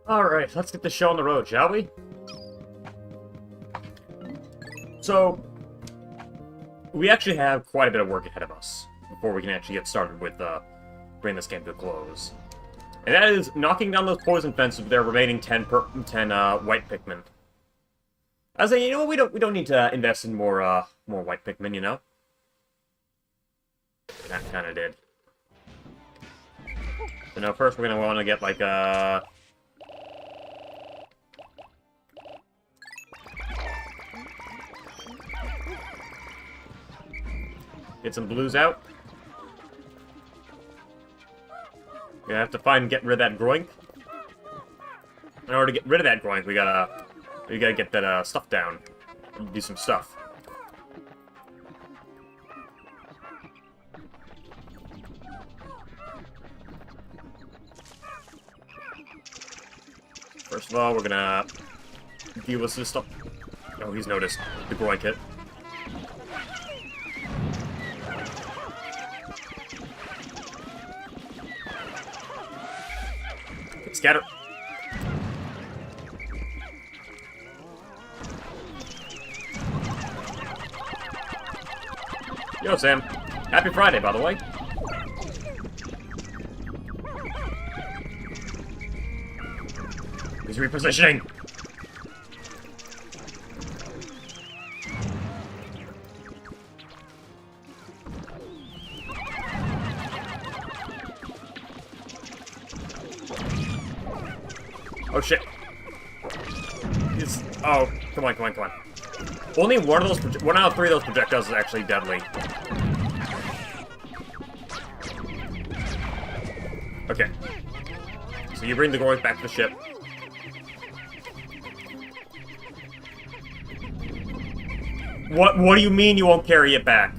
Alright, let's get the show on the road, shall we? So, we actually have quite a bit of work ahead of us before we can actually get started with bringing this game to a close. And that is knocking down those poison fences with their remaining 10 white Pikmin. I was saying, you know what, we don't need to invest in more white Pikmin, you know? That kind of did. So now first we're gonna want to get like get some blues out. We're gonna have to get rid of that groink. In order to get rid of that groink, we gotta get that stuff down. Do some stuff. First of all, we're gonna deal with this stuff. Oh, he's noticed the groin hit. Scatter. Yo, Sam. Happy Friday, by the way. He's repositioning. Oh shit. Oh, come on, come on, come on. Only one out of three of those projectiles is actually deadly. Okay. So you bring the Gorth back to the ship. What do you mean you won't carry it back?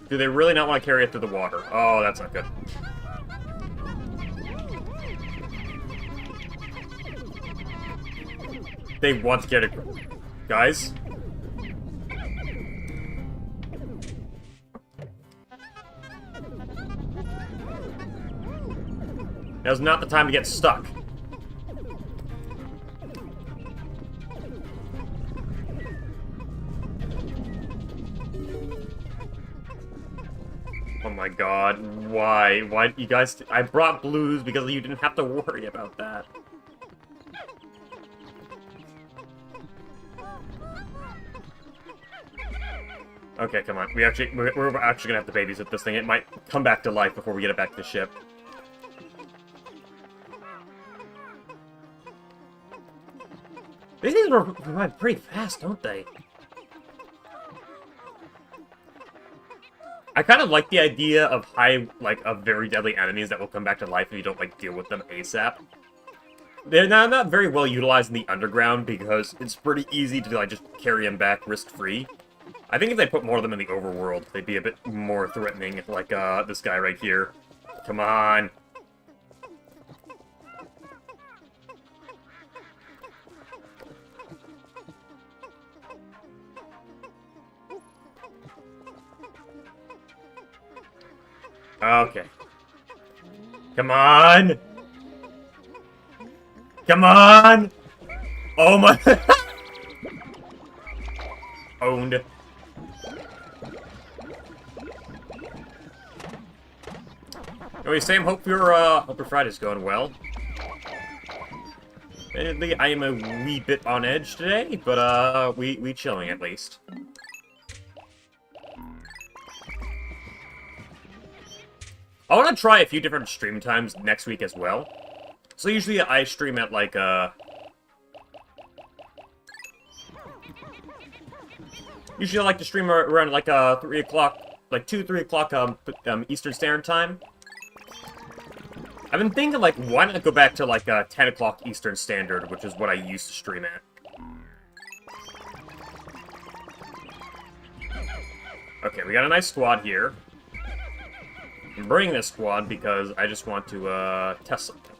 Do they really not want to carry it through the water? Oh, that's not good. They want to get it. Guys? Now's not the time to get stuck. Oh my god, why? Why, you guys... I brought blues because you didn't have to worry about that. Okay, come on. We're actually gonna have to babysit this thing. It might come back to life before we get it back to the ship. These things revive pretty fast, don't they? I kind of like the idea of of very deadly enemies that will come back to life if you don't, like, deal with them ASAP. They're not very well utilized in the underground because it's pretty easy to, like, just carry them back risk-free. I think if they put more of them in the overworld, they'd be a bit more threatening, like, this guy right here. Come on! Okay. Come on! Come on! Oh my... Owned. Anyway, Sam, hope your Friday's going well. Admittedly, I am a wee bit on edge today, but, we chilling at least. I want to try a few different stream times next week as well. So usually I stream at, like, usually I like to stream around, like, 3 o'clock, like, 3 o'clock, Eastern Standard Time. I've been thinking, like, why not go back to, like, 10 o'clock Eastern Standard, which is what I used to stream at. Okay, we got a nice squad here. I'm bringing this squad because I just want to, test something.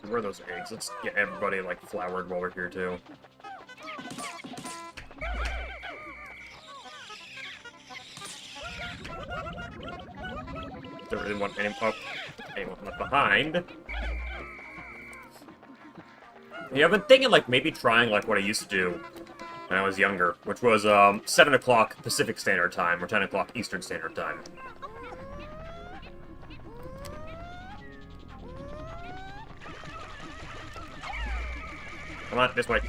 Where are those eggs? Let's get everybody, like, flowered while we're here, too. Don't really want anyone left behind. Yeah, I've been thinking, like, maybe trying, like, what I used to do when I was younger, which was, 7 o'clock Pacific Standard Time, or 10 o'clock Eastern Standard Time. Come on, this way.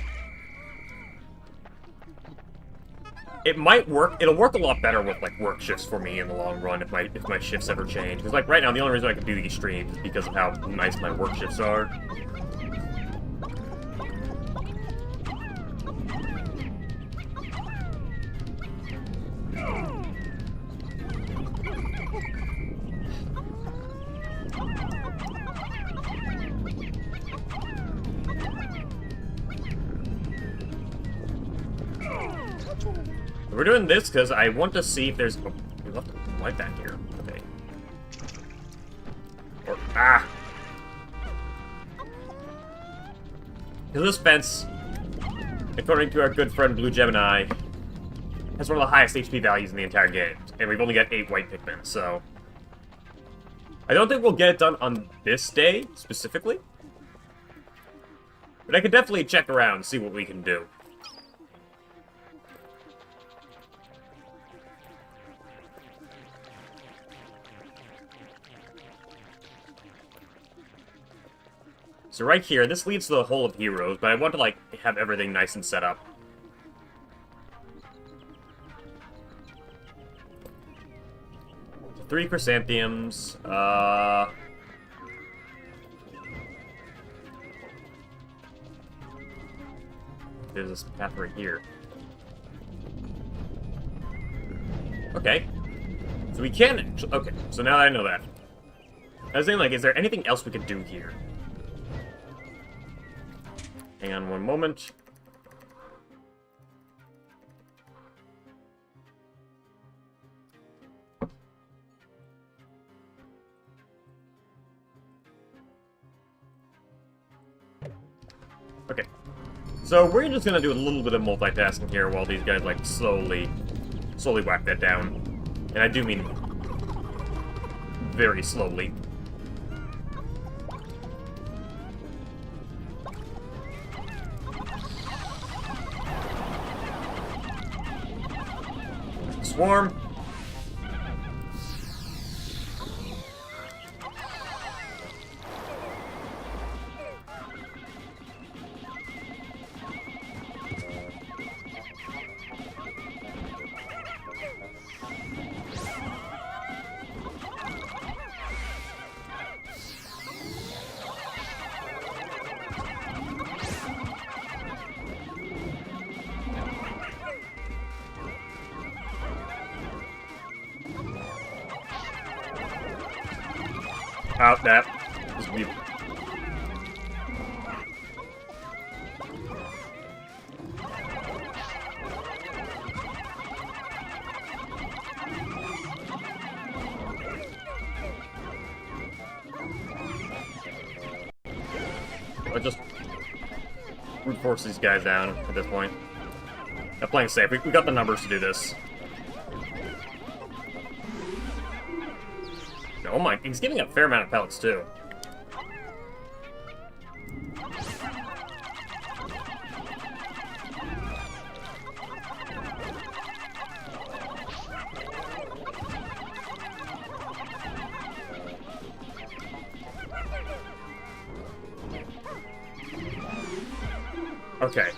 It might work. It'll work a lot better with, like, work shifts for me in the long run if my shifts ever change. Because, like, right now, the only reason I can do these streams is because of how nice my work shifts are. We're doing this because I want to see if there's... Oh, we left a light back here. Okay. Or... Ah! Because this fence, according to our good friend Blue Gemini, has one of the highest HP values in the entire game. And we've only got 8 white Pikmin, so... I don't think we'll get it done on this day, specifically. But I could definitely check around and see what we can do. So right here, this leads to the Hole of Heroes, but I want to, like, have everything nice and set up. So 3 chrysanthemums, there's this path right here. Okay. So we can... Okay, so now that I know that. I was thinking, like, is there anything else we could do here? Hang on one moment. Okay. So we're just gonna do a little bit of multitasking here while these guys, like, slowly whack that down. And I do mean very slowly. Swarm. Out that. Just leave. I'll just brute force these guys down at this point. I'm playing safe. We got the numbers to do this. Oh my, he's giving a fair amount of pellets, too. Okay.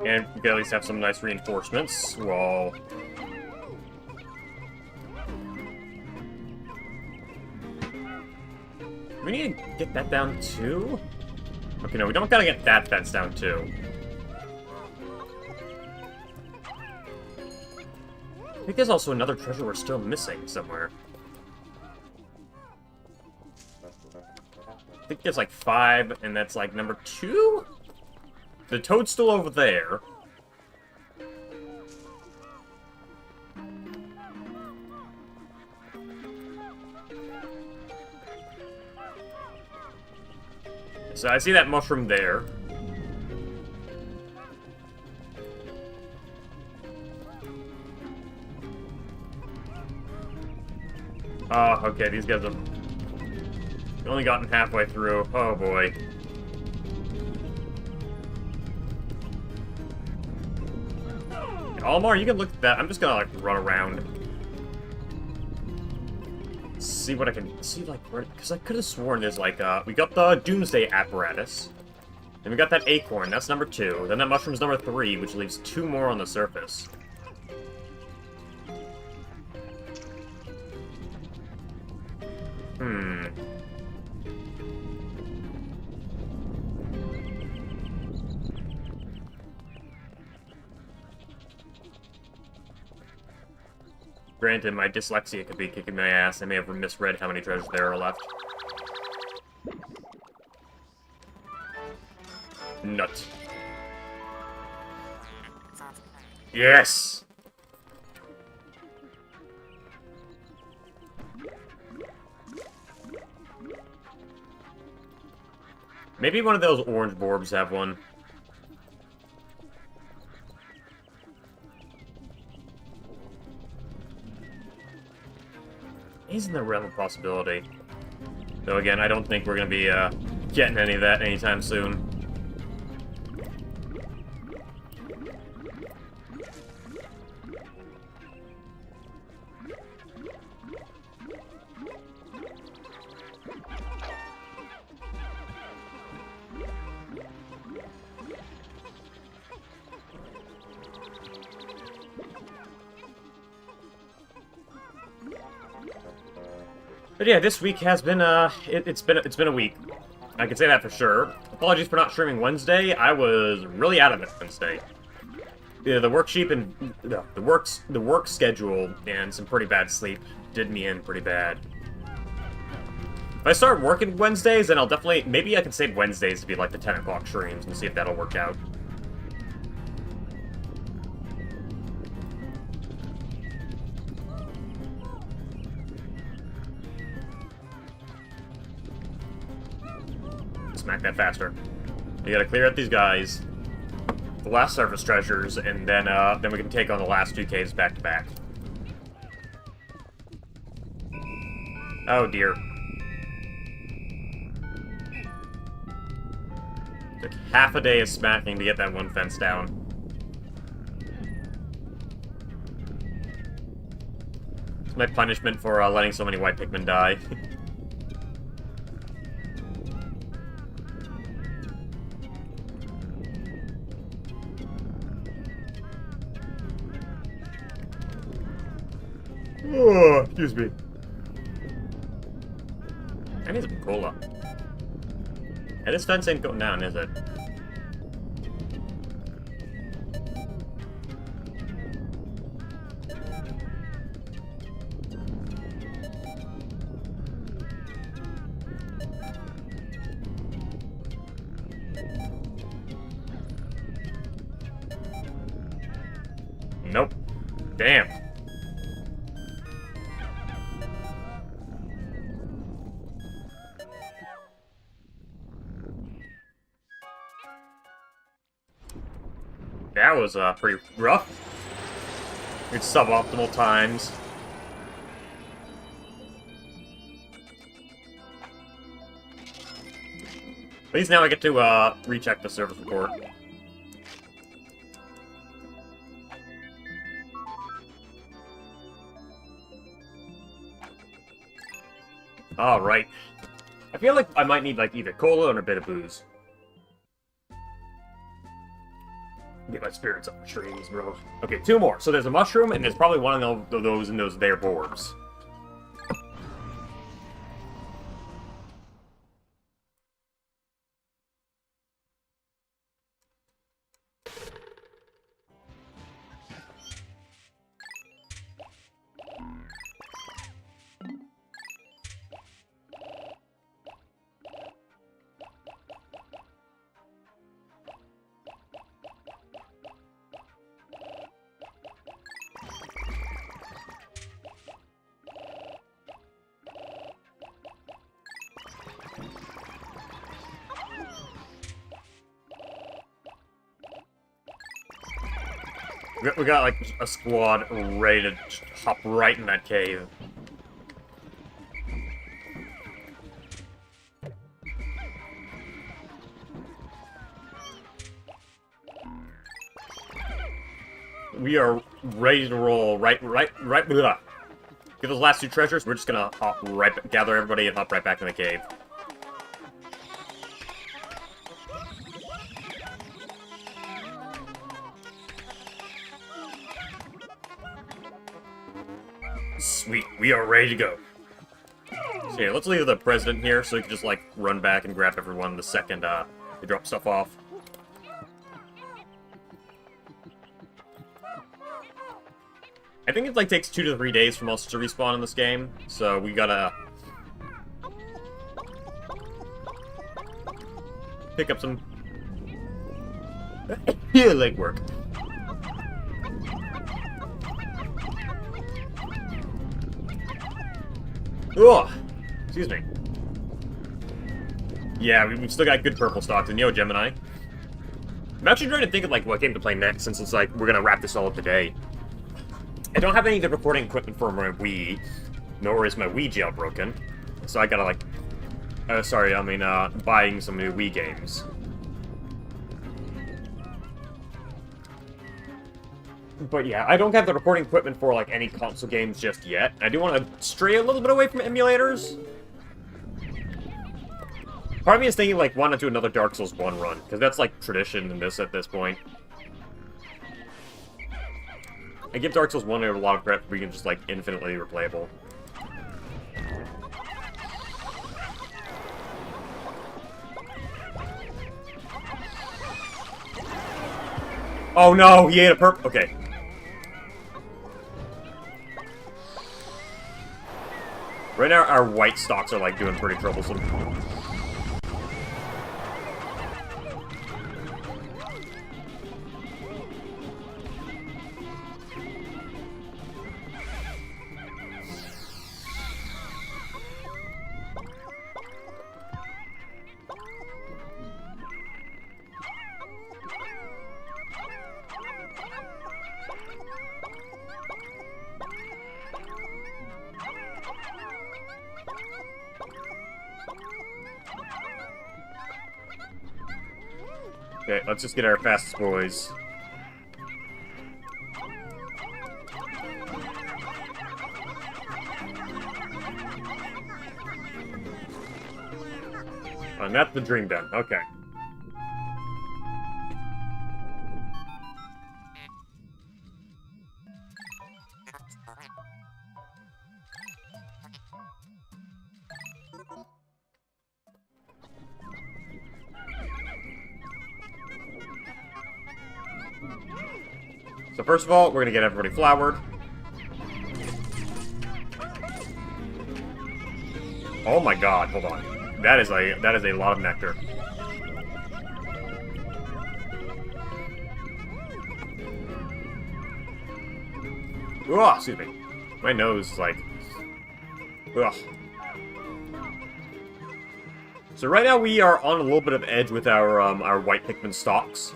And we can at least have some nice reinforcements while... We need to get that down too? Okay, no, we don't gotta get that fence down too. I think there's also another treasure we're still missing somewhere. I think there's like 5, and that's like number 2? The toadstool over there. So I see that mushroom there. Oh, okay, these guys have only gotten halfway through. Oh boy. Almar, you can look at that. I'm just gonna like run around. See what I can see, like, because I could have sworn there's like we got the doomsday apparatus. Then we got that acorn, that's number 2. Then that mushroom's number 3, which leaves 2 more on the surface. Granted, my dyslexia could be kicking my ass. I may have misread how many treasures there are left. Nut. Yes! Maybe one of those orange borbs have one. He's in the realm of possibility. Though again, I don't think we're gonna be getting any of that anytime soon. But yeah, this week has been it's been a week. I can say that for sure. Apologies for not streaming Wednesday. I was really out of it Wednesday. Yeah, the worksheet and the work schedule and some pretty bad sleep did me in pretty bad. If I start working Wednesdays, then I'll definitely maybe I can save Wednesdays to be like the 10 o'clock streams and see if that'll work out. Smack that faster. You gotta clear out these guys, the last surface treasures, and then we can take on the last 2 caves back to back. Oh dear. Took half a day of smacking to get that one fence down. It's my punishment for letting so many white Pikmin die. Oh, excuse me. I need some cola. Yeah, this fence ain't going down, is it? Nope. Damn. That was pretty rough. It's suboptimal times. At least now I get to recheck the service report. Alright. I feel like I might need like either cola or a bit of booze. Get my spirits up the trees, bro. Okay, 2 more. So there's a mushroom, and there's probably one of those in those there borbs. We got, like, a squad ready to just hop right in that cave. We are ready to roll. Blah. Get those last 2 treasures. We're just gonna gather everybody and hop right back in the cave. Sweet, we are ready to go. So yeah, let's leave the president here so he can just, like, run back and grab everyone the second, they drop stuff off. I think it, like, takes 2 to 3 days for monsters to respawn in this game, so we gotta pick up some legwork. Ugh! Excuse me. Yeah, we've still got good purple stocks, and yo, Gemini. I'm actually trying to think of, like, what game to play next, since it's like, we're gonna wrap this all up today. I don't have any of the recording equipment for my Wii, nor is my Wii jailbroken, so I gotta, like... buying some new Wii games. But yeah, I don't have the recording equipment for, like, any console games just yet. I do want to stray a little bit away from emulators. Part of me is thinking, like, why not do another Dark Souls 1 run? Because that's, like, tradition in this at this point. I give Dark Souls 1 a lot of credit for being just, like, infinitely replayable. Oh no, he ate a perp. Okay. Right now, our white stocks are, like, doing pretty troublesome. Okay, let's just get our fastest boys. And that's the dream den. Okay. So first of all, we're gonna get everybody flowered. Oh my god, hold on. That is a lot of nectar. Ugh, excuse me. My nose is like... Ugh. So right now we are on a little bit of edge with our white Pikmin stalks.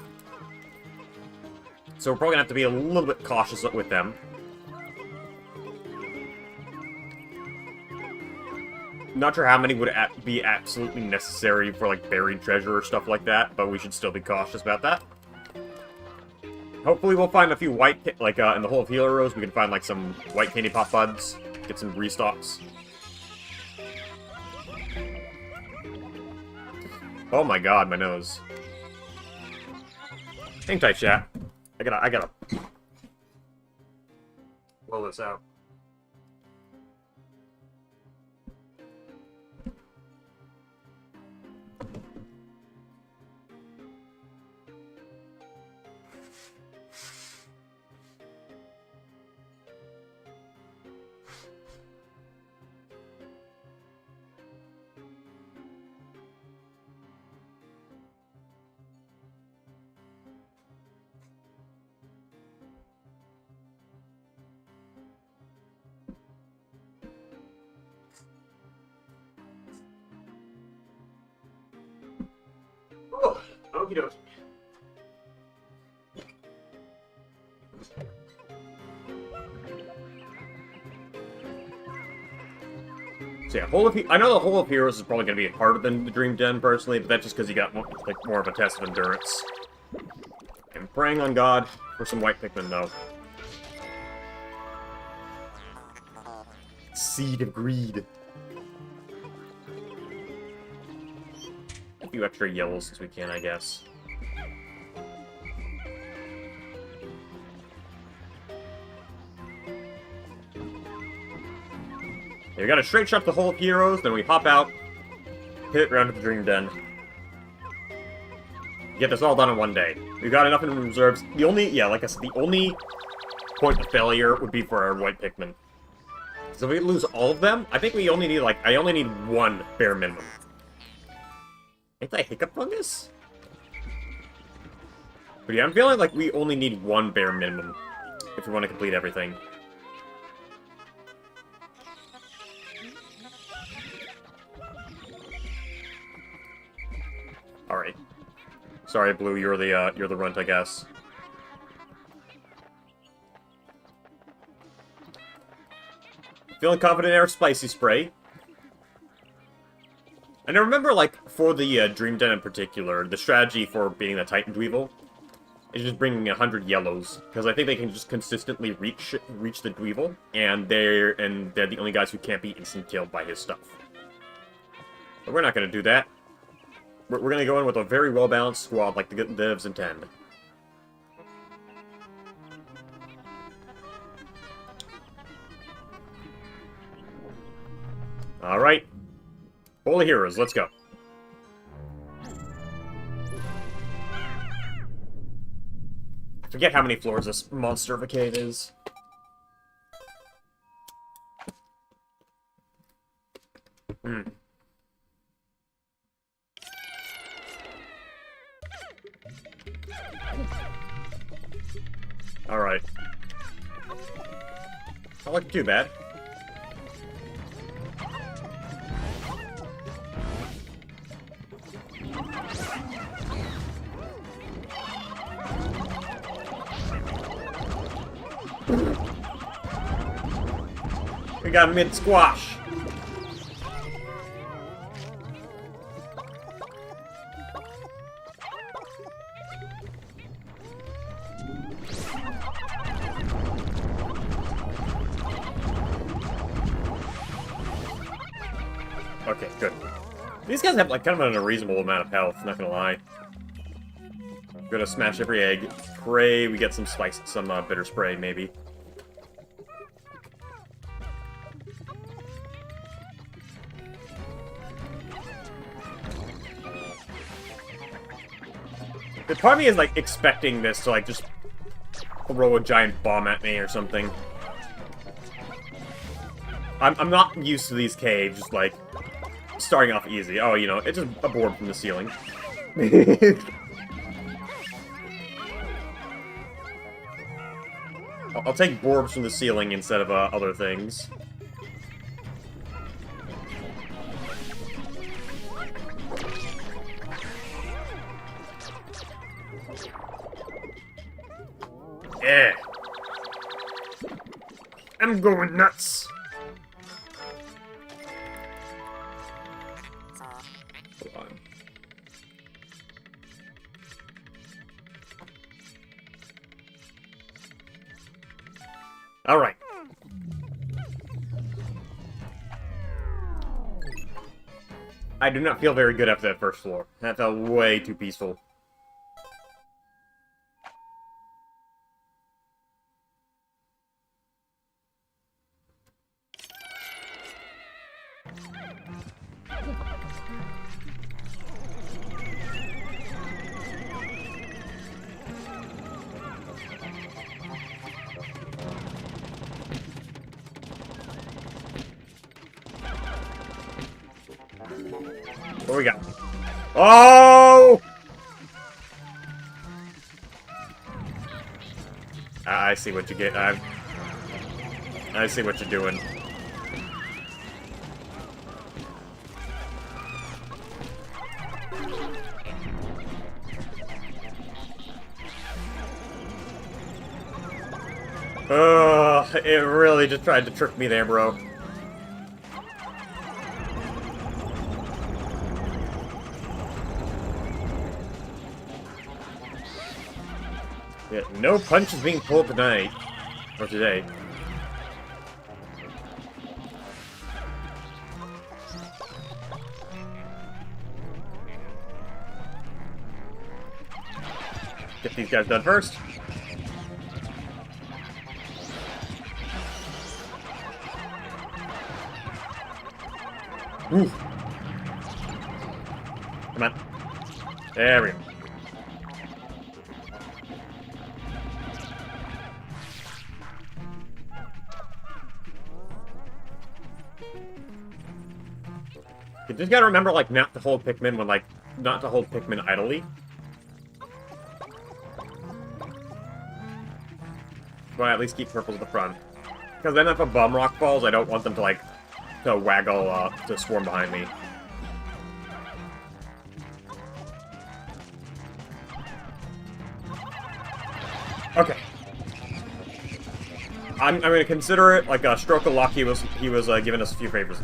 So we're probably gonna have to be a little bit cautious with them. Not sure how many would be absolutely necessary for, like, buried treasure or stuff like that, but we should still be cautious about that. Hopefully we'll find a few white, like, in the Hole of Heroes, we can find, like, some white candy pop buds, get some restocks. Oh my god, my nose. Hang tight, chat. I gotta blow this out. Oh, okie dokie. So yeah, I know the Hole of Heroes is probably going to be harder than the Dream Den, personally, but that's just because you got like, more of a test of endurance. I'm praying on God for some white Pikmin, though. Seed of Greed. A few extra yellows since we can, I guess. We got a straight shot to the Hole of Heroes, then we hop out, hit around to the Dream Den. Get this all done in one day. We've got enough in reserves. The only, yeah, like I said, the only point of failure would be for our white Pikmin. So if we lose all of them, I think we only need, like, I only need one bare minimum. Anti-hiccup fungus? But yeah, I'm feeling like we only need one bare minimum if we want to complete everything. Alright. Sorry, Blue, you're the runt, I guess. Feeling confident in our spicy spray. And I remember, like, for the Dream Den in particular, the strategy for being the Titan Dweevil is just bringing 100 yellows, because I think they can just consistently reach the Dweevil, and they're the only guys who can't be instant killed by his stuff. But we're not going to do that. We're going to go in with a very well-balanced squad, like the devs intend. Alright. Holy Heroes, let's go. I forget how many floors this monster of a cave is. Alright. Not looking too bad. We got mid-squash. Okay, good. These guys have, like, kind of an unreasonable amount of health, not gonna lie. I'm gonna smash every egg. Pray we get some spice, some bitter spray, maybe. The part of me is, like, expecting this to, like, just throw a giant bomb at me or something. I'm not used to these caves, like, starting off easy. Oh, you know, it's just a board from the ceiling. I'll take boards from the ceiling instead of other things. Yeah. I'm going nuts. Hold on. All right. I do not feel very good after that first floor. That felt way too peaceful. What we got? Oh! I see what you get. I see what you're doing. It really just tried to trick me there, bro. Yeah, no punch is being pulled tonight. Or today. Get these guys done first. Ooh. Come on. There we go. You just gotta remember, like, not to hold Pikmin when, like, not to hold Pikmin idly. But at least keep purple at the front. Because then if a bomb rock falls, I don't want them to, like, to waggle, to swarm behind me. Okay. I'm gonna consider it like a stroke of luck. He was giving us a few favors.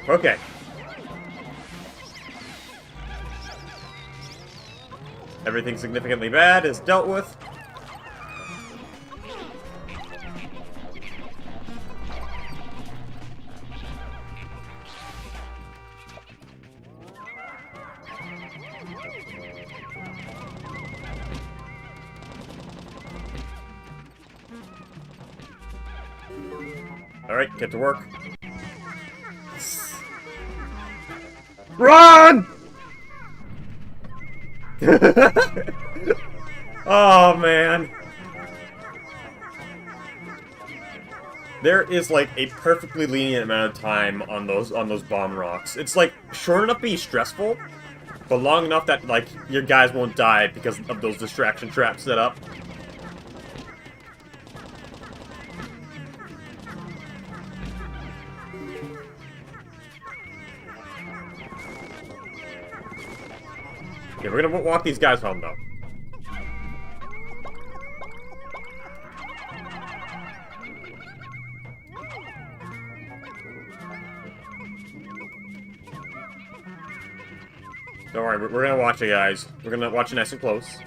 Okay. Everything significantly bad is dealt with. Alright, get to work. Run! Oh, man. There is, like, a perfectly lenient amount of time on those bomb rocks. It's, like, short enough to be stressful, but long enough that, like, your guys won't die because of those distraction traps set up. Okay, we're gonna walk these guys home, though. Don't worry, we're gonna watch it, guys. We're gonna watch it nice and close.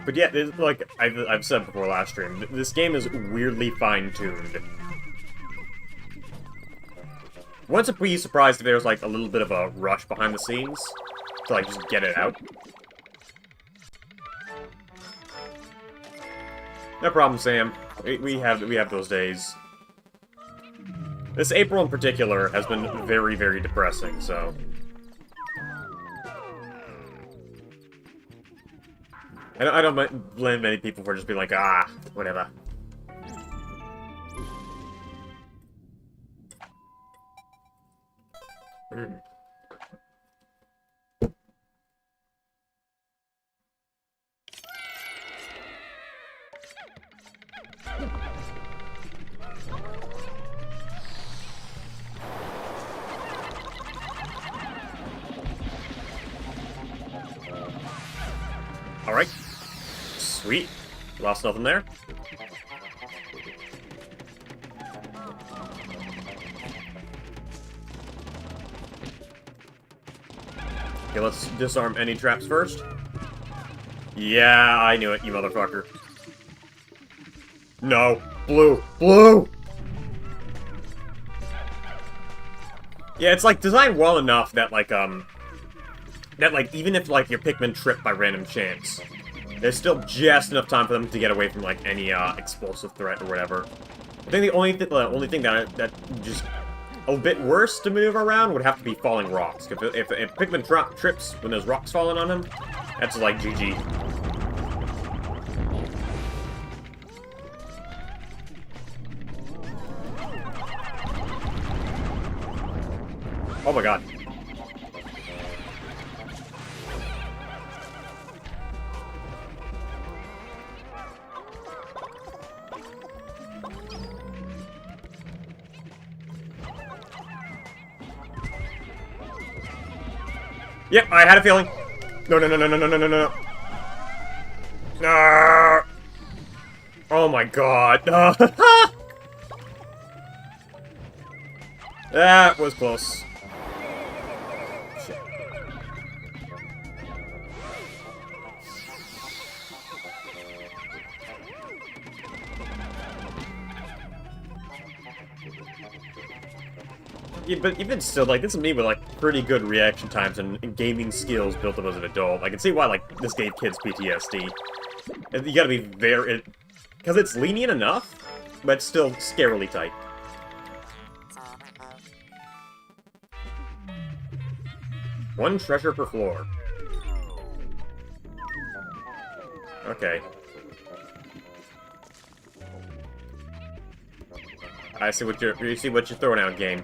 But yeah, like I've said before last stream, this game is weirdly fine-tuned. Wouldn't be surprised if there was like a little bit of a rush behind the scenes to like just get it out. No problem, Sam. We have those days. This April in particular has been very, very depressing, so. I don't blame many people for just being like, ah, whatever. Alright. Sweet. Lost nothing there. Okay, let's disarm any traps first. Yeah, I knew it, you motherfucker. No. Blue. Blue! Yeah, it's, like, designed well enough that, like, even if, like, your Pikmin trip by random chance, there's still just enough time for them to get away from, like, any, explosive threat or whatever. I think the only thing that just a bit worse to maneuver around would have to be falling rocks. If Pikmin trips when there's rocks falling on him, that's, like, GG. Oh my god. Yep, I had a feeling. No, no, no, no, no, no, no, no, no. No. Oh my god. That was close. Shit. Yeah, but even still, like, this is me with, like, pretty good reaction times and gaming skills built up as an adult. I can see why, like, this gave kids PTSD. You gotta be very... Because it's lenient enough, but still scarily tight. One treasure per floor. Okay. I see what you're throwing out, game.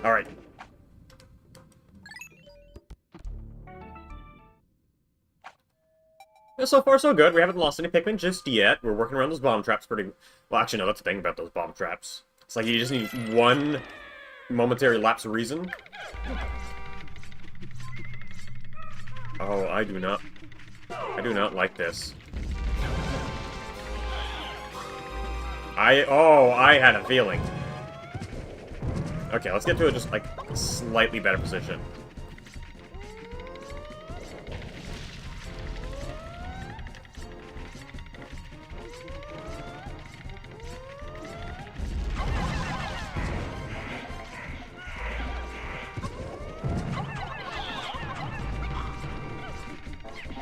All right. Yeah, so far, so good. We haven't lost any Pikmin just yet. We're working around those bomb traps pretty... Well, actually, no, that's the thing about those bomb traps. It's like you just need one momentary lapse of reason. Oh, I do not like this. I had a feeling. Okay, let's get to a just, like, slightly better position.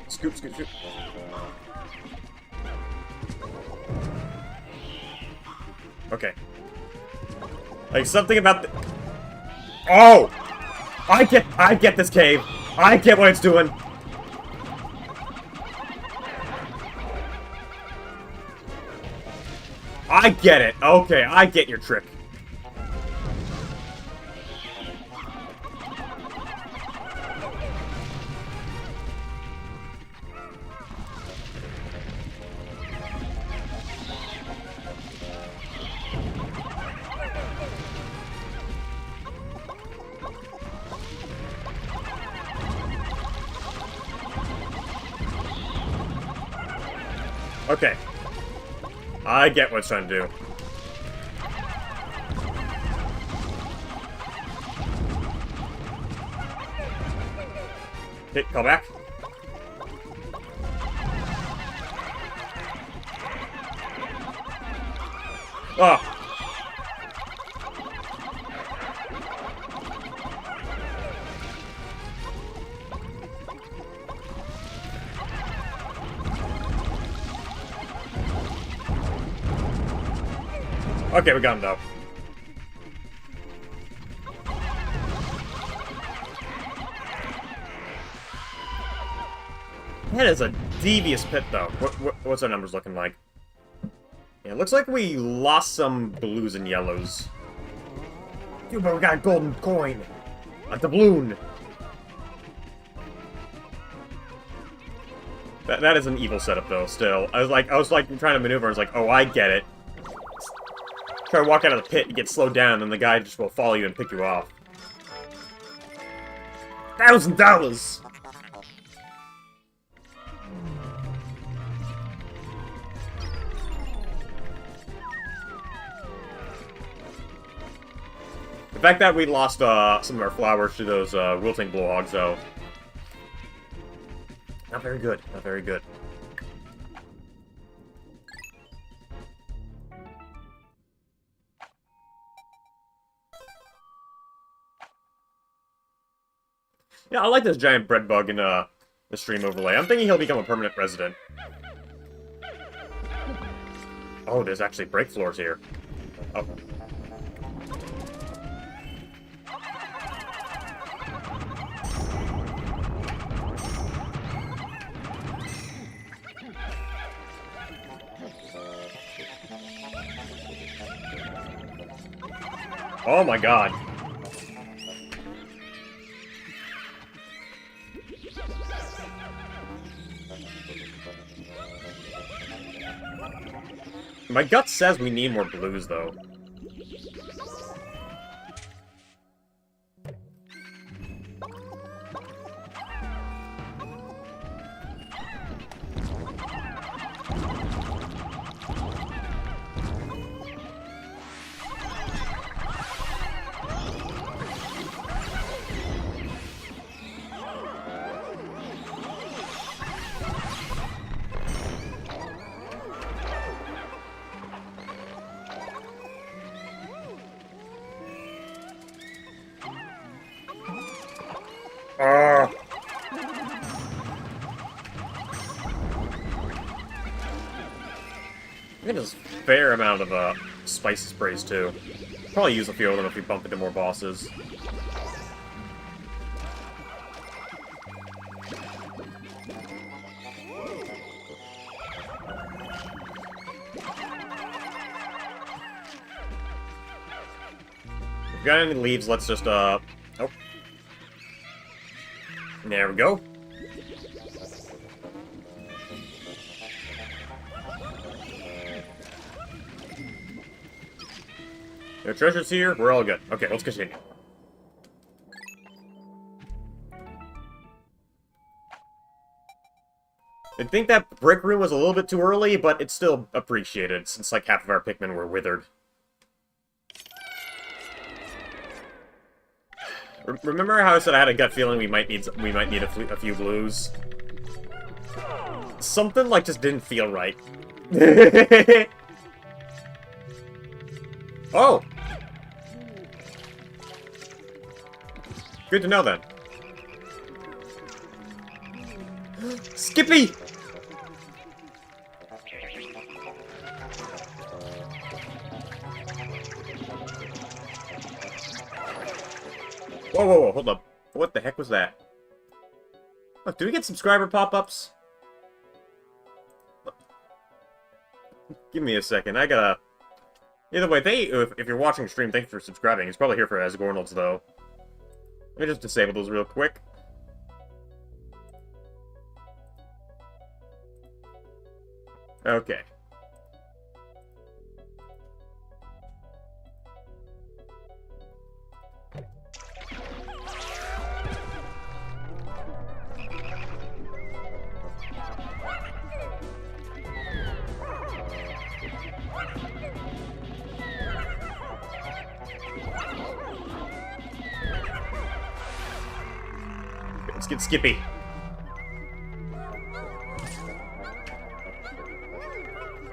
Scoop, scoop, scoop. Okay. Like, something about the... Oh! I get this cave! I get what it's doing! I get it! Okay, I get your trick. Okay. I get what it's trying to do. Okay, call back. Oh! Okay, we got him, though. That is a devious pit, though. What's our numbers looking like? Yeah, it looks like we lost some blues and yellows. Dude, but we got a golden coin! A doubloon! That is an evil setup, though, still. I was like trying to maneuver, I was like, oh, I get it. Try to walk out of the pit and get slowed down, and the guy just will follow you and pick you off. $1,000! The fact that we lost some of our flowers to those wilting blowhogs, though. Not very good. Not very good. Yeah, I like this giant bread bug in the stream overlay. I'm thinking he'll become a permanent resident. Oh, there's actually break floors here. Oh. Oh my god. My gut says we need more blues, though. I think there's a fair amount of spicy sprays too. Probably use a few of them if we bump into more bosses. If we got any leaves, let's just oh. There we go. No treasures here, we're all good. Okay, let's continue. I think that brick room was a little bit too early, but it's still appreciated, since like half of our Pikmin were withered. Remember how I said I had a gut feeling we might need a few blues? Something like just didn't feel right. Oh! Good to know then. Skippy! Whoa, whoa, whoa, hold up. What the heck was that? Look, do we get subscriber pop-ups? Give me a second, I gotta... Either way, if you're watching the stream, thanks for subscribing. He's probably here for Asgornals, though. Let me just disable those real quick. Okay. Let's get Skippy.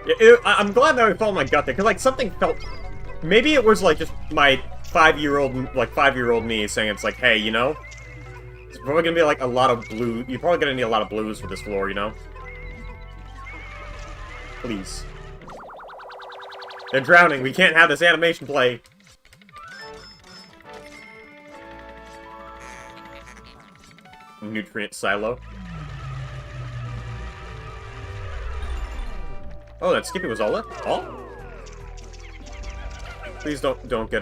Yeah, I'm glad that I followed my gut there, because, like, something felt... Maybe it was, like, just my 5-year-old me saying it's like, hey, you know? It's probably gonna be, like, a lot of blue... You're probably gonna need a lot of blues for this floor, you know? Please. They're drowning. We can't have this animation play. Nutrient silo. Oh, that Skippy was all it? All? Please don't get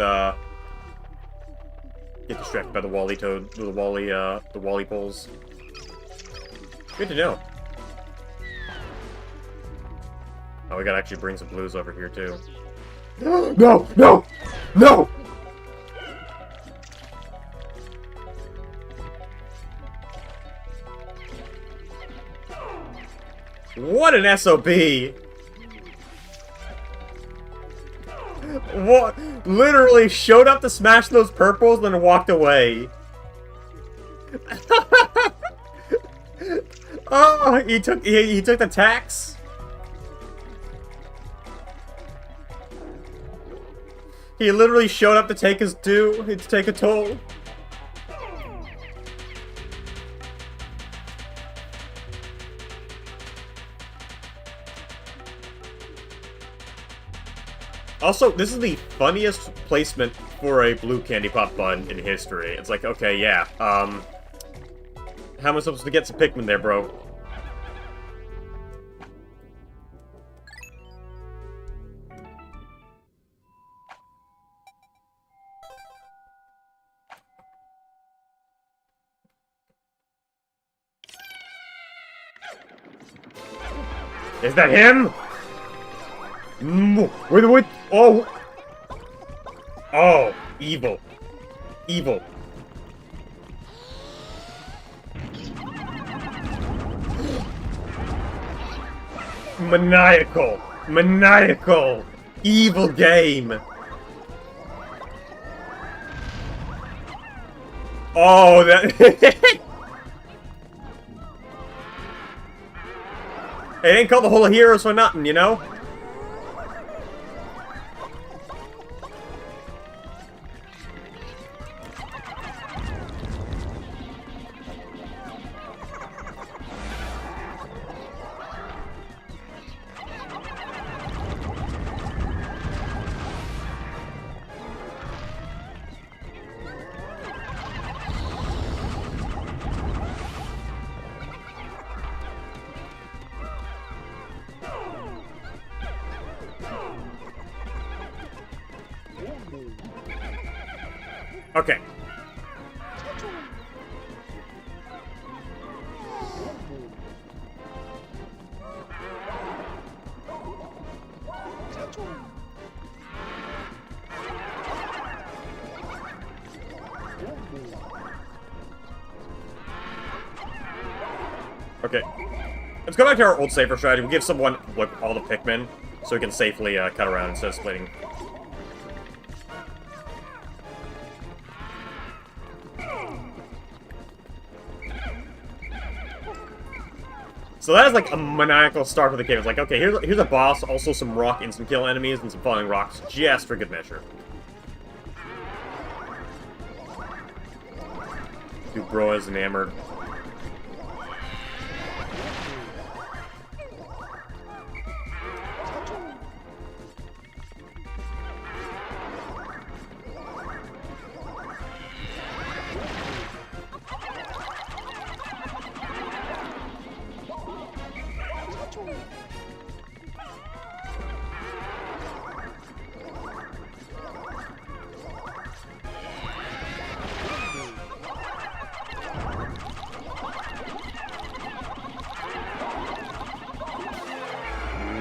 distracted by the Wally toad, the Wally poles. Good to know. Oh, we gotta actually bring some blues over here too. No! No! No! What an SOB! What? Literally showed up to smash those purples, then walked away. Oh, he took the tax. He literally showed up to take his due, to take a toll. Also, this is the funniest placement for a blue candy pop bun in history. It's like, okay, yeah, how am I supposed to get some Pikmin there, bro? Is that him? Wait. Oh! Oh, evil. Evil. Maniacal. Maniacal. Evil game. Oh, that... It ain't called the Hole of Heroes for nothing, you know? Okay. Okay. Let's go back to our old safer strategy. We'll give someone, like, all the Pikmin, so we can safely cut around instead of splitting. So that is like a maniacal start to the game. It's like, okay, here's a boss, also some rock instant kill enemies, and some falling rocks, just for good measure. Dude, bro is enamored.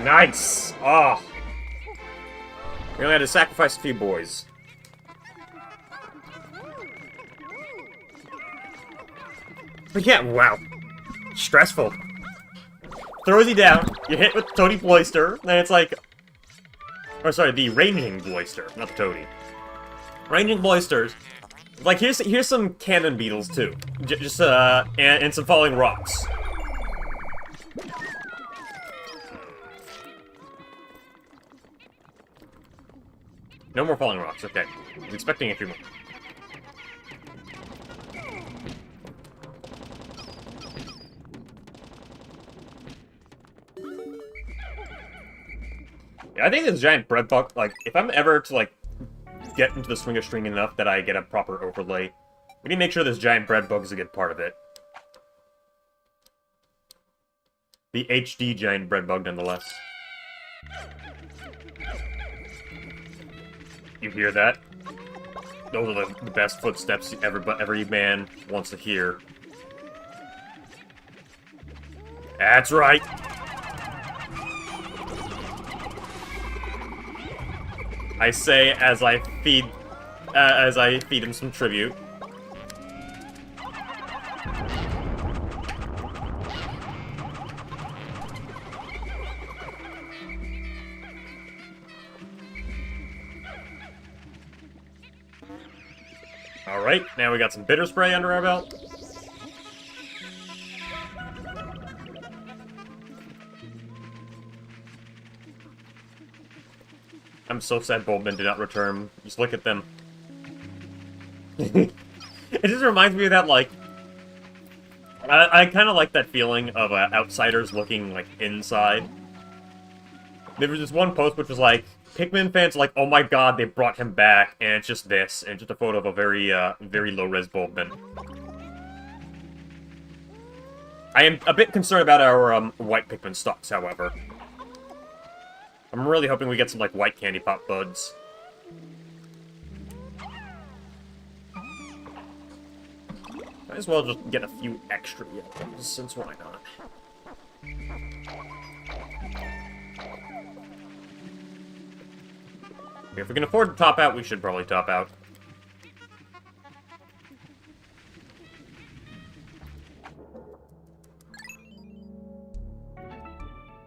Nice! Oh! We only had to sacrifice a few boys. But yeah, wow. Stressful. Throws you down, you hit with Toady Bloister, then it's like... Oh, sorry, the Ranging Bloister, not the Toady. Ranging Bloisters. Like, here's some cannon beetles, too. And some falling rocks. No more falling rocks, okay. I was expecting a few more. Yeah, I think this giant bread bug, like, if I'm ever to, like, get into the swing of string enough that I get a proper overlay, we need to make sure this giant bread bug is a good part of it. The HD giant bread bug, nonetheless. You hear that? Those are the best footsteps every man wants to hear. That's right! I say as I feed him some tribute. Alright, now we got some bitter spray under our belt. I'm so sad Bulbman did not return. Just look at them. It just reminds me of that, like... I kind of like that feeling of outsiders looking, like, inside. There was this one post which was like, Pikmin fans are like, oh my god, they brought him back, and it's just this, and just a photo of a very, very low-res Bulbman. I am a bit concerned about our, white Pikmin stocks, however. I'm really hoping we get some, like, white candy pop buds. Might as well just get a few extra yellows, since why not? If we can afford to top out, we should probably top out.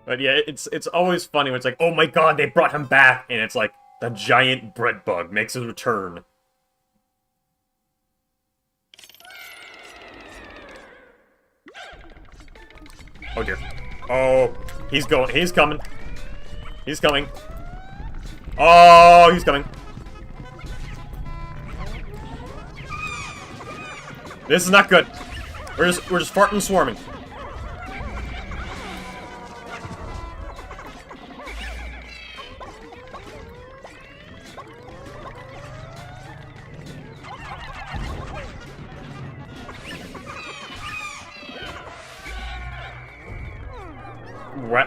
But yeah, it's always funny when it's like, oh my god, they brought him back! And it's like, the giant bread bug makes his return. Oh dear. Oh, he's coming. He's coming. Oh, he's coming. This is not good. We're just farting and swarming.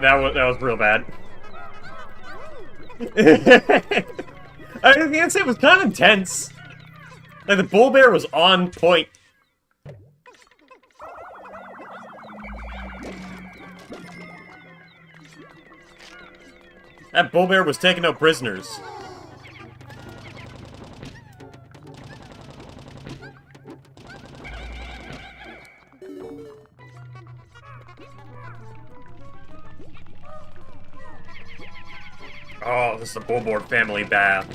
That was real bad. I mean, the answer was kind of intense. Like, the bull bear was on point. That bull bear was taking out prisoners. Oh, this is a bullboard family bath.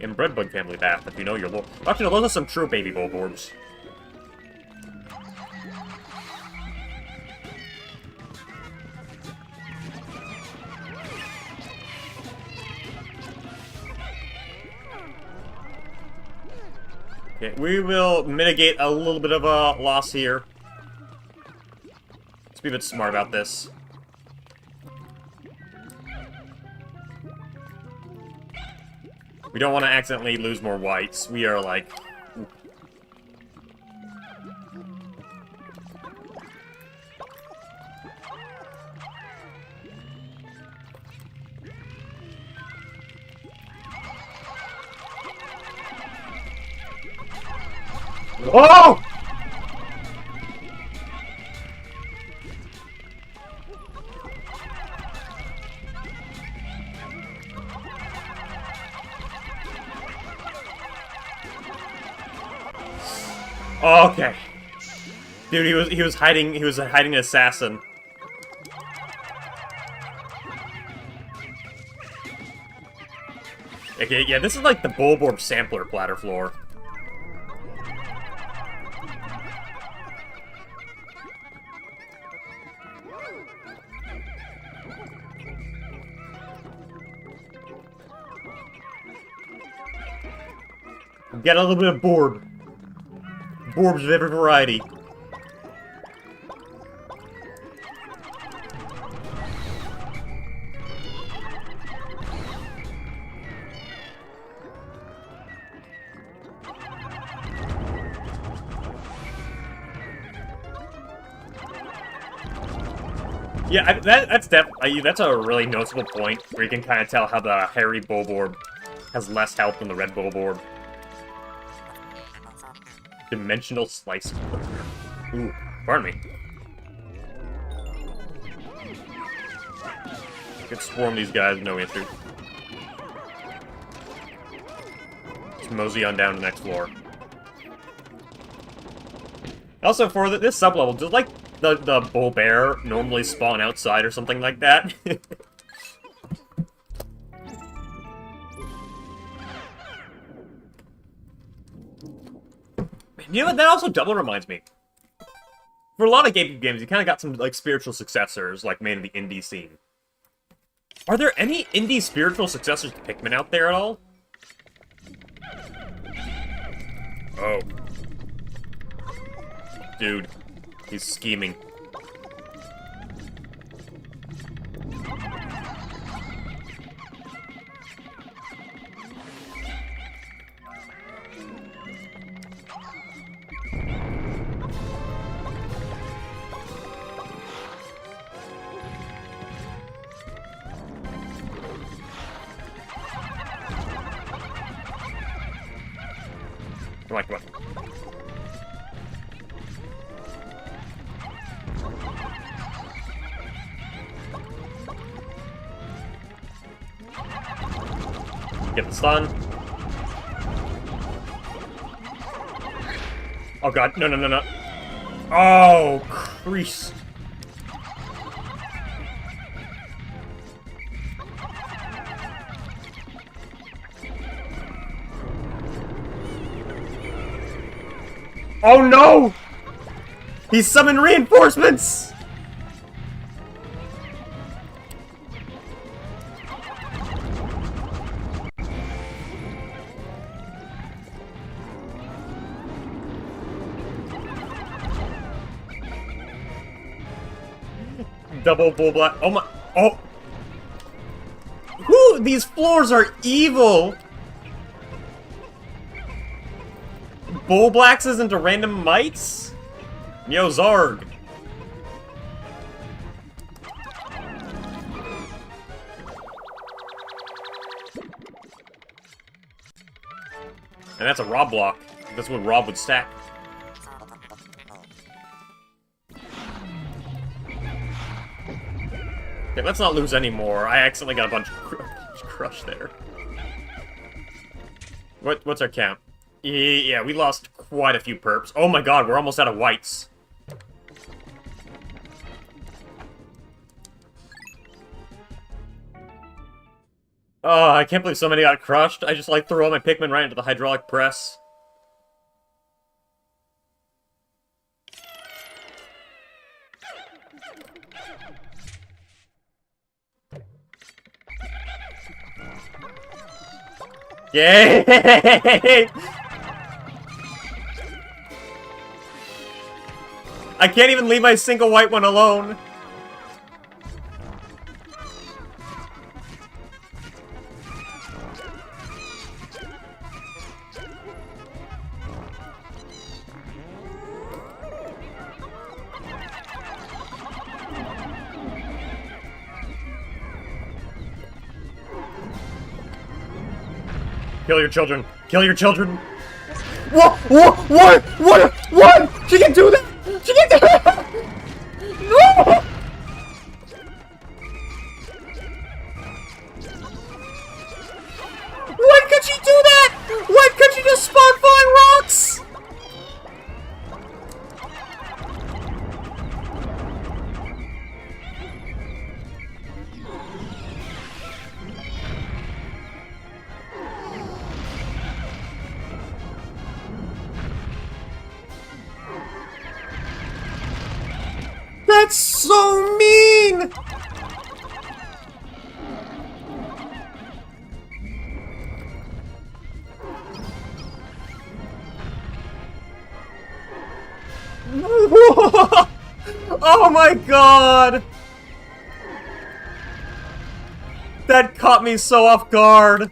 And breadbug family bath, if you know your lore. Actually, no, those are some true baby bullboards. Okay, we will mitigate a little bit of a loss here. Let's be a bit smart about this. We don't want to accidentally lose more whites. We are like... Oh! Okay. Dude, he was hiding an assassin. Okay, yeah, this is like the Bulborb sampler platter floor. Get a little bit of Borb. Borbs of every variety. Yeah, that's a really noticeable point where you can kind of tell how the hairy Bulborb has less health than the red Bulborb. Dimensional slice. Ooh, pardon me. Could swarm these guys, no answer. Just mosey on down to the next floor. Also, for this sub-level, does, like, the bull bear normally spawn outside or something like that? You know what, that also double reminds me. For a lot of GameCube games, you kind of got some, like, spiritual successors, like, made in the indie scene. Are there any indie spiritual successors to Pikmin out there at all? Oh. Dude. He's scheming. Come on, come on. Get the stun. Oh god, no, no, no, no. Oh, Christ. Oh no! He summoned reinforcements! Double bull black. Oh my. Oh! Whoo! These floors are evil! Bull blacks isn't a random mites? Yo, Zarg. And that's a Rob block. That's what Rob would stack. Okay, let's not lose any more. I accidentally got a bunch of crush there. What's our count? Yeah, we lost quite a few perps. Oh my god, we're almost out of whites. Oh, I can't believe so many got crushed. I just, like, threw all my Pikmin right into the hydraulic press. Yay! I can't even leave my single white one alone. Kill your children. Kill your children. What? What? What? What? She can do that! She can do that! No! Why could she do that? Why could she just spawn flying rocks? That's so mean! Oh my god! That caught me so off guard.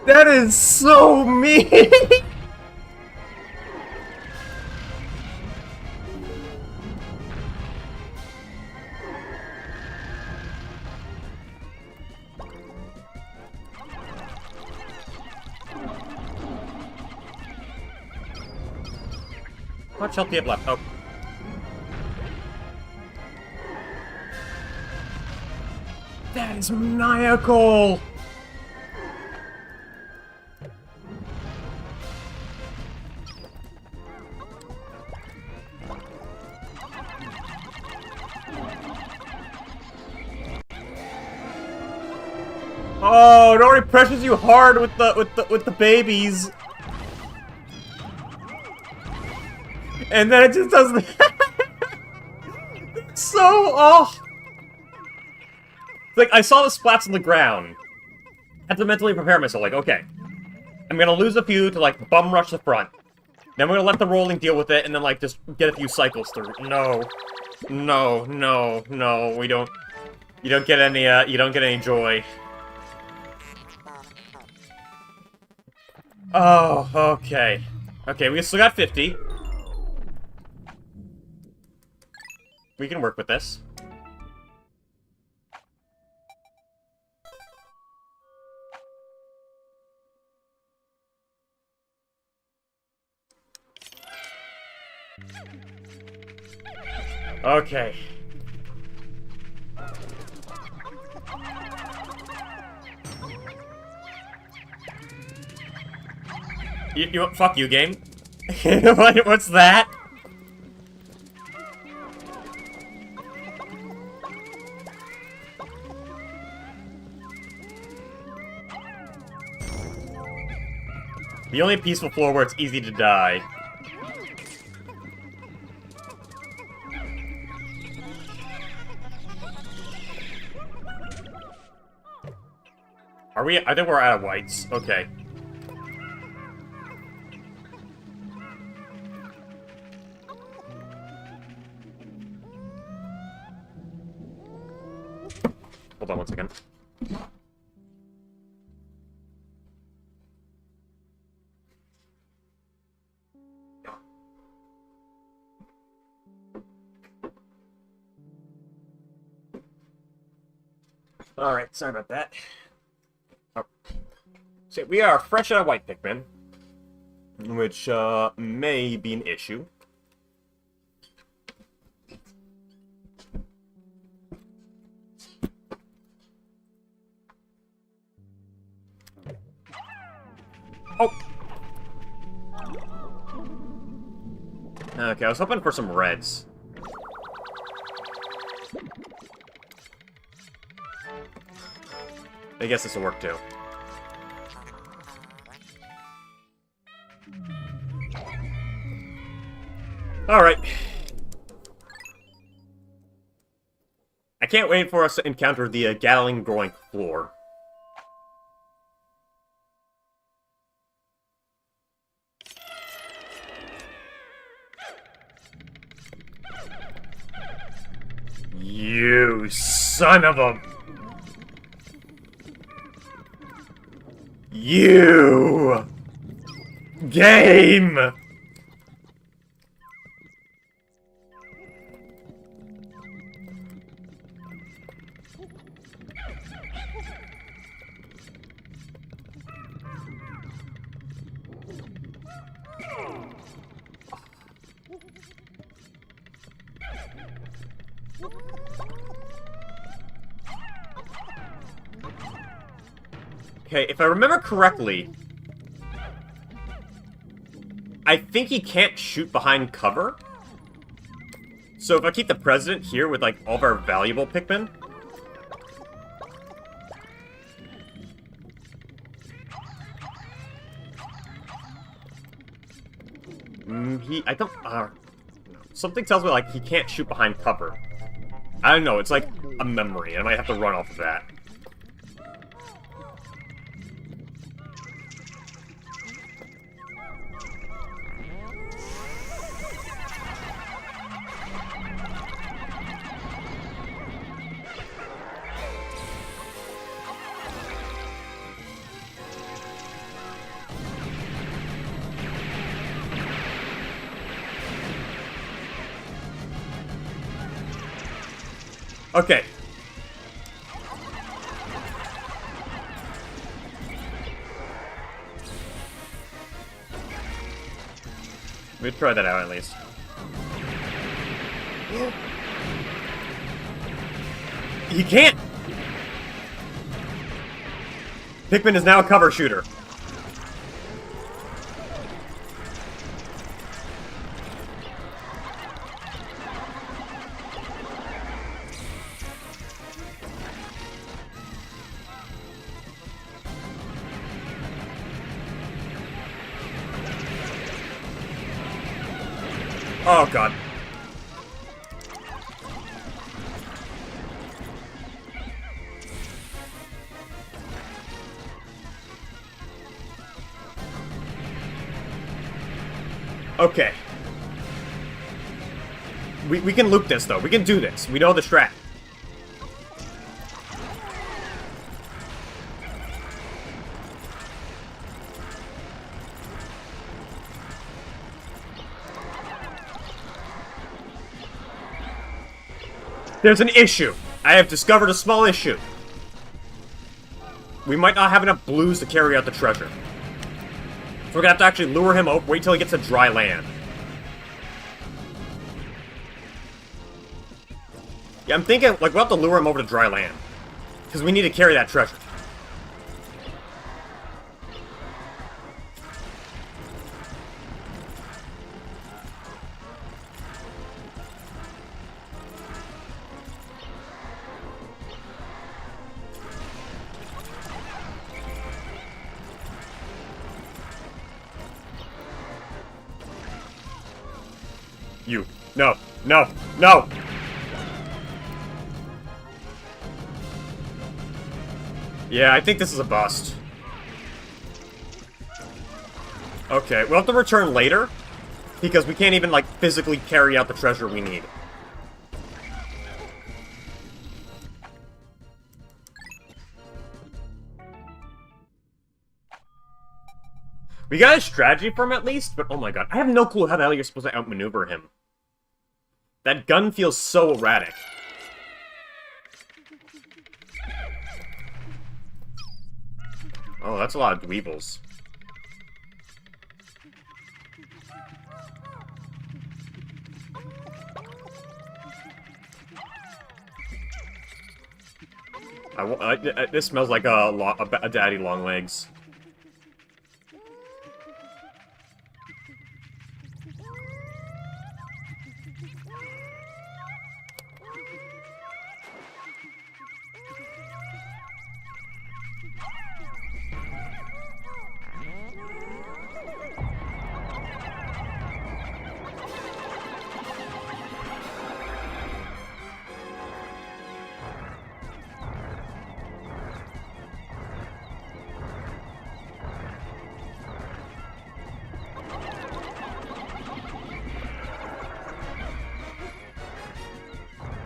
That is so mean! How much health do you have left? Oh. That is maniacal! Oh, it already pressures you hard with the babies. And then it just doesn't. So, oh. Like, I saw the splats on the ground. I had to mentally prepare myself, like, okay. I'm gonna lose a few to, like, bum rush the front. Then we're gonna let the rolling deal with it, and then, like, just get a few cycles through. No. No, no, no, we don't. You don't get any joy. Oh, okay. Okay, we still got 50. We can work with this. Okay. Fuck you, game. What's that? The only peaceful floor where it's easy to die. Are we? I think we're out of whites. Okay. Hold on one second. Alright, sorry about that. Oh. So we are fresh out of white Pikmin, which may be an issue. Oh! Okay, I was hoping for some reds. I guess this will work too. Alright. I can't wait for us to encounter the Gatling Groink floor. You son of a... You... Game! Okay, if I remember correctly, I think he can't shoot behind cover. So if I keep the president here with, like, all of our valuable Pikmin... I don't... something tells me, like, he can't shoot behind cover. I don't know, it's like a memory. I might have to run off of that. Okay. Let me try that out at least. He can't! Pikmin is now a cover shooter. Oh, God. Okay. We can loop this, though. We can do this. We know the strat. There's an issue. I have discovered a small issue. We might not have enough blues to carry out the treasure. So we're gonna have to actually lure him over, wait till he gets to dry land. Yeah, I'm thinking, like, we'll have to lure him over to dry land. Because we need to carry that treasure. You. No. No. No! Yeah, I think this is a bust. Okay, we'll have to return later, because we can't even, like, physically carry out the treasure we need. We got a strategy from him at least, but oh my god, I have no clue how the hell you're supposed to outmaneuver him. That gun feels so erratic. Oh, that's a lot of dweebles. This smells like a daddy long legs.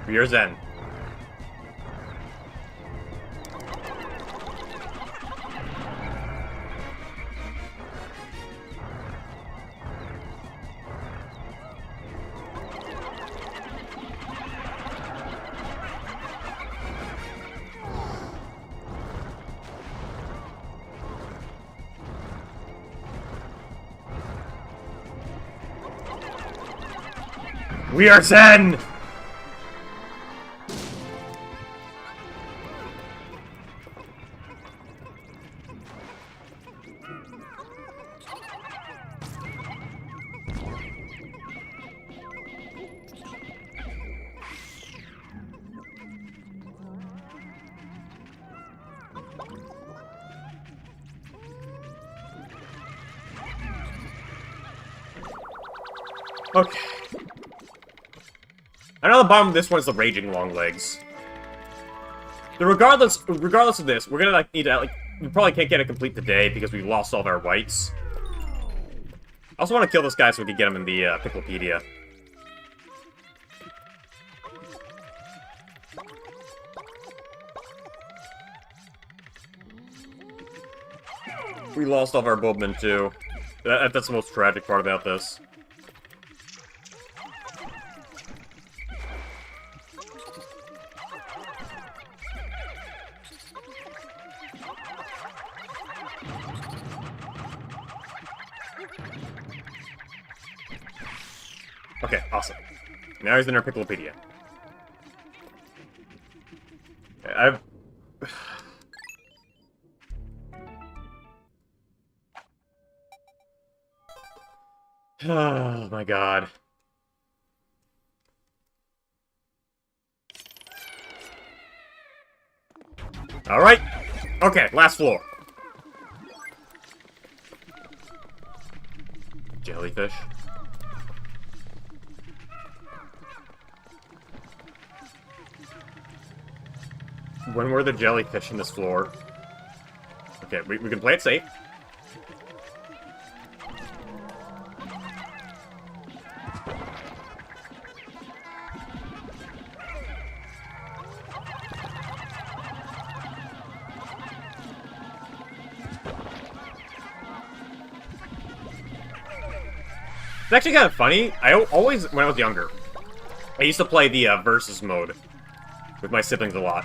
Here's Zen. We are Zen! Okay. I know the bottom of this one is the Raging Long Legs. Regardless of this, we're gonna like need to we probably can't get it complete today because we lost all of our whites. I also want to kill this guy so we can get him in the Picklepedia. We lost all of our Bulbman too. That's the most tragic part about this. Okay, awesome. Now he's in our Picklepedia. Okay, oh my god. Alright. Okay, last floor. Jellyfish. When were the jellyfish in this floor? Okay, we can play it safe. It's actually kind of funny. I always, when I was younger, I used to play the versus mode with my siblings a lot.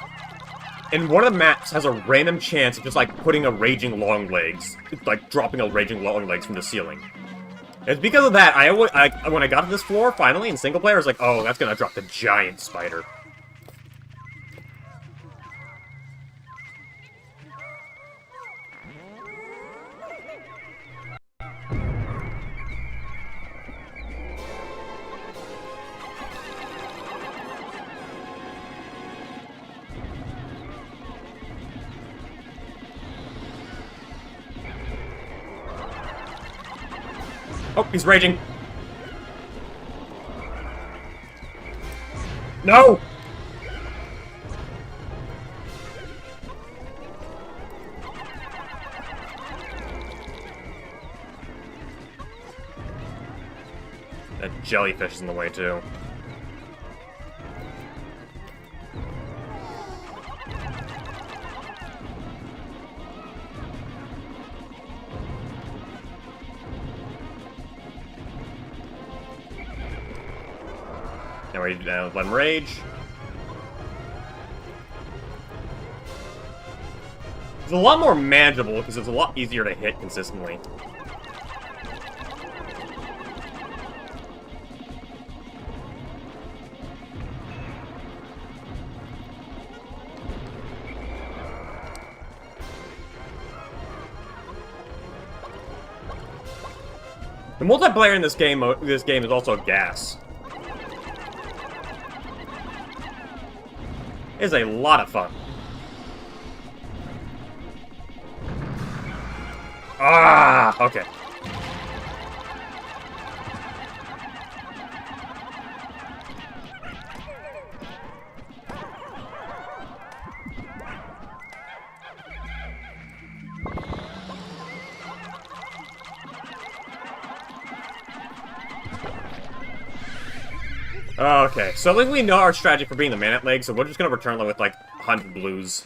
And one of the maps has a random chance of just, like, putting a Raging Long Legs, like, dropping a Raging Long Legs from the ceiling. It's because of that, when I got to this floor, finally, in single player, I was like, oh, that's gonna drop the giant spider. Oh, he's raging. No! That jellyfish is in the way, too. Now we let him rage. It's a lot more manageable because it's a lot easier to hit consistently. The multiplayer in this game is also gas. It's a lot of fun. Ah, okay. Okay, so at least we know our strategy for being the man at leg, so we're just gonna return with like 100 blues.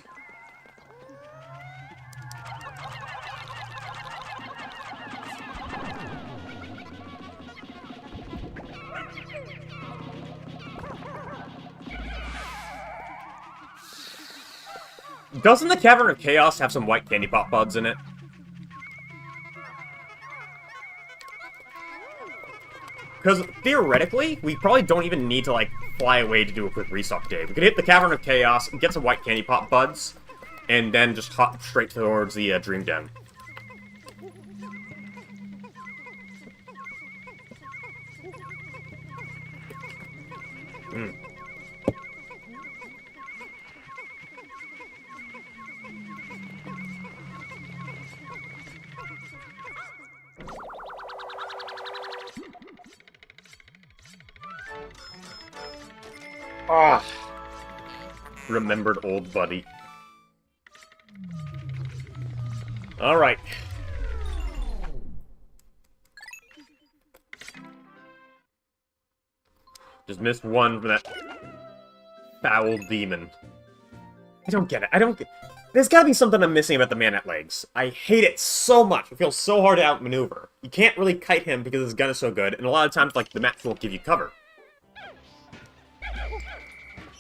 Doesn't the Cavern of Chaos have some white candy pop buds in it? Because, theoretically, we probably don't even need to, like, fly away to do a quick restock day. We could hit the Cavern of Chaos, get some white candy pop buds, and then just hop straight towards the Dream Den. Ah, remembered old buddy. Alright. Just missed one from that foul demon. I don't get it. I don't get... There's gotta be something I'm missing about the man at legs. I hate it so much. It feels so hard to outmaneuver. You can't really kite him because his gun is so good, and a lot of times, like, the map won't give you cover.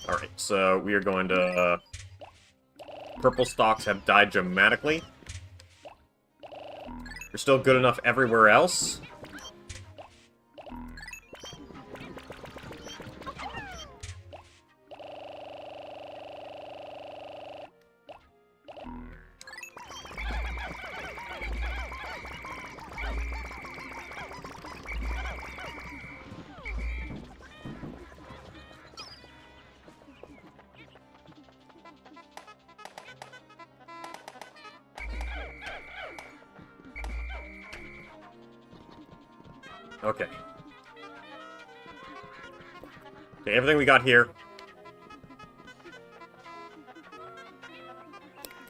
Alright, so we are going to... Purple stocks have died dramatically. We're still good enough everywhere else. Okay. Okay, everything we got here.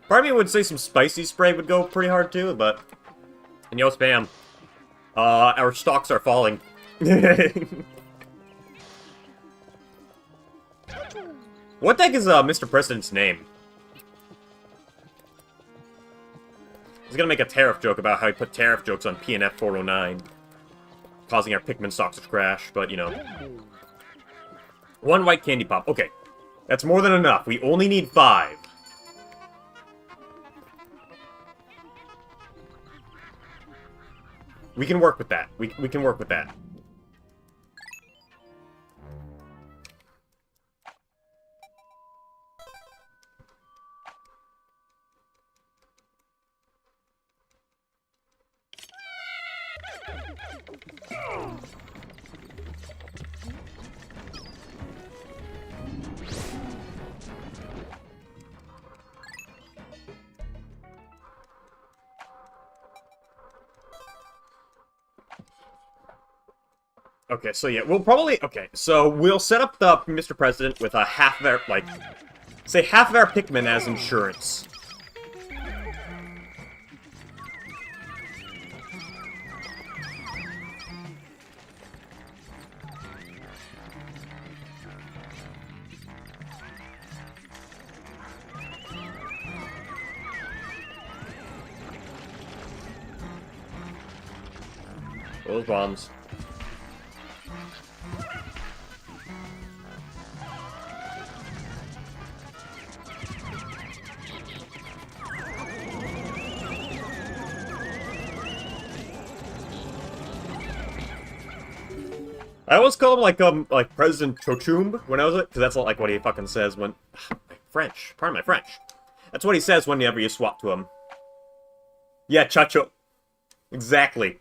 Part of me would say some spicy spray would go pretty hard too, but... And yo, spam. Our stocks are falling. What the heck is, Mr. President's name? I was gonna make a tariff joke about how he put tariff jokes on PNF 409. Causing our Pikmin stocks to crash, but, you know. One white candy pop. Okay. That's more than enough. We only need 5. We can work with that. We can work with that. Okay, so yeah, we'll probably... Okay, so we'll set up the Mr. President with a half of our, like... Say half of our Pikmin as insurance. Those bombs. I always call him like President Chochum when I was like, because that's like what he fucking says when French. Pardon my French. That's what he says whenever you swap to him. Yeah, Chacho. Exactly.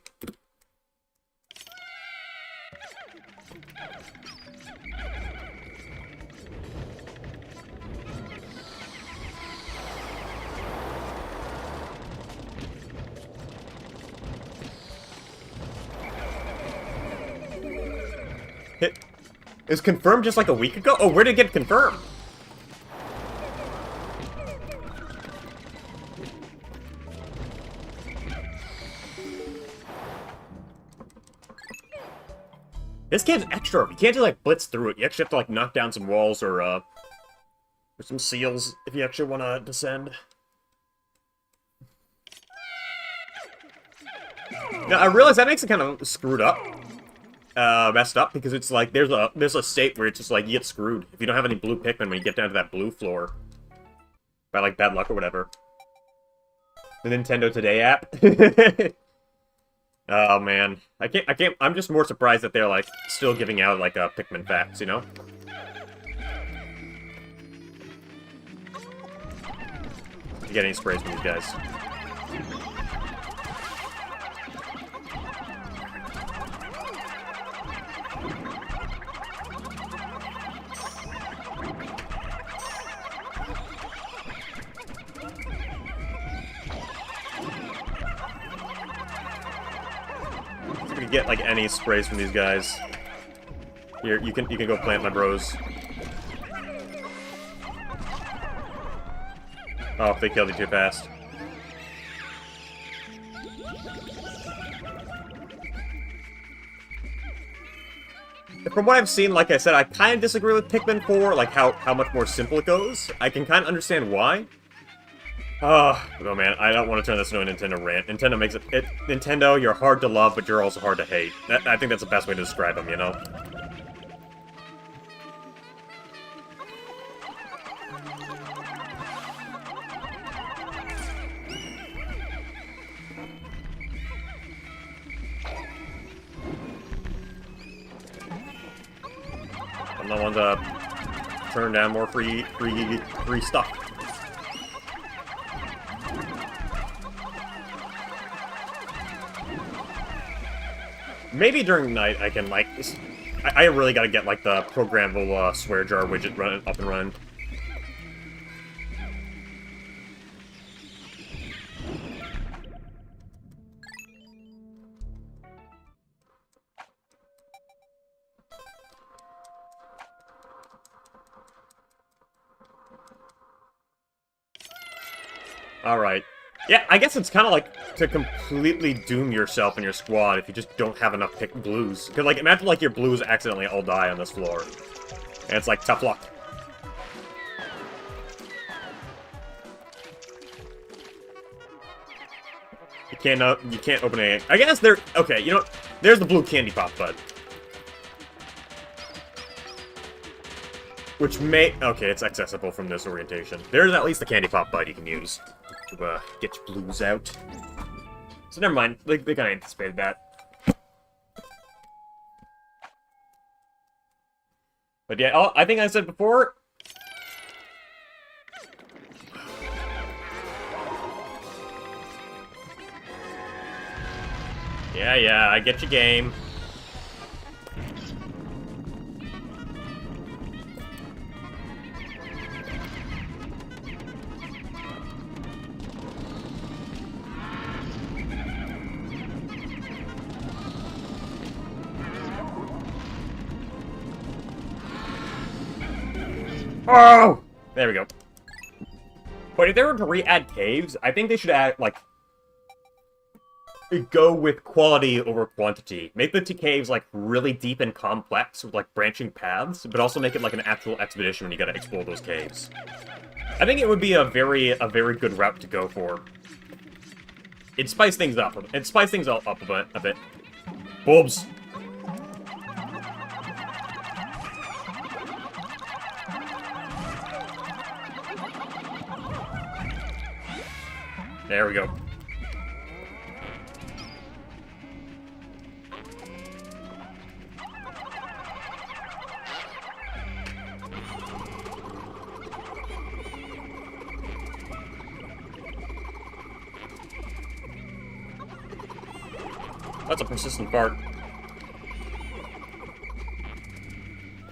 It was confirmed just like a week ago? Oh, where did it get confirmed? This game's extra. You can't just like blitz through it. You actually have to like knock down some walls or some seals if you actually want to descend. Now I realize that makes it kind of screwed up. Messed up because it's like there's a state where it's just like you get screwed if you don't have any blue Pikmin when you get down to that blue floor by like bad luck or whatever. The Nintendo Today app. Oh man, I can't. I'm just more surprised that they're like still giving out like Pikmin facts, you know? You get any sprays from these guys? Get like any sprays from these guys. Here, you can go plant my bros. Oh, they killed you too fast. From what I've seen, like I said, I kind of disagree with Pikmin 4, like how much more simple it goes. I can kind of understand why. Oh man, I don't want to turn this into a Nintendo rant. Nintendo makes it... Nintendo, you're hard to love, but you're also hard to hate. I think that's the best way to describe them, you know? I'm the one to turn down more free stuff. Maybe during the night I can, like... I really gotta get, like, the programmable swear jar widget up and running. Alright. Yeah, I guess it's kind of like to completely doom yourself and your squad if you just don't have enough pick blues. Because, like, imagine, like, your blues accidentally all die on this floor. And it's like, tough luck. You can't open a... I guess there... Okay, you know, there's the blue candy pop bud. Which may... Okay, it's accessible from this orientation. There's at least the candy pop bud you can use to get your blues out. So never mind. They kind of anticipated that. But yeah, I think I said before... Yeah, I get your game. Oh! There we go. But if they were to re-add caves, I think they should add, like... go with quality over quantity. Make the caves, like, really deep and complex with, like, branching paths, but also make it, like, an actual expedition when you gotta explore those caves. I think it would be a very good route to go for. It'd spice things up. It'd spice things up a bit. Bulbs! There we go. That's a persistent fart.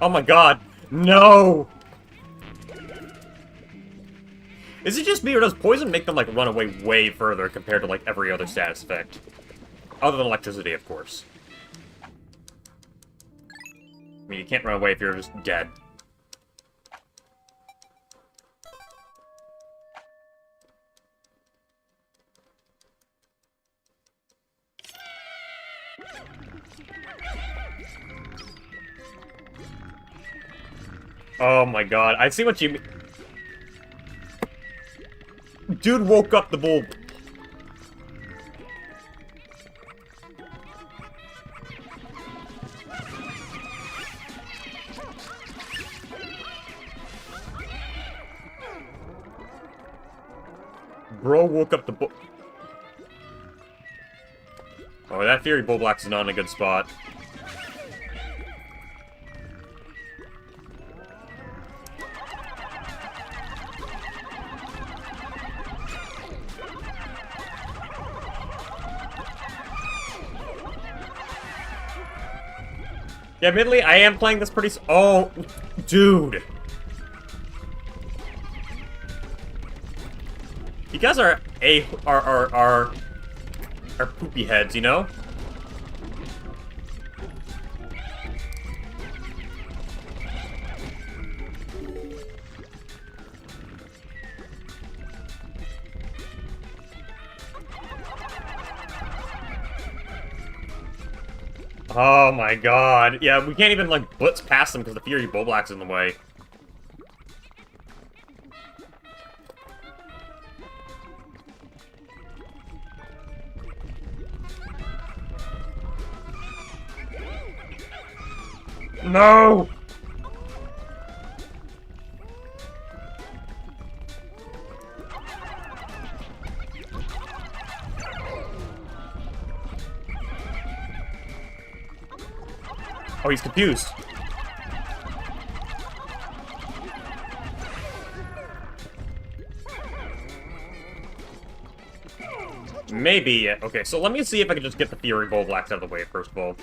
Oh my god! No! Is it just me, or does poison make them, like, run away way further compared to, like, every other status effect? Other than electricity, of course. I mean, you can't run away if you're just dead. Oh my god, I see what you mean. Dude woke up the bulb. Bro woke up the bulb. Oh, that Fury Bulblax is not in a good spot. Yeah, admittedly, I am playing this pretty oh, dude. You guys are poopy heads, you know? Oh my god. Yeah, we can't even, like, blitz past them because the Fury Bulblax is in the way. No! Oh, he's confused. Maybe. Okay, so let me see if I can just get the Fury Bulblax out of the way, first of all.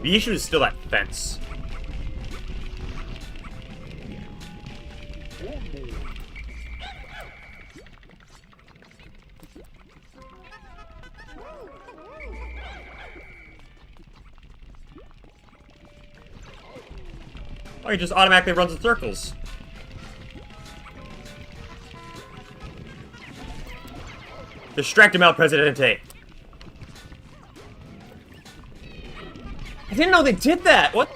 The issue is still that fence. Oh, he just automatically runs in circles. Distract him out, Presidente. I didn't know they did that! What?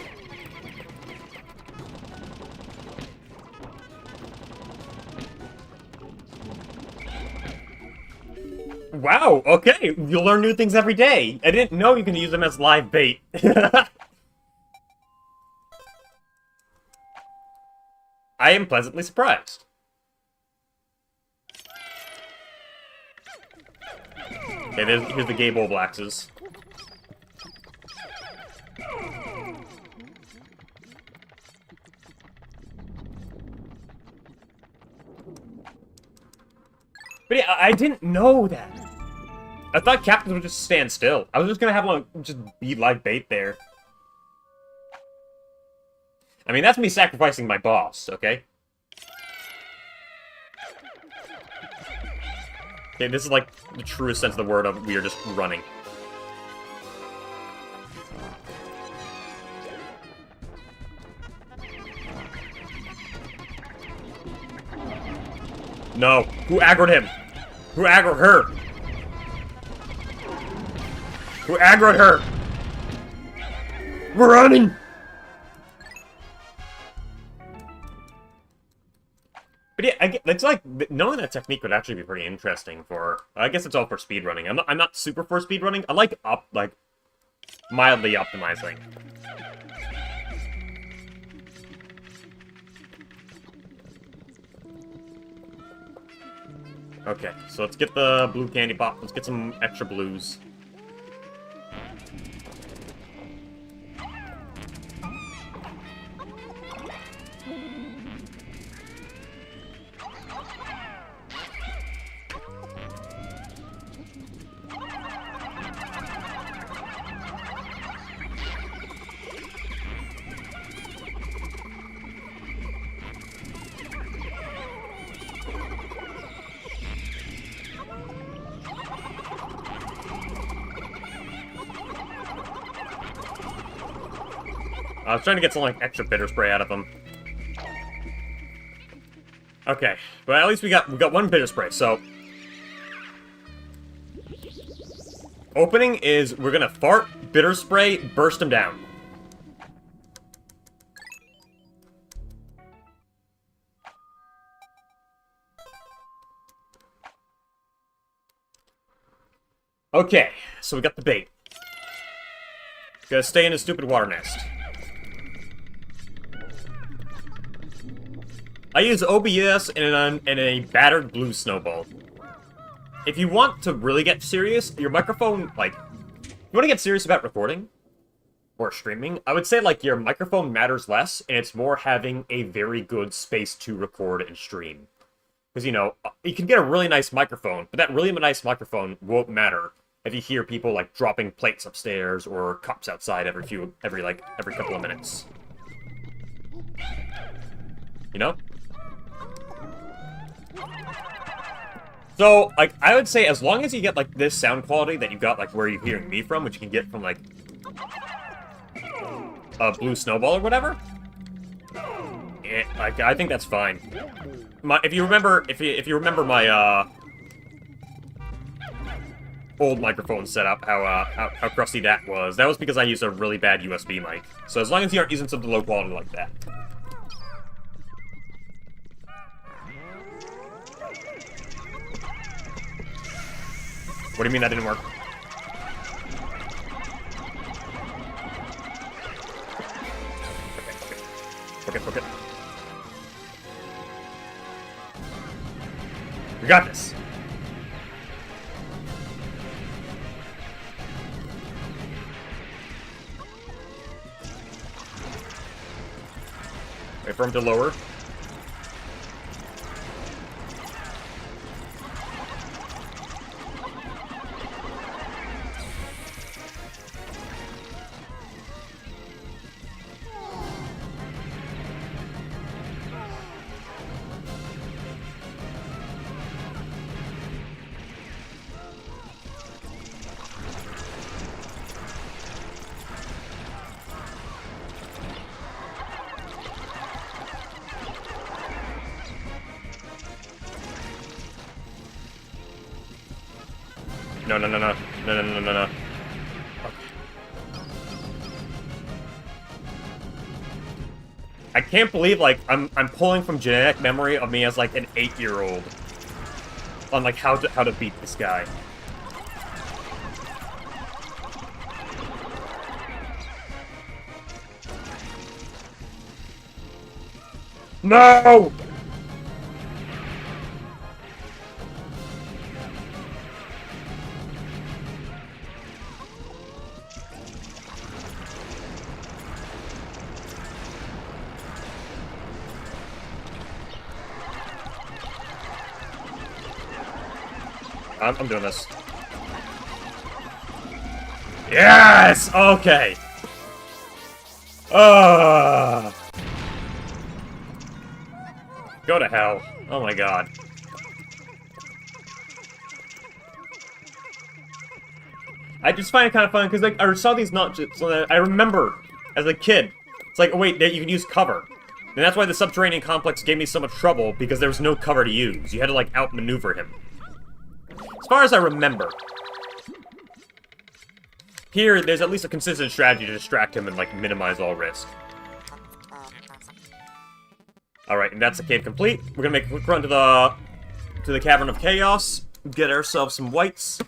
Wow, okay. You'll learn new things every day. I didn't know you can use them as live bait. I am pleasantly surprised. Okay, here's the gay Bulblaxes. But yeah, I didn't know that. I thought captains would just stand still. I was just gonna have one just be live bait there. I mean, that's me sacrificing my boss, okay? Okay, this is like the truest sense of the word of we are just running. No. Who aggroed him? Who aggroed her? Who aggroed her? We're running! But yeah, it's like, knowing that technique would actually be pretty interesting for, I guess it's all for speedrunning. I'm not super for speedrunning. I like, mildly optimizing. Okay, so let's get the blue candy pop. Let's get some extra blues. I was trying to get some, like, extra bitter spray out of them. Okay, but at least we got one bitter spray, so... Opening is, we're gonna fart, bitter spray, burst him down. Okay, so we got the bait. Gotta stay in his stupid water nest. I use OBS and a battered blue snowball. If you want to really get serious, your microphone, like... you want to get serious about recording? Or streaming? I would say, like, your microphone matters less, and it's more having a very good space to record and stream. Because, you know, you can get a really nice microphone, but that really nice microphone won't matter if you hear people, like, dropping plates upstairs or cups outside every couple of minutes. You know? So, like, I would say as long as you get, like, this sound quality that you got, like, where you're hearing me from, which you can get from, like, a blue snowball or whatever, like, I think that's fine. If you remember my, old microphone setup, how crusty that was because I used a really bad USB mic. So as long as you aren't using something low quality like that. What do you mean that didn't work? Okay. We got this. Wait for him to lower. No. I can't believe, like, I'm pulling from genetic memory of me as, like, an 8-year-old on, like, how to beat this guy. No! I'm doing this. Yes! Okay! Go to hell. Oh my god. I just find it kind of fun, because, like, I saw these notches, so I remember, as a kid, it's like, oh wait, you can use cover. And that's why the subterranean complex gave me so much trouble, because there was no cover to use. You had to, like, outmaneuver him. As far as I remember. Here, there's at least a consistent strategy to distract him and, like, minimize all risk. Alright, and that's the cave complete. We're gonna make a quick run to the Cavern of Chaos, get ourselves some whites,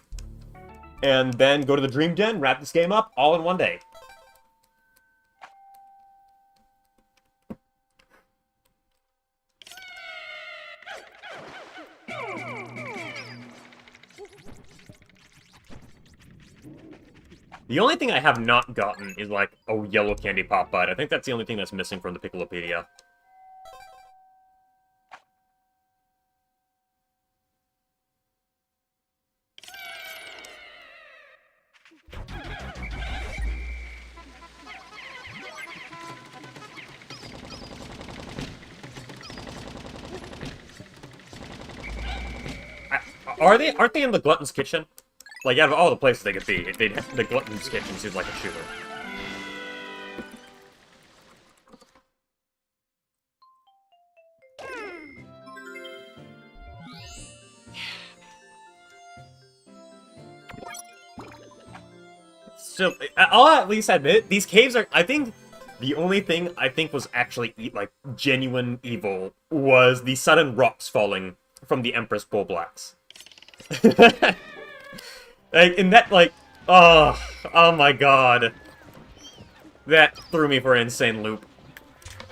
and then go to the Dream Den, wrap this game up, all in one day. The only thing I have not gotten is, like, a yellow candy pop bud. I think that's the only thing that's missing from the Piccolopedia. Aren't they in the Glutton's Kitchen? Like, out of all the places they could be, the Glutton's Kitchen seems like a shooter. So, I'll at least admit, these caves are, I think, the only thing I think was actually, like, genuine evil was the sudden rocks falling from the Empress Bullblacks. Like, in that, like, oh my god. That threw me for an insane loop.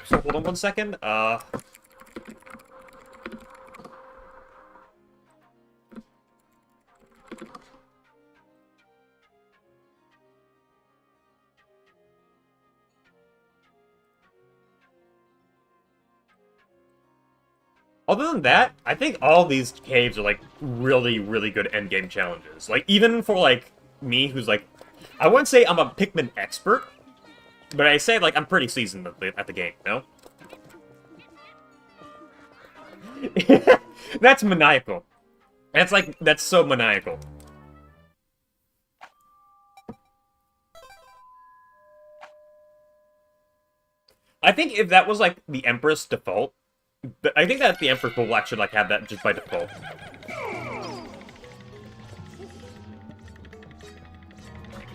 So, hold on 1 second, Other than that, I think all these caves are, like, really, really good endgame challenges. Like, even for, like, me, who's, like... I wouldn't say I'm a Pikmin expert, but I say, like, I'm pretty seasoned at the game, you know? That's maniacal. That's, like, that's so maniacal. I think if that was, like, the Empress default, I think that the Emperor's Bullblack should, like, have that just by default.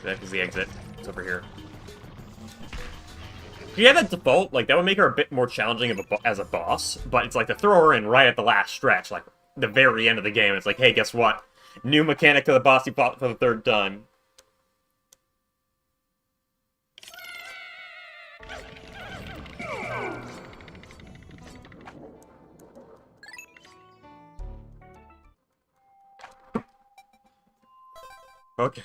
That is the exit. It's over here. If you had that default, like, that would make her a bit more challenging as a boss, but it's like to throw her in right at the last stretch, like, the very end of the game. It's like, hey, guess what? New mechanic to the boss you fought for the third time. Okay.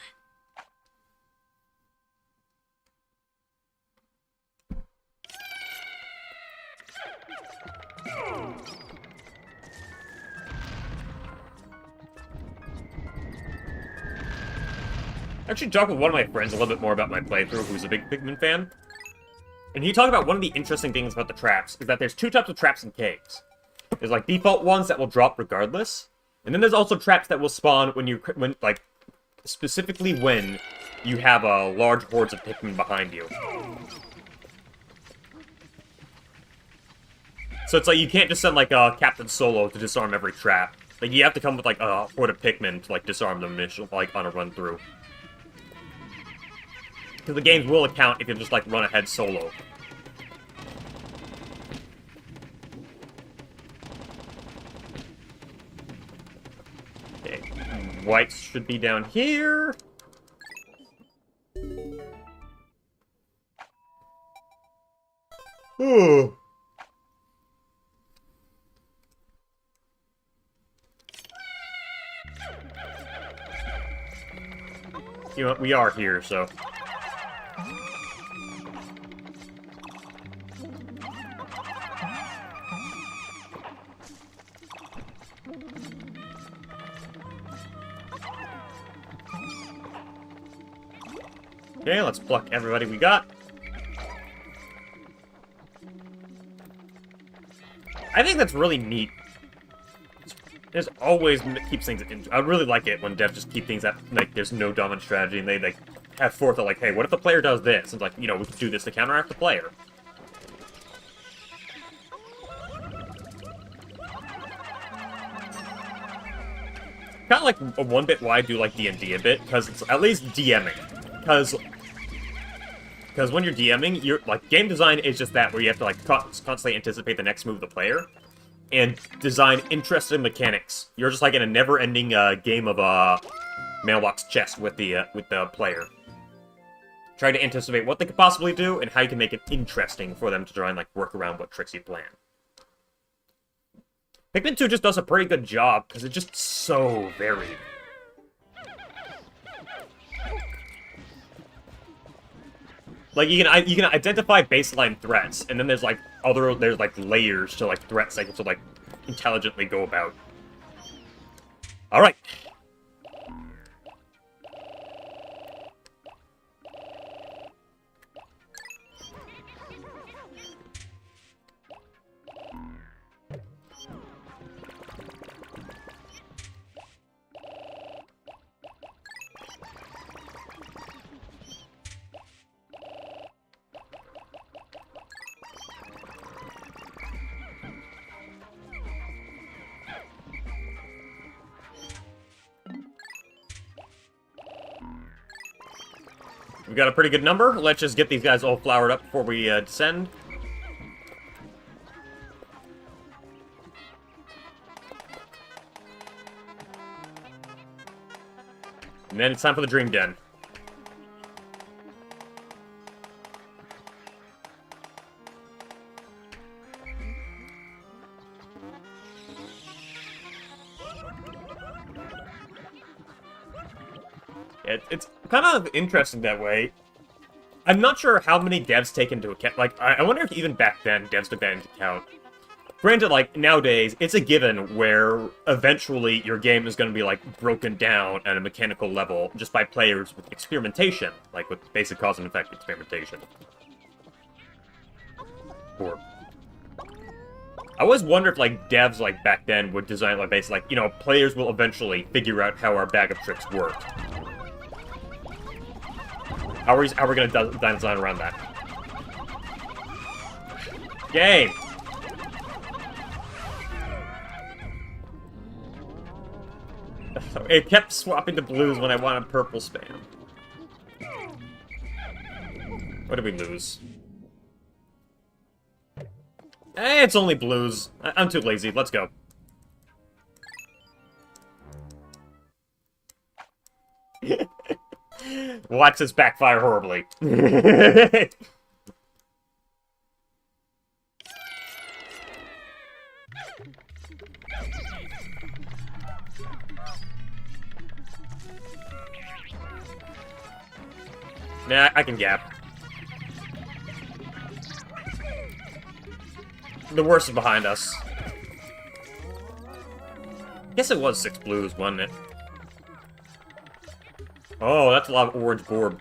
I actually talked with one of my friends a little bit more about my playthrough, who's a big Pikmin fan. And he talked about one of the interesting things about the traps, is that there's two types of traps in caves. There's, like, default ones that will drop regardless, and then there's also traps that will spawn when like, specifically when you have large hordes of Pikmin behind you. So it's like, you can't just send, like, Captain Solo to disarm every trap. Like, you have to come with, like, a horde of Pikmin to, like, disarm them initially, like, on a run-through. Because the games will account if you just, like, run ahead solo. Okay, whites should be down here. Ooh. You know, we are here, so... Okay, let's pluck everybody we got. I think that's really neat. There's always keeps things. I really like it when devs just keep things that like there's no dominant strategy, and they like have forethought. Like, hey, what if the player does this? And like, you know, we can do this to counteract the player. Kind of like one bit why I do like D&D a bit, because it's at least DMing. Because when you're DMing, you're like game design is just that where you have to like constantly anticipate the next move of the player and design interesting mechanics. You're just like in a never-ending game of mailbox chess with the player, trying to anticipate what they could possibly do and how you can make it interesting for them to try and like work around what tricks you plan. Pikmin 2 just does a pretty good job, because it's just so varied. Like, you can identify baseline threats, and then there's, like, layers to, like, threats that you have to, like, intelligently go about. Alright. We've got a pretty good number. Let's just get these guys all flowered up before we descend. And then it's time for the Dream Den. It's kind of interesting that way. I'm not sure how many devs take into account. Like, I wonder if even back then devs took that into account. Granted, like, nowadays, it's a given where eventually your game is going to be, like, broken down at a mechanical level just by players with experimentation. Like, with basic cause and effect experimentation. Or... I always wonder if, like, devs, like, back then would design, like, basically, like, you know, players will eventually figure out how our bag of tricks work. How are we gonna design around that? Game! It kept swapping to blues when I wanted purple spam. What did we lose? Eh, it's only blues. I'm too lazy. Let's go. Watch this backfire horribly. Nah, I can gap. The worst is behind us. I guess it was 6 blues, wasn't it? Oh, that's a lot of orange gorb.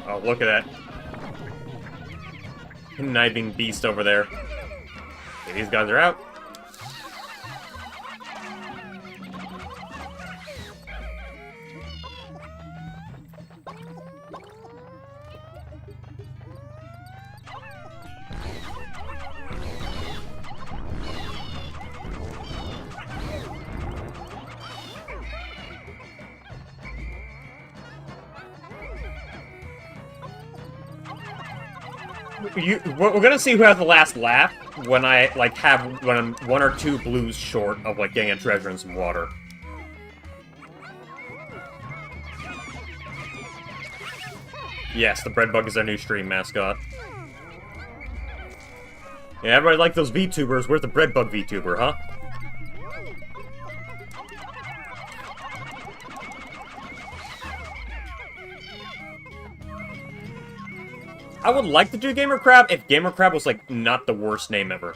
Oh, look at that. Conniving beast over there. Okay, these guys are out. We're gonna see who has the last laugh when I, like, when I'm 1 or 2 blues short of, like, getting a treasure and some water. Yes, the bread bug is our new stream mascot. Yeah, everybody like those VTubers. Where's the bread bug VTuber, huh? I would like to do Gamer Crab if Gamer Crab was, like, not the worst name ever.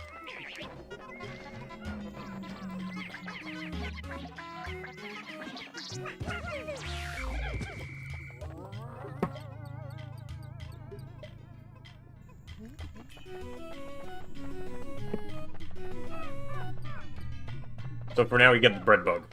So for now, we get the bread bug.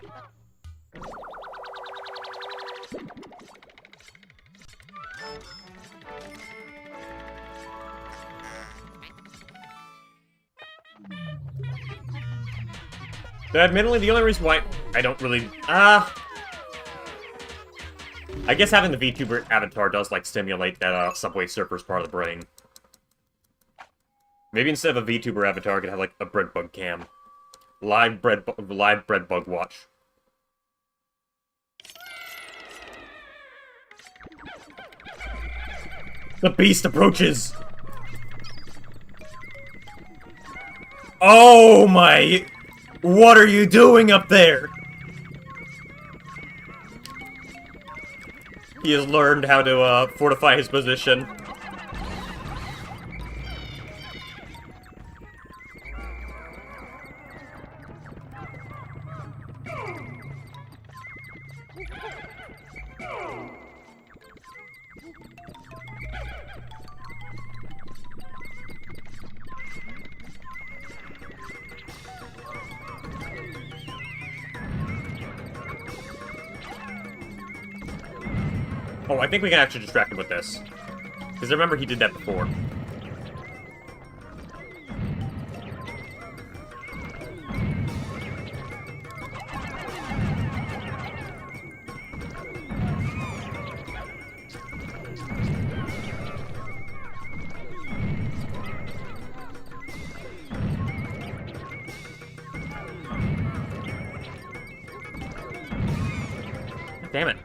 Admittedly, the only reason why I don't really... I guess having the VTuber avatar does, like, stimulate that Subway Surfers part of the brain. Maybe instead of a VTuber avatar, I could have, like, a bread bug cam. Live bread bug watch. The beast approaches! Oh my... What are you doing up there? He has learned how to, fortify his position. Oh, I think we can actually distract him with this. Because I remember he did that before. Damn it.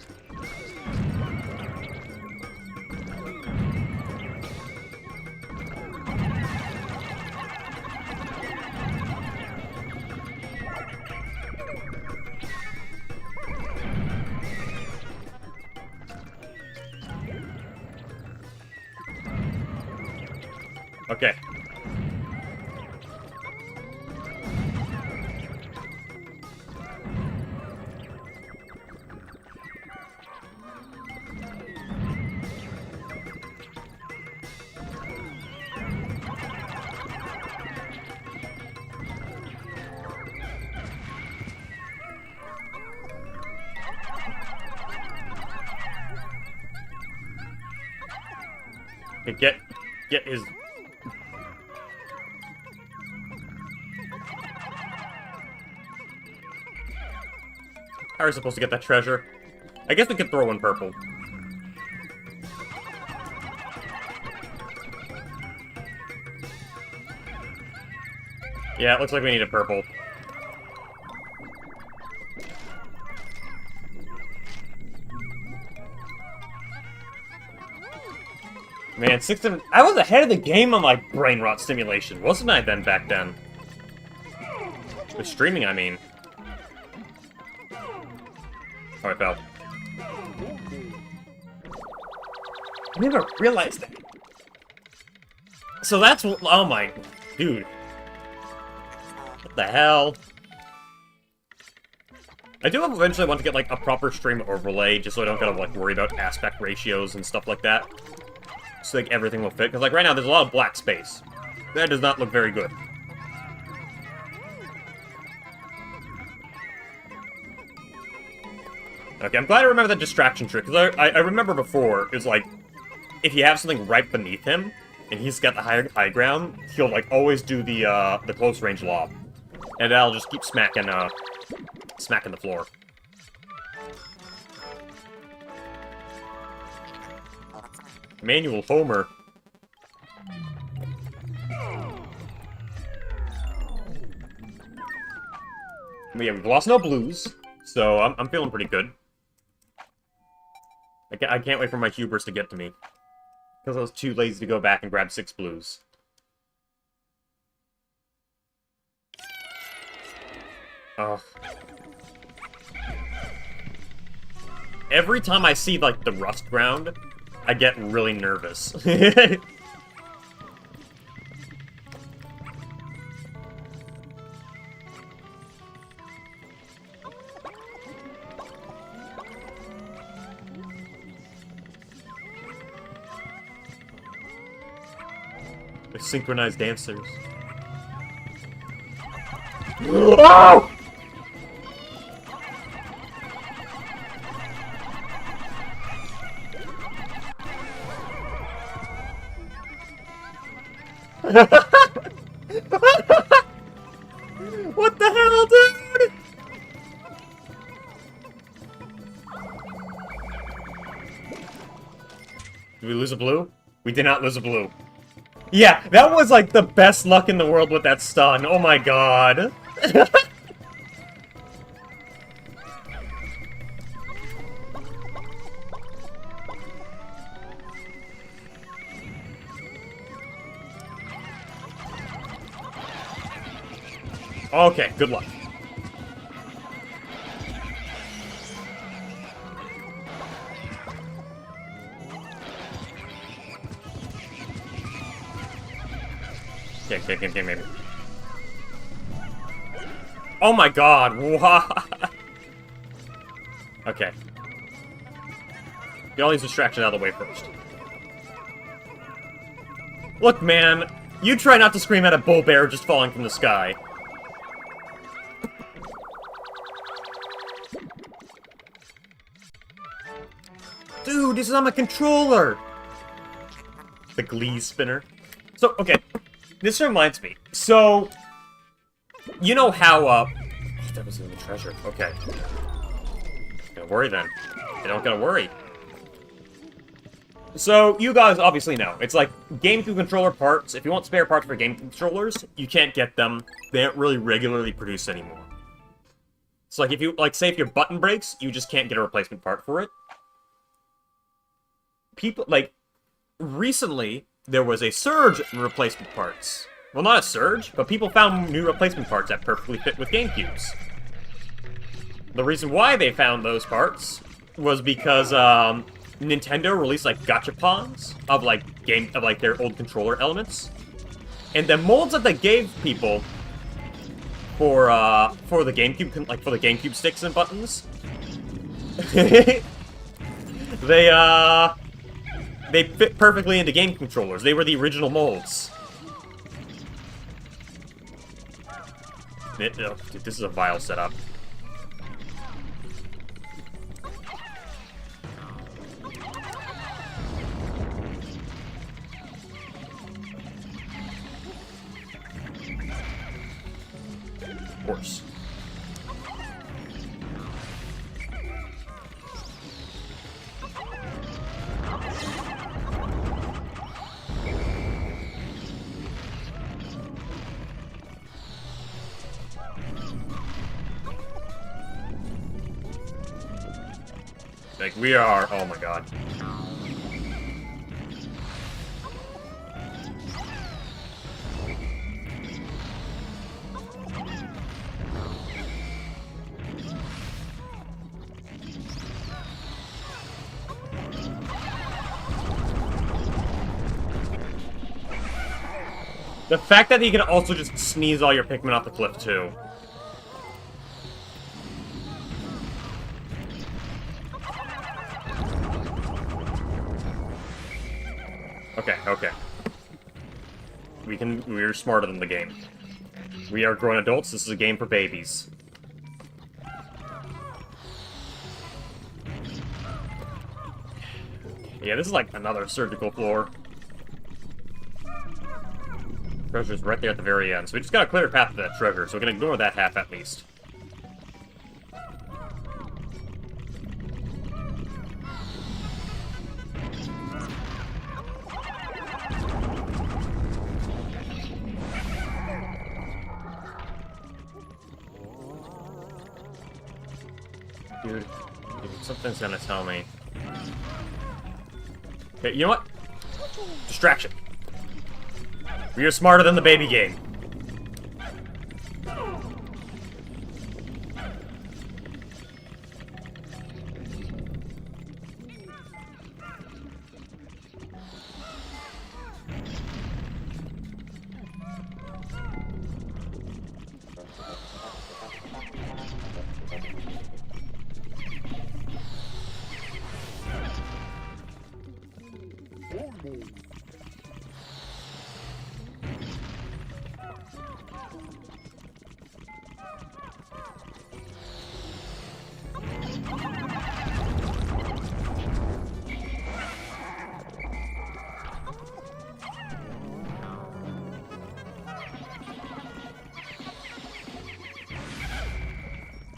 Okay. Okay, get his... How are we supposed to get that treasure? I guess we could throw one purple. Yeah, it looks like we need a purple. Man, I was ahead of the game on my brain rot stimulation, wasn't I then back then? With streaming, I mean. Oh, I fell. I never realized that. So that's what... Oh my... Dude. What the hell? I do eventually want to get, like, a proper stream overlay, just so I don't gotta, like, worry about aspect ratios and stuff like that. So, like, everything will fit. Because, like, right now, there's a lot of black space. That does not look very good. Okay, I'm glad I remember that distraction trick, because I remember before, it was like, if you have something right beneath him, and he's got the high ground, he'll, like, always do the close range lob. And that'll just keep smacking the floor. Manual Homer. Yeah, we've lost no blues, so I'm feeling pretty good. I can't wait for my hubris to get to me. Because I was too lazy to go back and grab 6 blues. Oh. Every time I see, like, the rust ground, I get really nervous. They're synchronized dancers. Oh! What the hell, dude? Did we lose a blue? We did not lose a blue. Yeah, that was like the best luck in the world with that stun. Oh my god. Okay, good luck. Okay, maybe. Oh my god, what? Okay. Get all these distractions out of the way first. Look, man, you try not to scream at a bull bear just falling from the sky. Dude, this is on my controller! The Glee spinner. So, okay. This reminds me. So, you know how, oh, that was in the treasure. Okay. Don't worry then. I don't gotta worry. So, you guys obviously know. It's like GameCube controller parts. If you want spare parts for GameCube controllers, you can't get them. They aren't really regularly produced anymore. So, like, if you, like, say if your button breaks, you just can't get a replacement part for it. People, like, recently, there was a surge in replacement parts. Well, not a surge, but people found new replacement parts that perfectly fit with GameCubes. The reason why they found those parts was because, Nintendo released, like, gachapons of, like, their old controller elements. And the molds that they gave people for the GameCube, like, for the GameCube sticks and buttons, they fit perfectly into game controllers. They were the original molds. Oh, dude, this is a vile setup. Of course. Like, we are... Oh my god. The fact that he can also just sneeze all your Pikmin off the cliff, too. Okay. We're smarter than the game. We are grown adults, this is a game for babies. Yeah, this is like another surgical floor. Treasure's right there at the very end, so we just got a clear path to that treasure, so we can ignore that half at least. Dude, something's gonna tell me. Okay, you know what? Distraction. We are smarter than the baby game.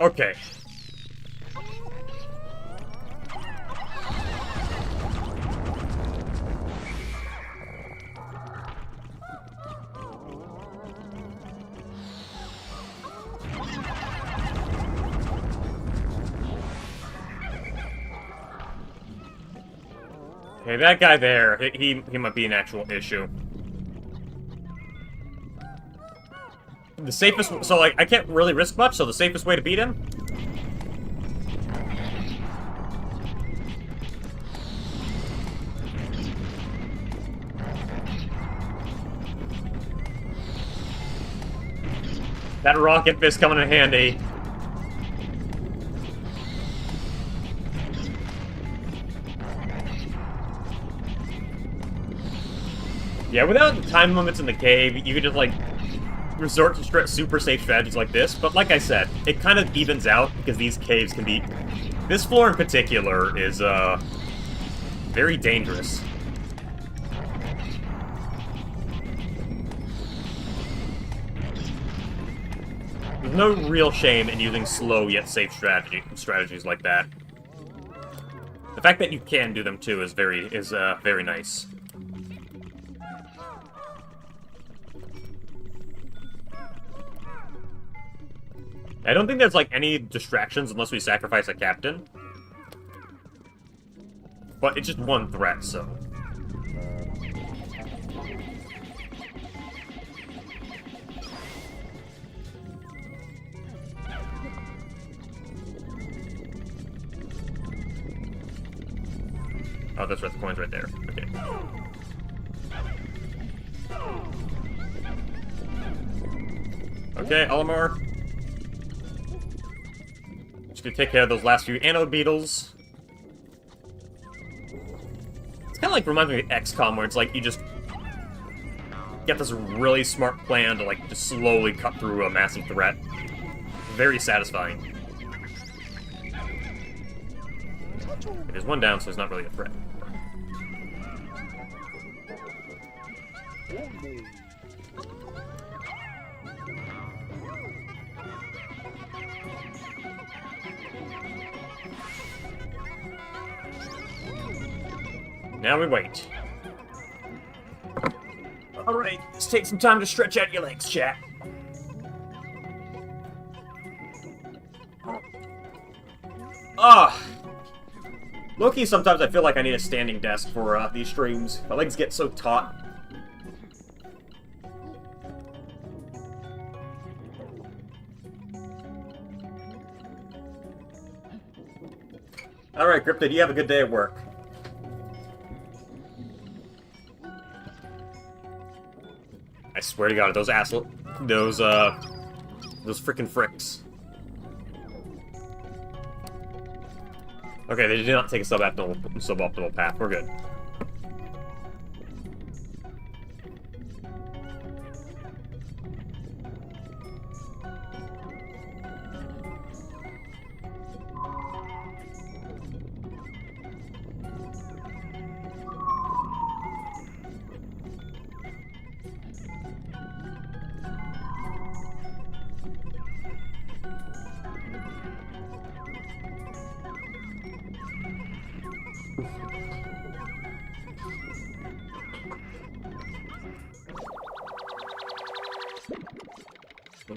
Okay. Okay, that guy there, he might be an actual issue. The safest... So, like, I can't really risk much, so the safest way to beat him? That rocket fist coming in handy. Yeah, without the time limits in the cave, you could just, like, resort to super safe strategies like this, but like I said, it kind of evens out because these caves can be... This floor in particular is, very dangerous. There's no real shame in using slow yet safe strategies like that. The fact that you can do them too is very nice. I don't think there's, like, any distractions unless we sacrifice a captain. But it's just one threat, so... Oh, that's right, the coin's right there. Okay. Okay, Olimar. Just gonna take care of those last few anode beetles. It's kind of like reminds me of XCOM, where it's like you just get this really smart plan to like just slowly cut through a massive threat. Very satisfying. There's one down, so it's not really a threat. Now we wait. Alright, let's take some time to stretch out your legs, chat. Ah! Low-key, sometimes I feel like I need a standing desk for these streams. My legs get so taut. Alright, Cryptid, you have a good day at work. I swear to God, those frickin' fricks. Okay, they did not take a suboptimal path. We're good.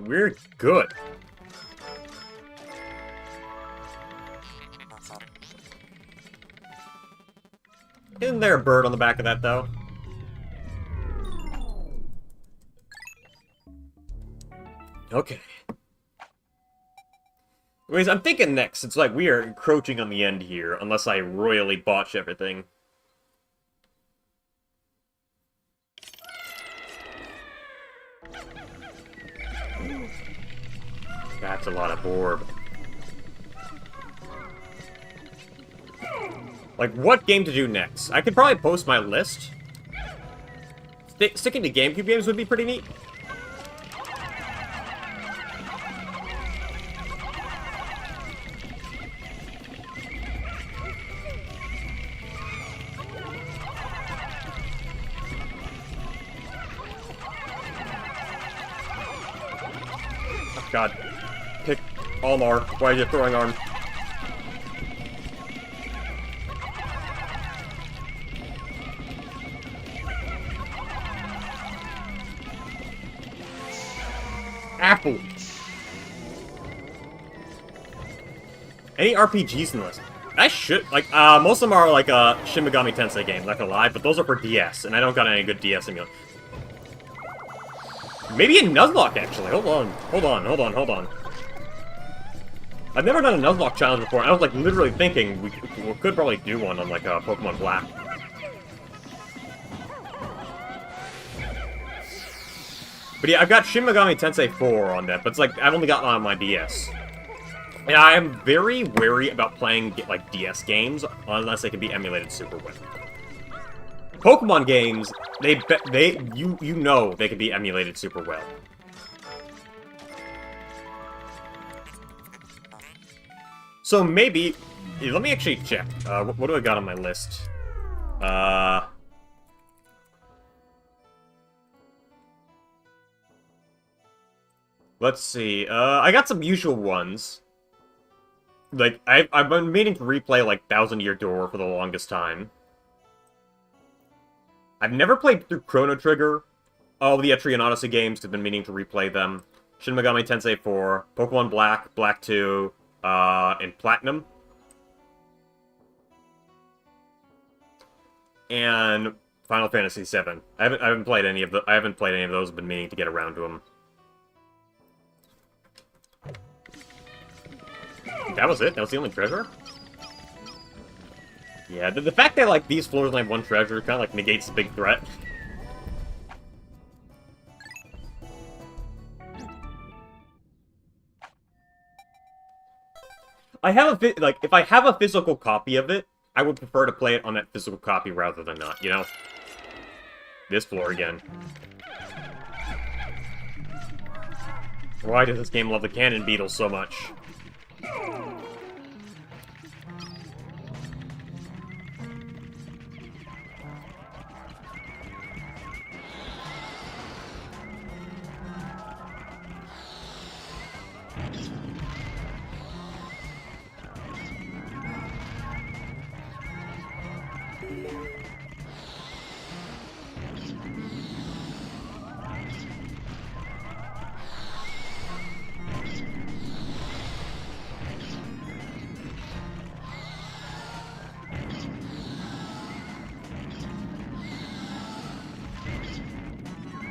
We're good. Isn't there a bird on the back of that, though? Okay. Anyways, I'm thinking next. It's like we are encroaching on the end here, unless I royally botch everything. That's a lot of orb. Like, what game to do next? I could probably post my list. Sticking to GameCube games would be pretty neat. Oh, God. Pick Almar. Why are you throwing arm? Apple. Any RPGs in this? I should, like, most of them are, like, Shin Megami Tensei games, not gonna lie, but those are for DS, and I don't got any good DS emulators. Maybe a Nuzlocke, actually. Hold on. I've never done a Nuzlocke challenge before. I was, like, literally thinking we could probably do one on, like, Pokemon Black. But yeah, I've got Shin Megami Tensei 4 on that, but it's like, I've only got it on my DS. And I am very wary about playing, like, DS games, unless they can be emulated super well. Pokemon games, you know they can be emulated super well. So maybe, let me actually check. What do I got on my list? Let's see. I got some usual ones. Like, I've been meaning to replay, like, Thousand Year Door for the longest time. I've never played through Chrono Trigger. All the Etrian Odyssey games, I've been meaning to replay them. Shin Megami Tensei 4, Pokemon Black, Black 2, and Platinum. And Final Fantasy 7. I haven't played any of those, I've been meaning to get around to them. That was it? That was the only treasure? Yeah, the fact that, like, these floors only have one treasure kind of, like, negates the big threat. If I have a physical copy of it, I would prefer to play it on that physical copy rather than not, you know? This floor again. Why does this game love the cannon beetles so much?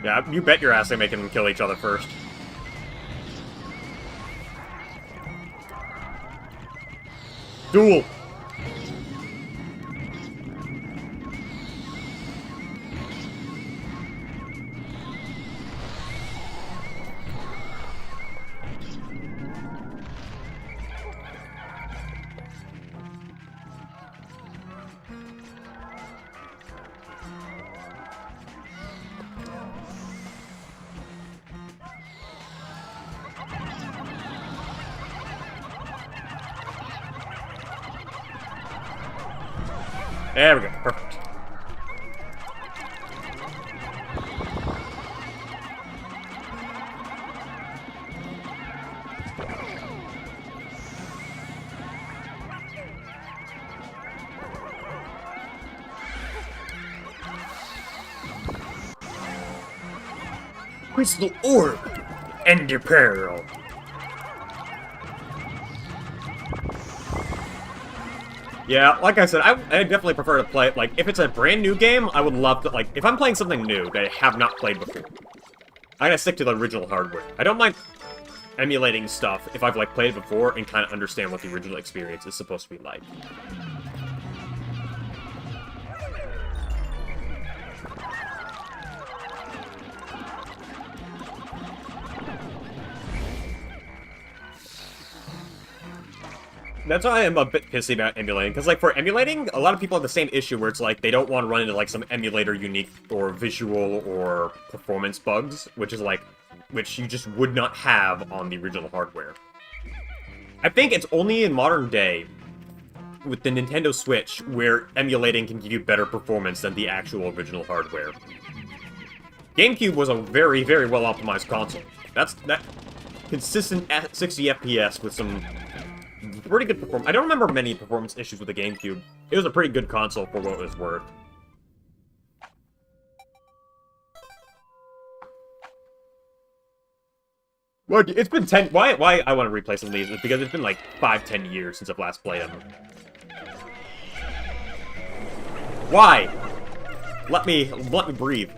Yeah, you bet your ass they're making them kill each other first. Duel! There we go, perfect. Crystal Orb! Ender Pearl! Yeah, like I said, I definitely prefer to play it, like, if it's a brand new game, I would love to, like, if I'm playing something new that I have not played before, I'm gonna stick to the original hardware. I don't mind, emulating stuff if I've, like, played it before and kind of understand what the original experience is supposed to be like. That's why I'm a bit pissy about emulating, because, like, for emulating, a lot of people have the same issue where it's like, they don't want to run into, like, some emulator unique or visual or performance bugs, which is, like, which you just would not have on the original hardware. I think it's only in modern day, with the Nintendo Switch, where emulating can give you better performance than the actual original hardware. GameCube was a very, very well-optimized console. That consistent 60 FPS with some pretty good performance. I don't remember many performance issues with the GameCube. It was a pretty good console for what it was worth. Well, it's been 10... Why I want to replay some of these is because it's been like 5-10 years since I've last played them. Why? Let me breathe.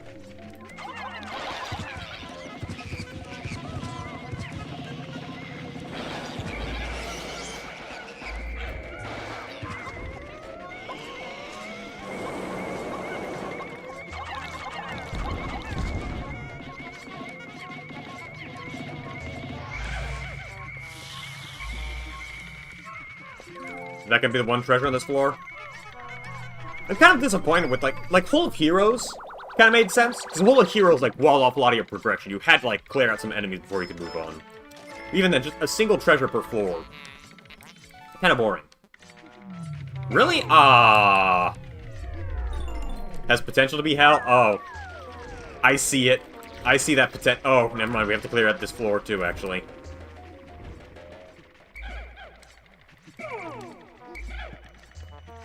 Is that gonna be the one treasure on this floor? I'm kind of disappointed with, like Hole of Heroes kind of made sense, because Hole of Heroes, like, walled off a lot of your progression. You had to, like, clear out some enemies before you could move on. Even then, just a single treasure per floor. Kind of boring. Really? Ah. Has potential to be hell? Oh. I see it. I see that potential. Oh, never mind. We have to clear out this floor, too, actually.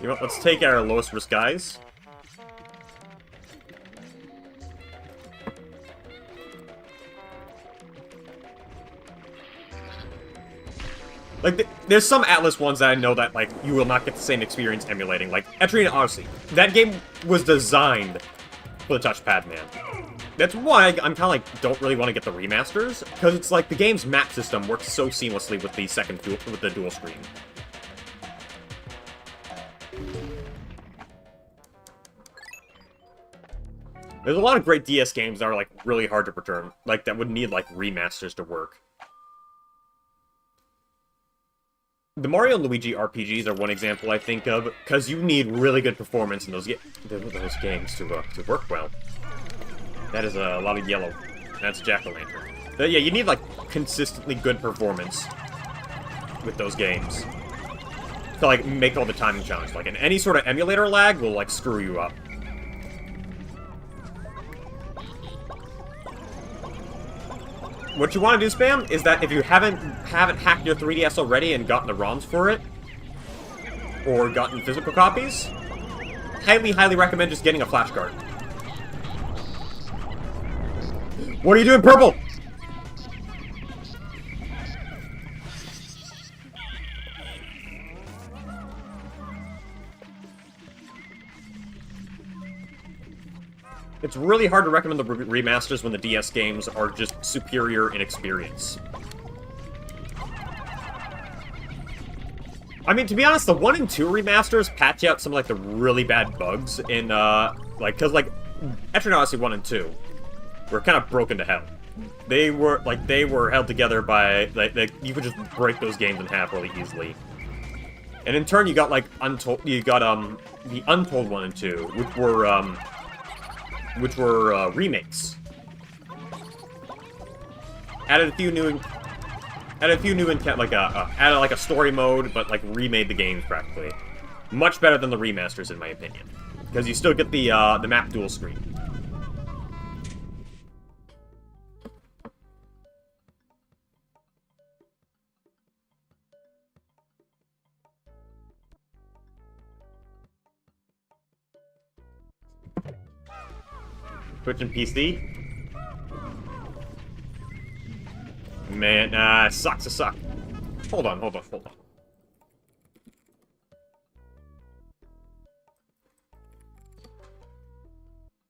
You know what, let's take our lowest risk guys. Like, there's some Atlas ones that I know that, like, you will not get the same experience emulating. Like, Etrian Odyssey. That game was designed for the touchpad, man. That's why I'm kind of like, don't really want to get the remasters, because it's like, the game's map system works so seamlessly with the dual screen. There's a lot of great DS games that are, like, really hard to return. Like, that would need, like, remasters to work. The Mario and Luigi RPGs are one example I think of, because you need really good performance in those games to work well. That is a lot of yellow. That's Jack-o'-lantern. But yeah, you need, like, consistently good performance with those games to, like, make all the timing challenge. Like, and any sort of emulator lag will, like, screw you up. What you want to do, Spam, is that if you haven't hacked your 3DS already and gotten the ROMs for it, or gotten physical copies, highly recommend just getting a flash card. What are you doing, purple? It's really hard to recommend the remasters when the DS games are just superior in experience. I mean, to be honest, the 1 and 2 remasters patch out some, like, the really bad bugs in, like, because, like, Etrian Odyssey 1 and 2 were kind of broken to hell. They were held together by, like, you could just break those games in half really easily. And in turn, you got, like, the Untold 1 and 2, which were remakes. Added a few new added like a story mode, but like remade the games practically. Much better than the remasters, in my opinion, because you still get the map dual screen. Switch and PC. Man, sucks to suck. Hold on.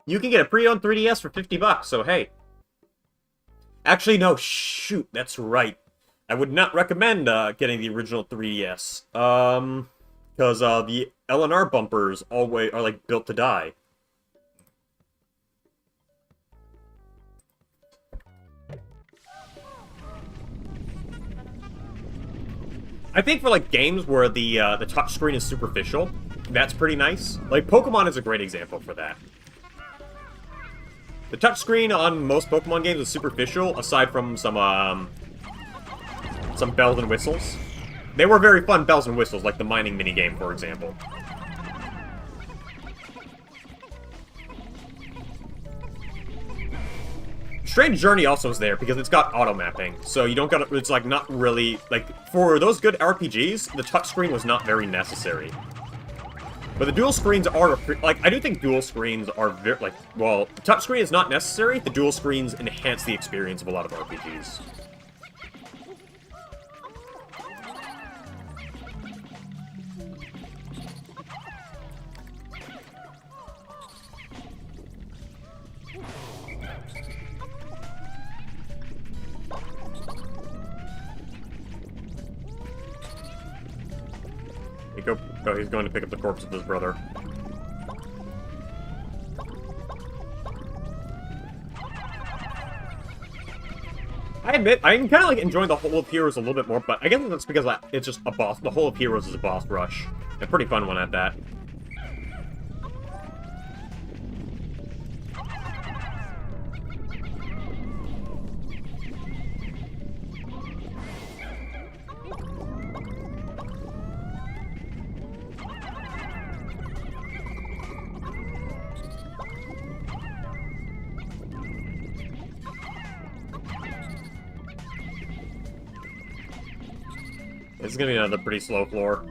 You can get a pre-owned 3DS for $50, so hey. Actually, no, shoot, that's right. I would not recommend getting the original 3DS. Because the LNR bumpers always are like built to die. I think for like games where the touchscreen is superficial, that's pretty nice. Like Pokemon is a great example for that. The touchscreen on most Pokemon games is superficial, aside from some bells and whistles. They were very fun bells and whistles, like the mining minigame, for example. Strange Journey also is there because it's got auto mapping, so you don't got. It's like not really like for those good RPGs. The touchscreen was not very necessary, but the dual screens are like I do think dual screens are very like well, the touchscreen is not necessary. The dual screens enhance the experience of a lot of RPGs. Oh, he's going to pick up the corpse of his brother. I admit, I'm kind of like enjoying the Whole of Heroes a little bit more, but I guess that's because it's just a boss. The Whole of Heroes is a boss rush. A pretty fun one at that. This is gonna be another pretty slow floor.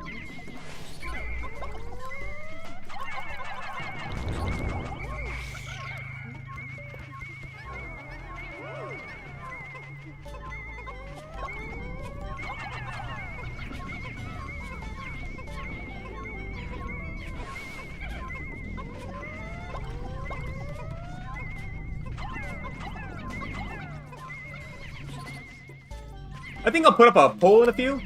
I think I'll put up a poll in a few.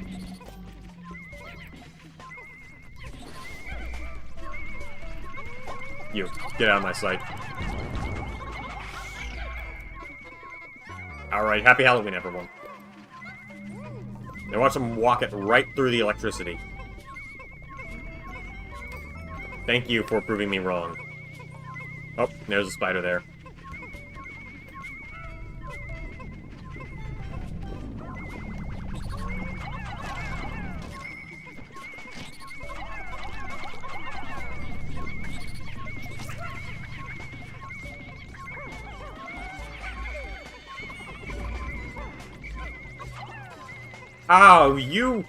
You, get out of my sight. Alright, happy Halloween, everyone. Now watch them walk it right through the electricity. Thank you for proving me wrong. Oh, there's a spider there. Oh, you...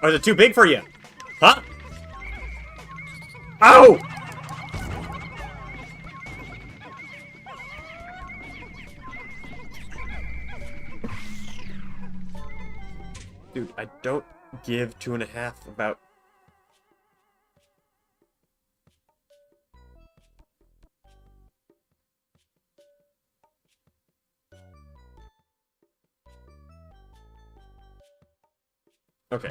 Or is it too big for you? Huh? Ow! Dude, I don't give 2.5 about... Okay.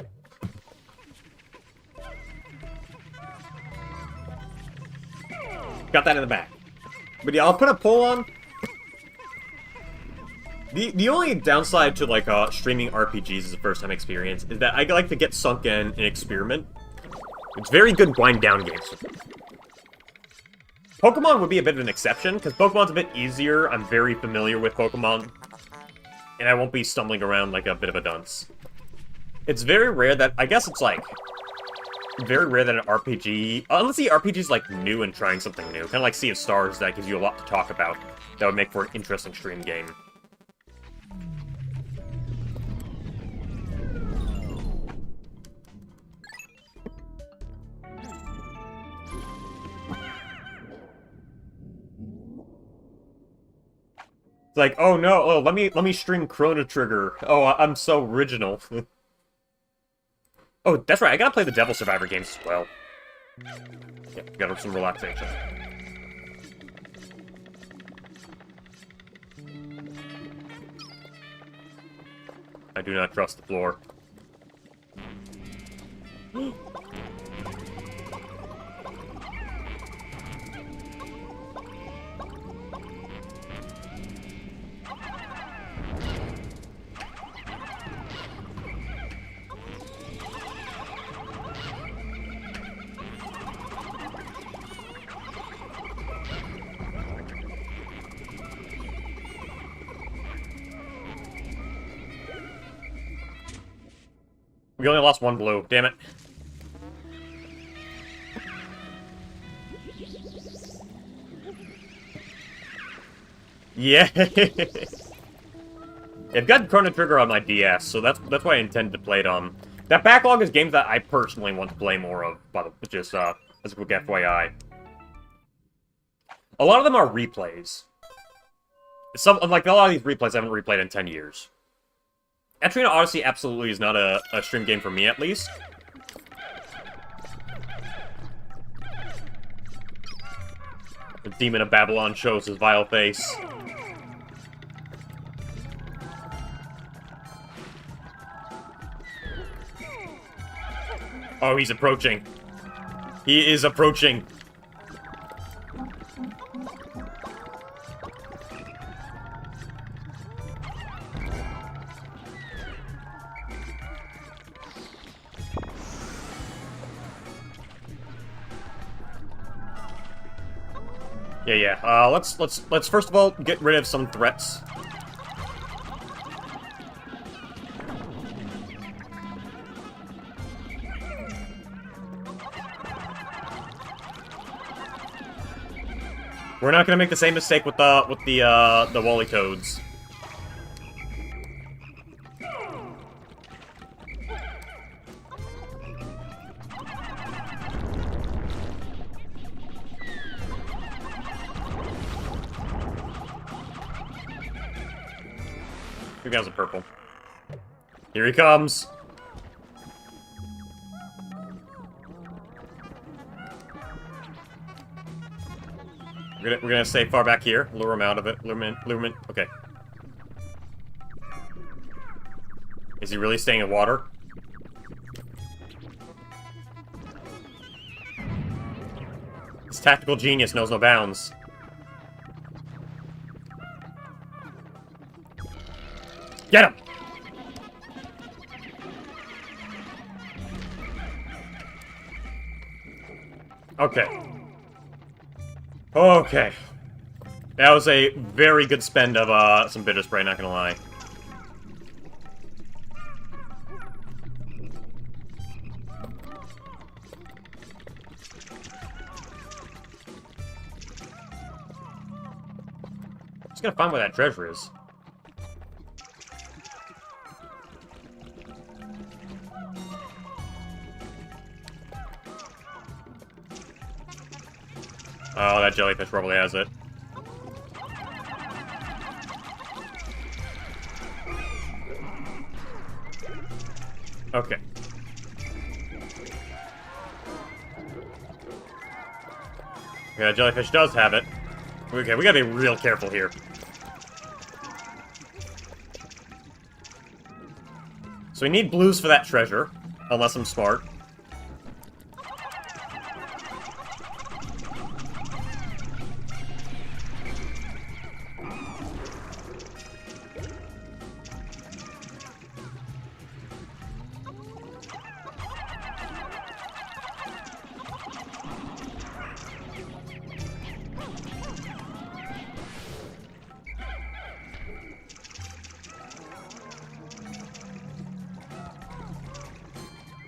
Got that in the back. But yeah, I'll put a poll on. The only downside to like streaming RPGs as a first-time experience is that I like to get sunk in and experiment. It's very good wind-down games. Pokemon would be a bit of an exception, because Pokemon's a bit easier. I'm very familiar with Pokemon. And I won't be stumbling around like a bit of a dunce. It's very rare that, I guess it's like, very rare that an RPG, unless the RPG is like new and trying something new, kind of like Sea of Stars, that gives you a lot to talk about, that would make for an interesting stream game. It's like, oh no, oh, let me stream Chrono Trigger. Oh, I'm so original. Oh, that's right, I gotta play the Devil Survivor games as well. Yeah, got some relaxation. I do not trust the floor. We only lost one blue. Damn it. Yeah. I've got Chrono Trigger on my DS, so that's why I intend to play it on. That backlog is games that I personally want to play more of, just as a quick FYI. A lot of them are replays. Like a lot of these replays I haven't replayed in 10 years. Etrian Odyssey absolutely is not a stream game for me, at least. The Demon of Babylon shows his vile face. Oh, he's approaching. He is approaching. Yeah. Let's first of all get rid of some threats. We're not gonna make the same mistake with the Wally Toads. Two guys of purple. Here he comes. We're gonna stay far back here. Lure him out of it. Lure him in. Okay. Is he really staying in water? His tactical genius knows no bounds. Get him! Okay. Okay. That was a very good spend of some bitter spray, not gonna lie. Just gotta find where that treasure is. Oh, that jellyfish probably has it. Okay. Yeah, jellyfish does have it. Okay, we gotta be real careful here. So we need blues for that treasure, unless I'm smart.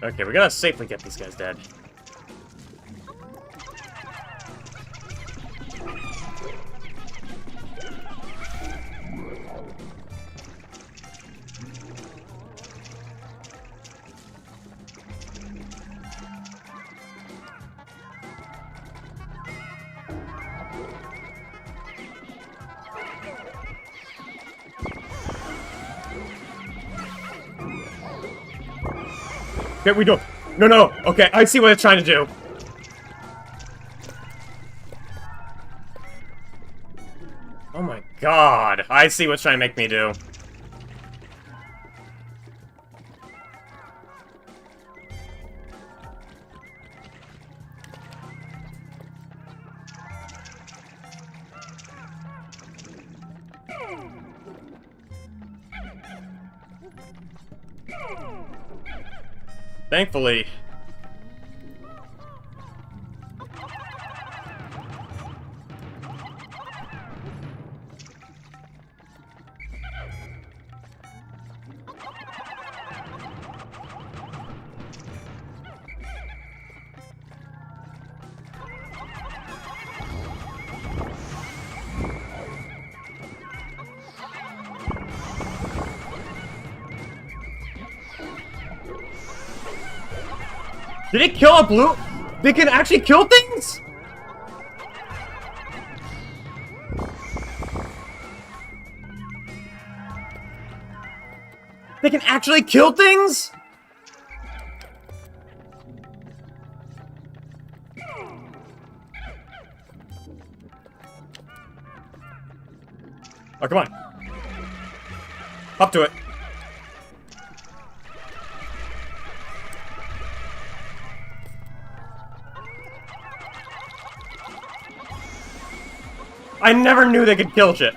Okay, we gotta safely get these guys dead. Okay, we don't. No. Okay, I see what it's trying to do. Oh my god. I see what's trying to make me do. Thankfully. Did it kill a blue? They can actually kill things? They can actually kill things? Oh, come on. Up to it. I never knew they could kill shit.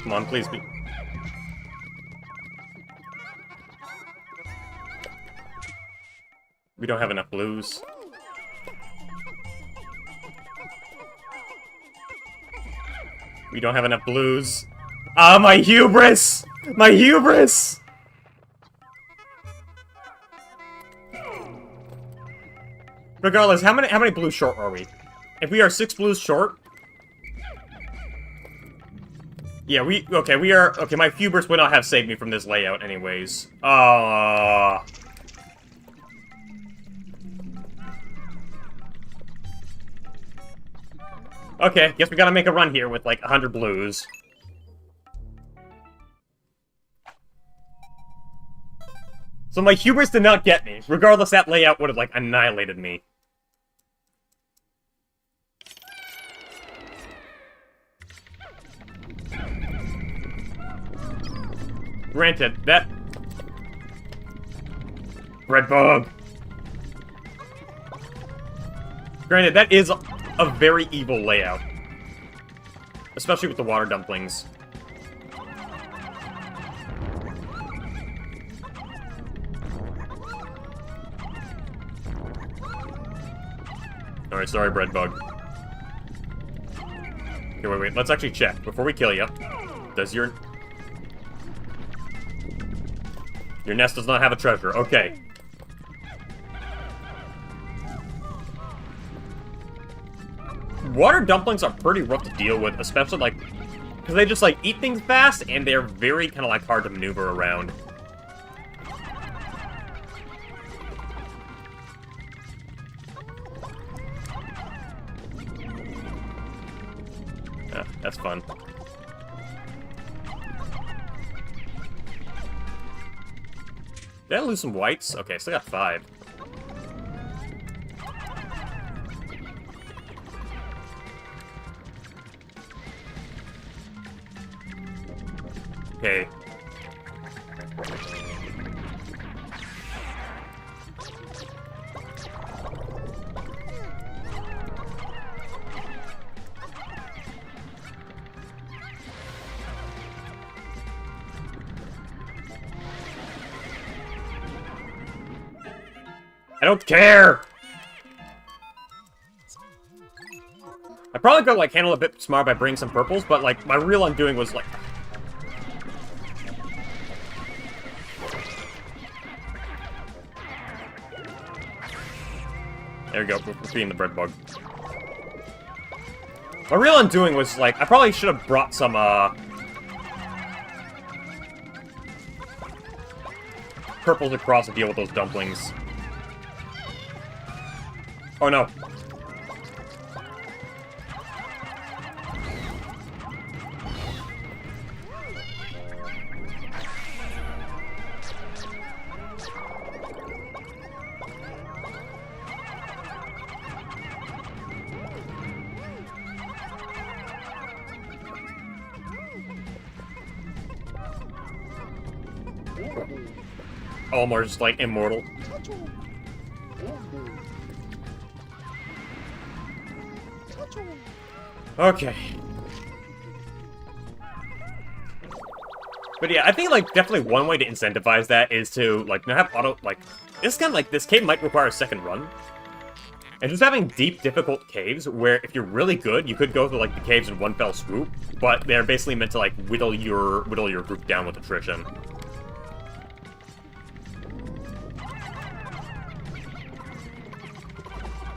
Come on, please be. We don't have enough blues. We don't have enough blues. Ah, my hubris! My hubris! Regardless, how many blues short are we? If we are 6 blues short... Yeah, we are... Okay, my hubris would not have saved me from this layout anyways. Okay, guess we gotta make a run here with, like, 100 blues. So my hubris did not get me. Regardless, that layout would have, like, annihilated me. Granted, that... Red bug! Granted, that is a very evil layout. Especially with the water dumplings. Alright, sorry, bread bug. Okay, wait, let's actually check. Before we kill you, does your nest does not have a treasure. Okay. Water dumplings are pretty rough to deal with, especially, like, because they just, like, eat things fast, and they're very kind of, like, hard to maneuver around. Yeah, that's fun. Did I lose some whites? Okay, still got 5. Okay. I don't care! I probably could, like, handle it a bit smart by bringing some purples, but, like, my real undoing was, like... There we go, we're feeding the bread bug. My real undoing was, like, I probably should have brought some, purples across to deal with those dumplings. Oh no. Almost like immortal. Okay. But yeah, I think, like, definitely one way to incentivize that is to, like, not have auto, like, this kind of, like, this cave might require a second run. And just having deep, difficult caves where if you're really good, you could go through, like, the caves in one fell swoop, but they're basically meant to, like, whittle your group down with attrition.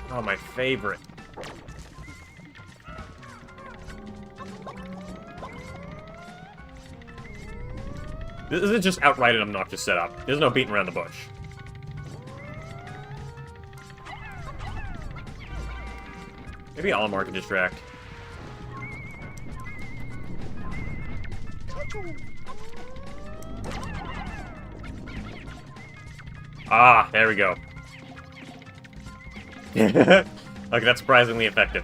Oh, my favorite. This is just outright an obnoxious setup. There's no beating around the bush. Maybe Olimar can distract. Ah, there we go. Okay, that's surprisingly effective.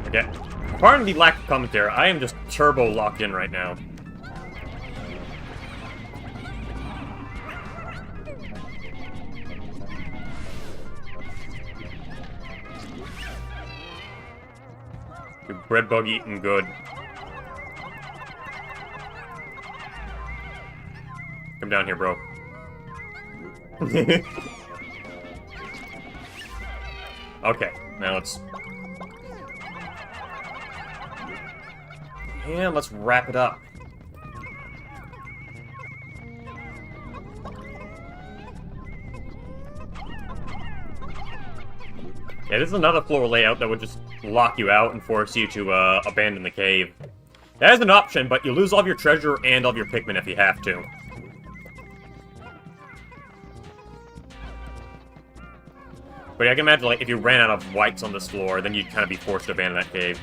Okay. Pardon the lack of commentary, I am just turbo locked in right now. Your bread bug eating good. Come down here, bro. Okay, now let's... And let's wrap it up. Yeah, this is another floor layout that would just lock you out and force you to abandon the cave. That is an option, but you lose all of your treasure and all of your Pikmin if you have to. But yeah, I can imagine, like, if you ran out of whites on this floor, then you'd kind of be forced to abandon that cave.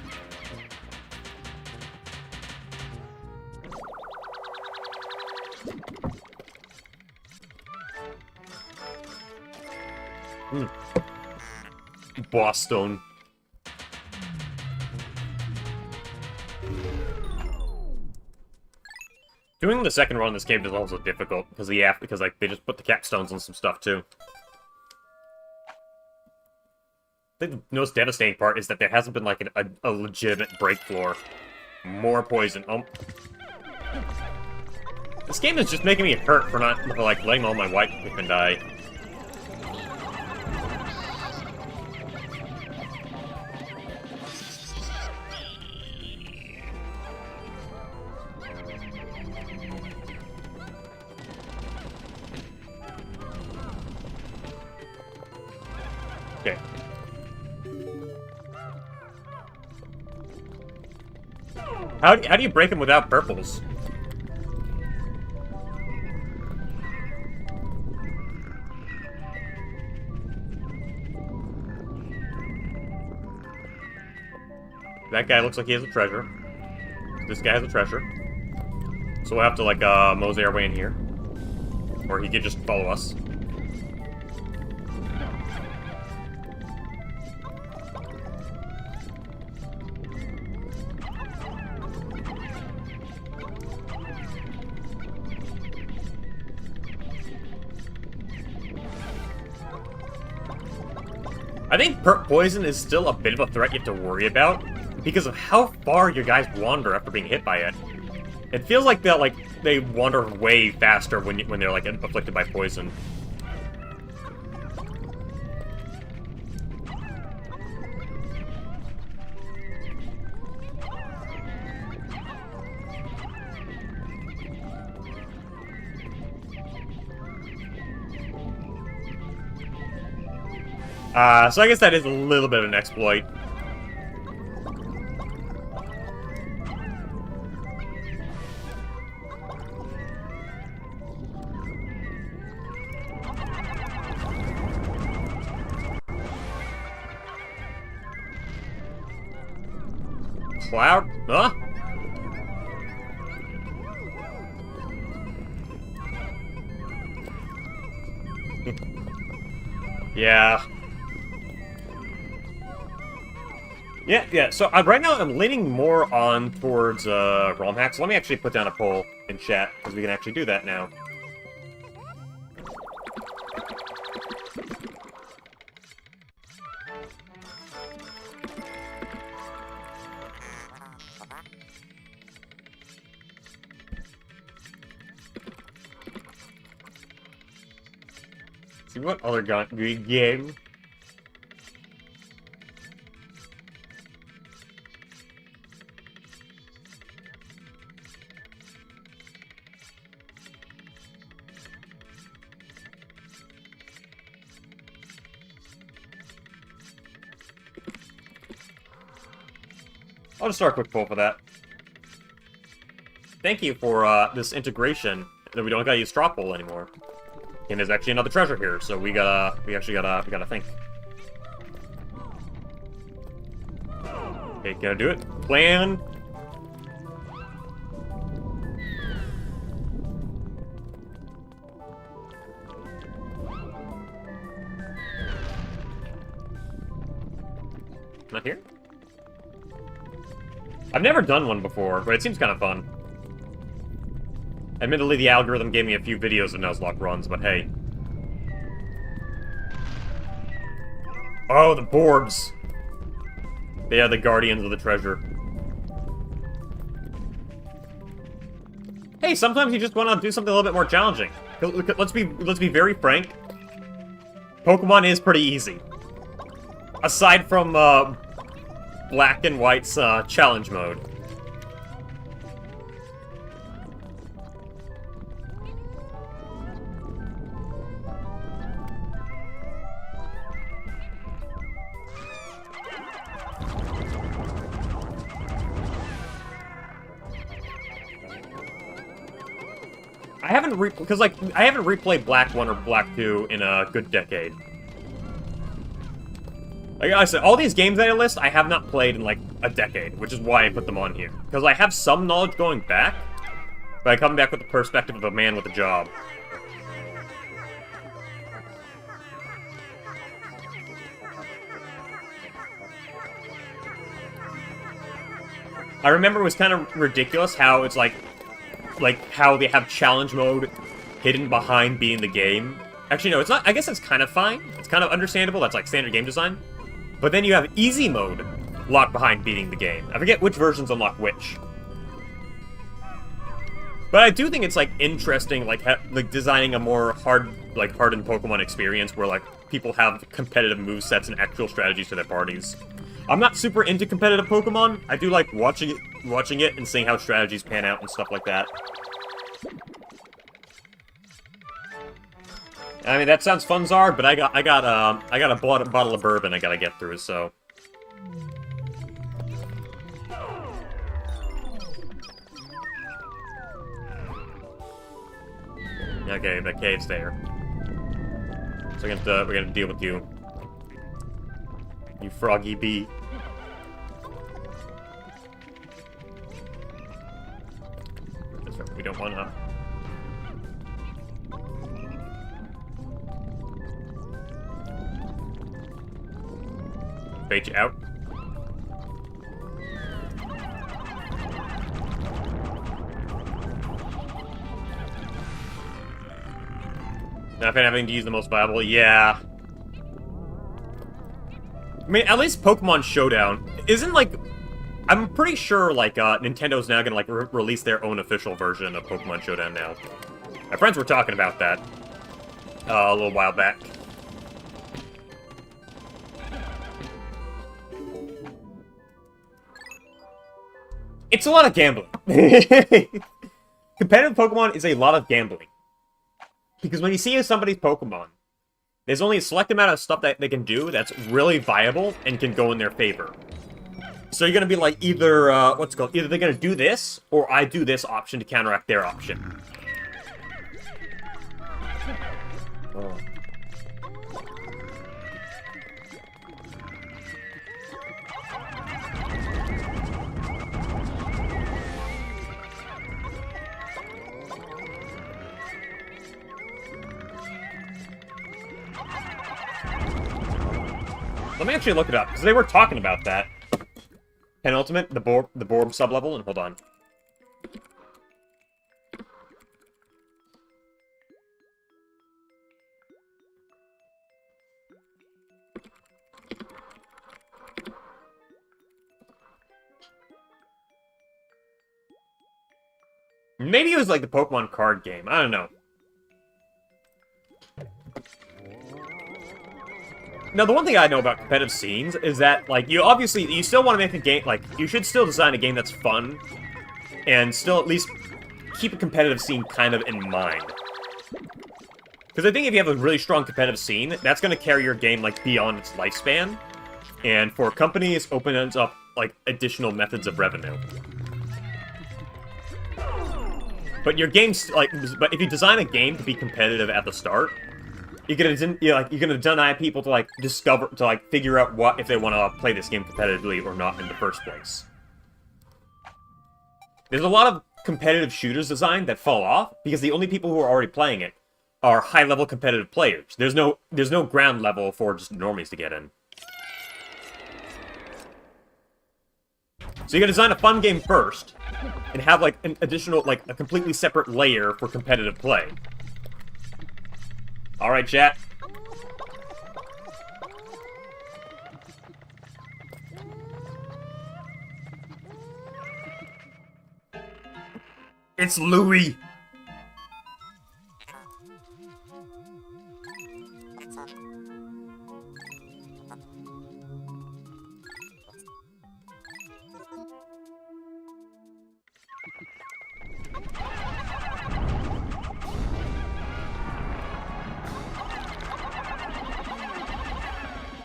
Boss stone. Doing the second run in this cave is also difficult because like they just put the capstones on some stuff too. I think the most devastating part is that there hasn't been like a legitimate break floor. More poison. Oh. This game is just making me hurt for like letting all my white Pikmin die. Okay. How do you break them without purples? That guy looks like he has a treasure. This guy has a treasure. So we'll have to, like, mosey our way in here. Or he could just follow us. I think poison is still a bit of a threat you have to worry about, because of how far your guys wander after being hit by it. It feels like they wander way faster when they're like afflicted by poison. So I guess that is a little bit of an exploit. Cloud? Huh? Yeah. Yeah. So right now I'm leaning more on towards ROM hacks. Let me actually put down a poll in chat because we can actually do that now. See what other game. I'll just start a quick poll for that. Thank you for this integration that we don't gotta use straw poll anymore. And there's actually another treasure here, so we gotta think. Okay, gonna do it. Plan. Not here? I've never done one before, but it seems kind of fun. Admittedly, the algorithm gave me a few videos of Nuzlocke runs, but hey. Oh, the Borbs! They are the guardians of the treasure. Hey, sometimes you just want to do something a little bit more challenging. Let's be very frank. Pokemon is pretty easy. Aside from Black and White's challenge mode. I haven't replayed Black 1 or Black 2 in a good decade. Like I said, all these games that I list, I have not played in like a decade, which is why I put them on here. Because I have some knowledge going back, but I come back with the perspective of a man with a job. I remember it was kind of ridiculous how it's like how they have challenge mode hidden behind beating the game. Actually, no, it's not. I guess it's kind of fine. It's kind of understandable. That's like standard game design. But then you have easy mode locked behind beating the game. I forget which versions unlock which. But I do think it's like interesting, like designing a more hardened Pokemon experience where like people have competitive movesets and actual strategies to their parties. I'm not super into competitive Pokemon. I do like watching it and seeing how strategies pan out and stuff like that. I mean, that sounds fun, Zard, but I got a bottle of bourbon I gotta get through, so. Okay, the cave's there. So we're gonna deal with you. You froggy bee. That's right, we don't want to. Bait you out. Not having to use the most viable, yeah. I mean, at least Pokemon Showdown isn't like. I'm pretty sure like Nintendo's now gonna like release their own official version of Pokemon Showdown now. My friends were talking about that a little while back. It's a lot of gambling. Competitive Pokemon is a lot of gambling. Because when you see somebody's Pokemon, there's only a select amount of stuff that they can do that's really viable and can go in their favor. So you're gonna be like either, either they're gonna do this, or I do this option to counteract their option. Oh. Let me actually look it up, because they were talking about that. Penultimate, the Borb sublevel, and hold on. Maybe it was like the Pokemon card game. I don't know. Now, the one thing I know about competitive scenes is that, like, you still want to make a game, like, you should still design a game that's fun, and still at least keep a competitive scene kind of in mind. Because I think if you have a really strong competitive scene, that's going to carry your game, like, beyond its lifespan, and for companies, opens up, like, additional methods of revenue. But your game's, like, but if you design a game to be competitive at the start, you're gonna deny people to, like, figure out what, if they want to play this game competitively or not in the first place. There's a lot of competitive shooters designed that fall off, because the only people who are already playing it are high-level competitive players. There's no ground level for just normies to get in. So you gotta design a fun game first, and have, like, an additional, like, a completely separate layer for competitive play. Alright, chat. It's Louis!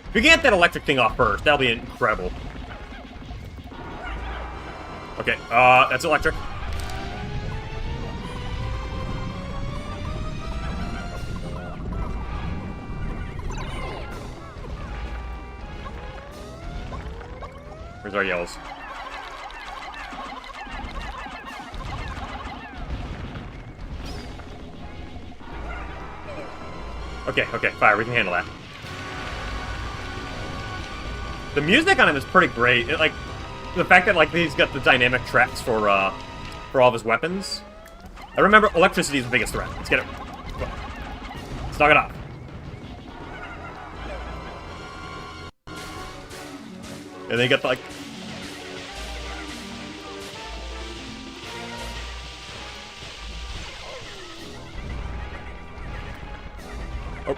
If you can get that electric thing off first, that'll be incredible. Okay, that's electric. Where's our yellows? Okay, fire, we can handle that. The music on him is pretty great. Like, the fact that, like, he's got the dynamic tracks for all of his weapons. I remember electricity is the biggest threat. Let's get it. Let's knock it off. And then you got the, like... Oh.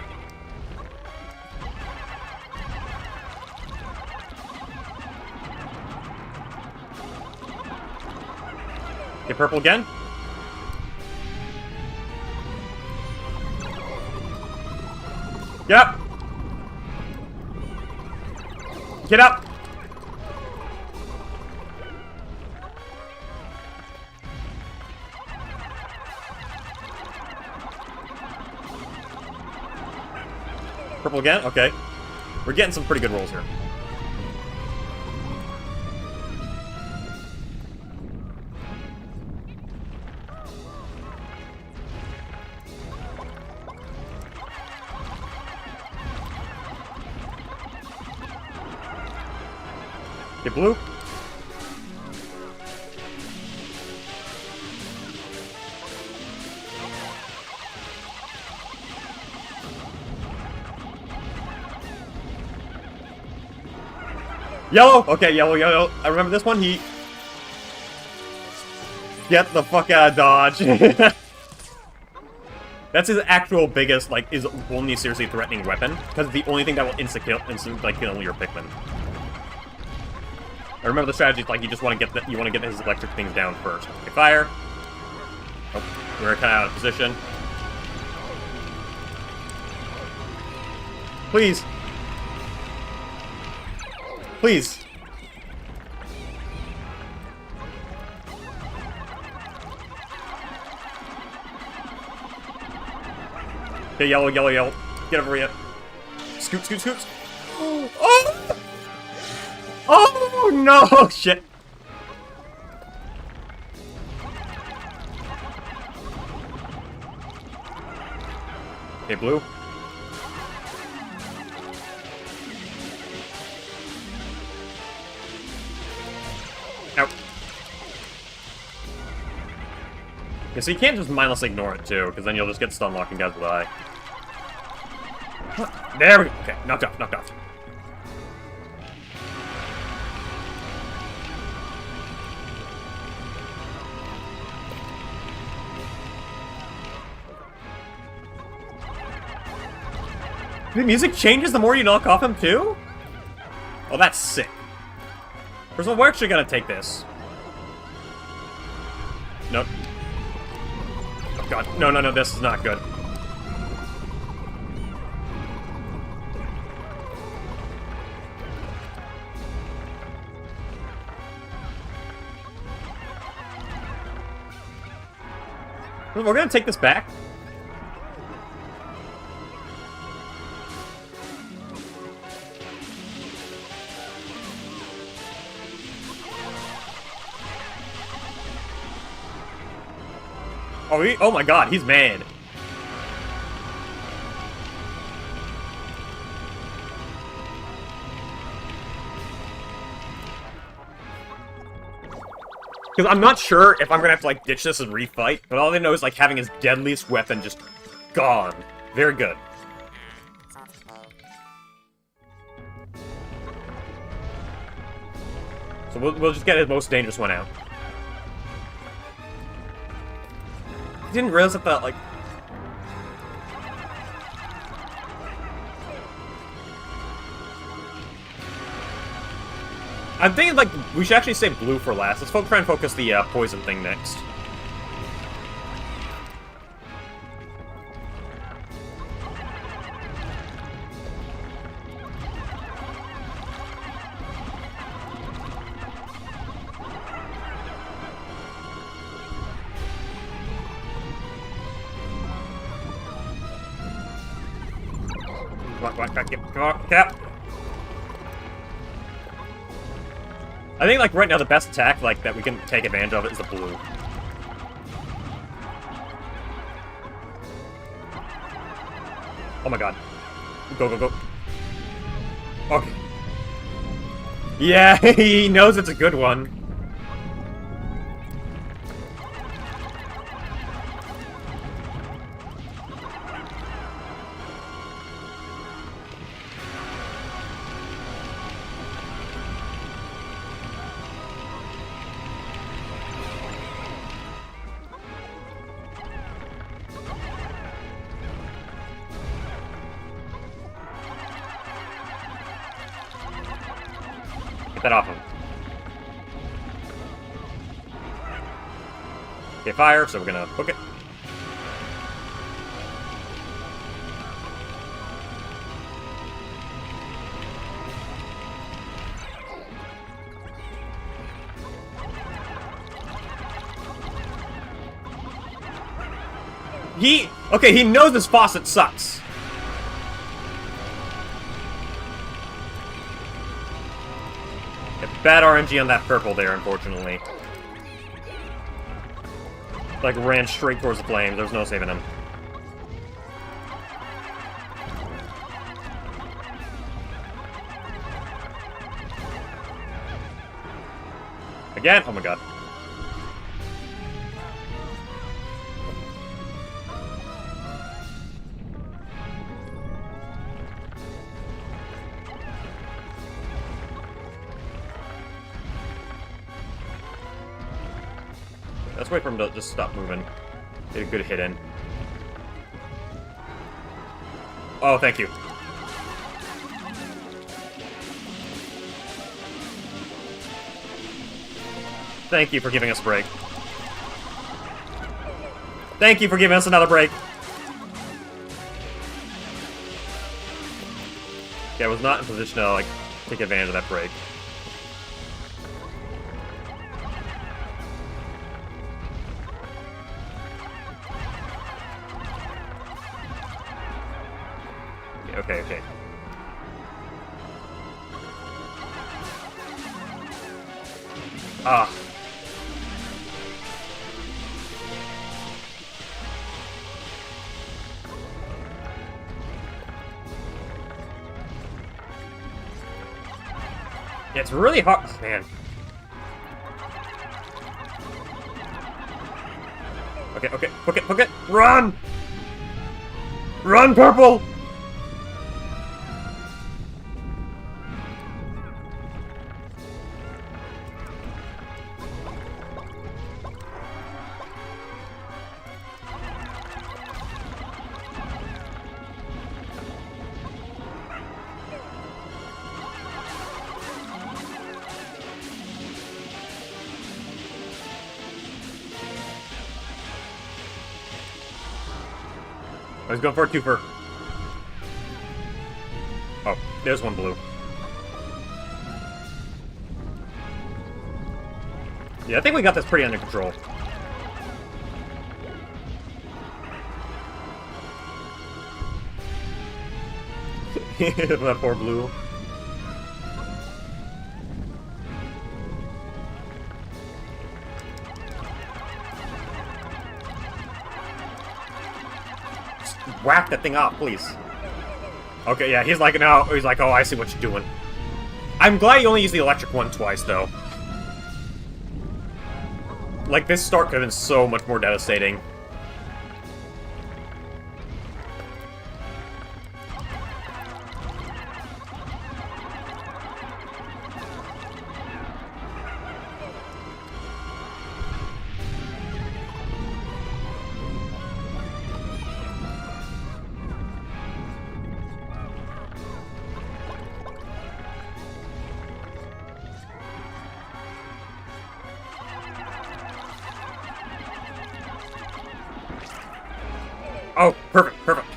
Get purple again. Get up! Get up! Purple again? Okay. We're getting some pretty good rolls here. Get blue. Yellow! Okay, yellow. I remember this one, he... Get the fuck out of Dodge. That's his actual biggest, like, his only seriously threatening weapon, because it's the only thing that will instant kill your Pikmin. I remember the strategy is, like, you just want to get his electric things down first. Okay, fire. Oh, we're kind of out of position. Please. Please. Okay, yellow. Get over here. Scoot. Oh! Oh, no! Shit. Okay, blue. Yeah, so you can't just mindlessly ignore it, too, because then you'll just get stun locked and guys will die. There we go. Okay, knocked off, knocked off. The music changes the more you knock off him, too? Oh, that's sick. First of all, we're actually gonna take this. Nope. Oh, God. No, no, no, this is not good. We're gonna take this back. Oh my God, he's mad. Because I'm not sure if I'm gonna have to, like, ditch this and refight, but all I know is, like, having his deadliest weapon just gone. Very good. So we'll just get his most dangerous one out. I didn't realize that, like... I'm thinking, like, we should actually save blue for last. Let's try and focus the poison thing next. Come on, Cap. I think, like, right now the best attack, like, that we can take advantage of is the blue. Oh my God. Go, go, go. Okay. Yeah, he knows it's a good one. Get that off him. Okay, fire, so we're gonna hook it. Okay, he knows this faucet sucks. Bad RNG on that purple there, unfortunately. Like, ran straight towards the flames. There's no saving him. Again? Oh my God. Let's wait for him to just stop moving. Get a good hit in. Oh, thank you. Thank you for giving us a break. Thank you for giving us another break. Okay, I was not in position to, like, take advantage of that break. Okay. Ah. Yeah, it's really hard, man. Okay, okay, book it, run! Run, purple! I was going for a twofer. Oh, there's one blue. Yeah, I think we got this pretty under control. That poor blue. Just whack that thing off, please. Okay, yeah, he's like, no, he's like, oh, I see what you're doing. I'm glad you only used the electric one twice, though. Like, this start could have been so much more devastating. Oh, perfect, perfect.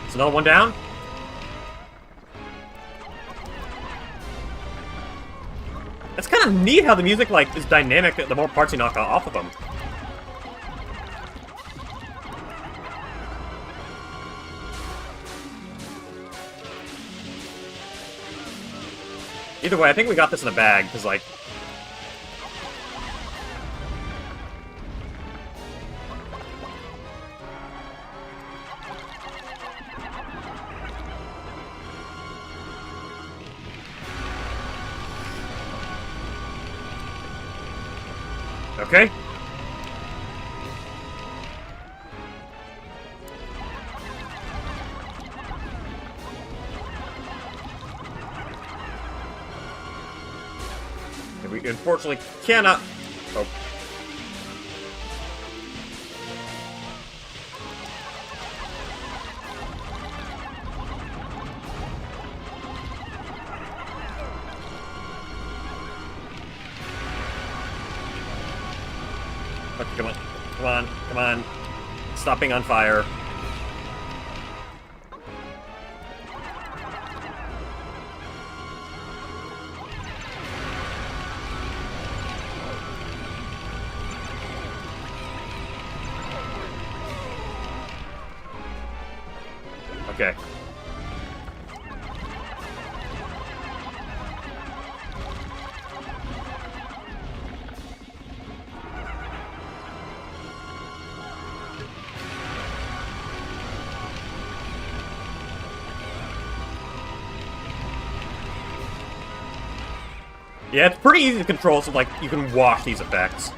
Is another one down? It's kind of neat how the music, like, is dynamic the more parts you knock off of them. Either way, I think we got this in the bag, because, like... Okay. We unfortunately cannot... Oh. Okay, come on. Come on. Come on. Stop being on fire. Okay. Yeah, it's pretty easy to control, so, like, you can wash these effects.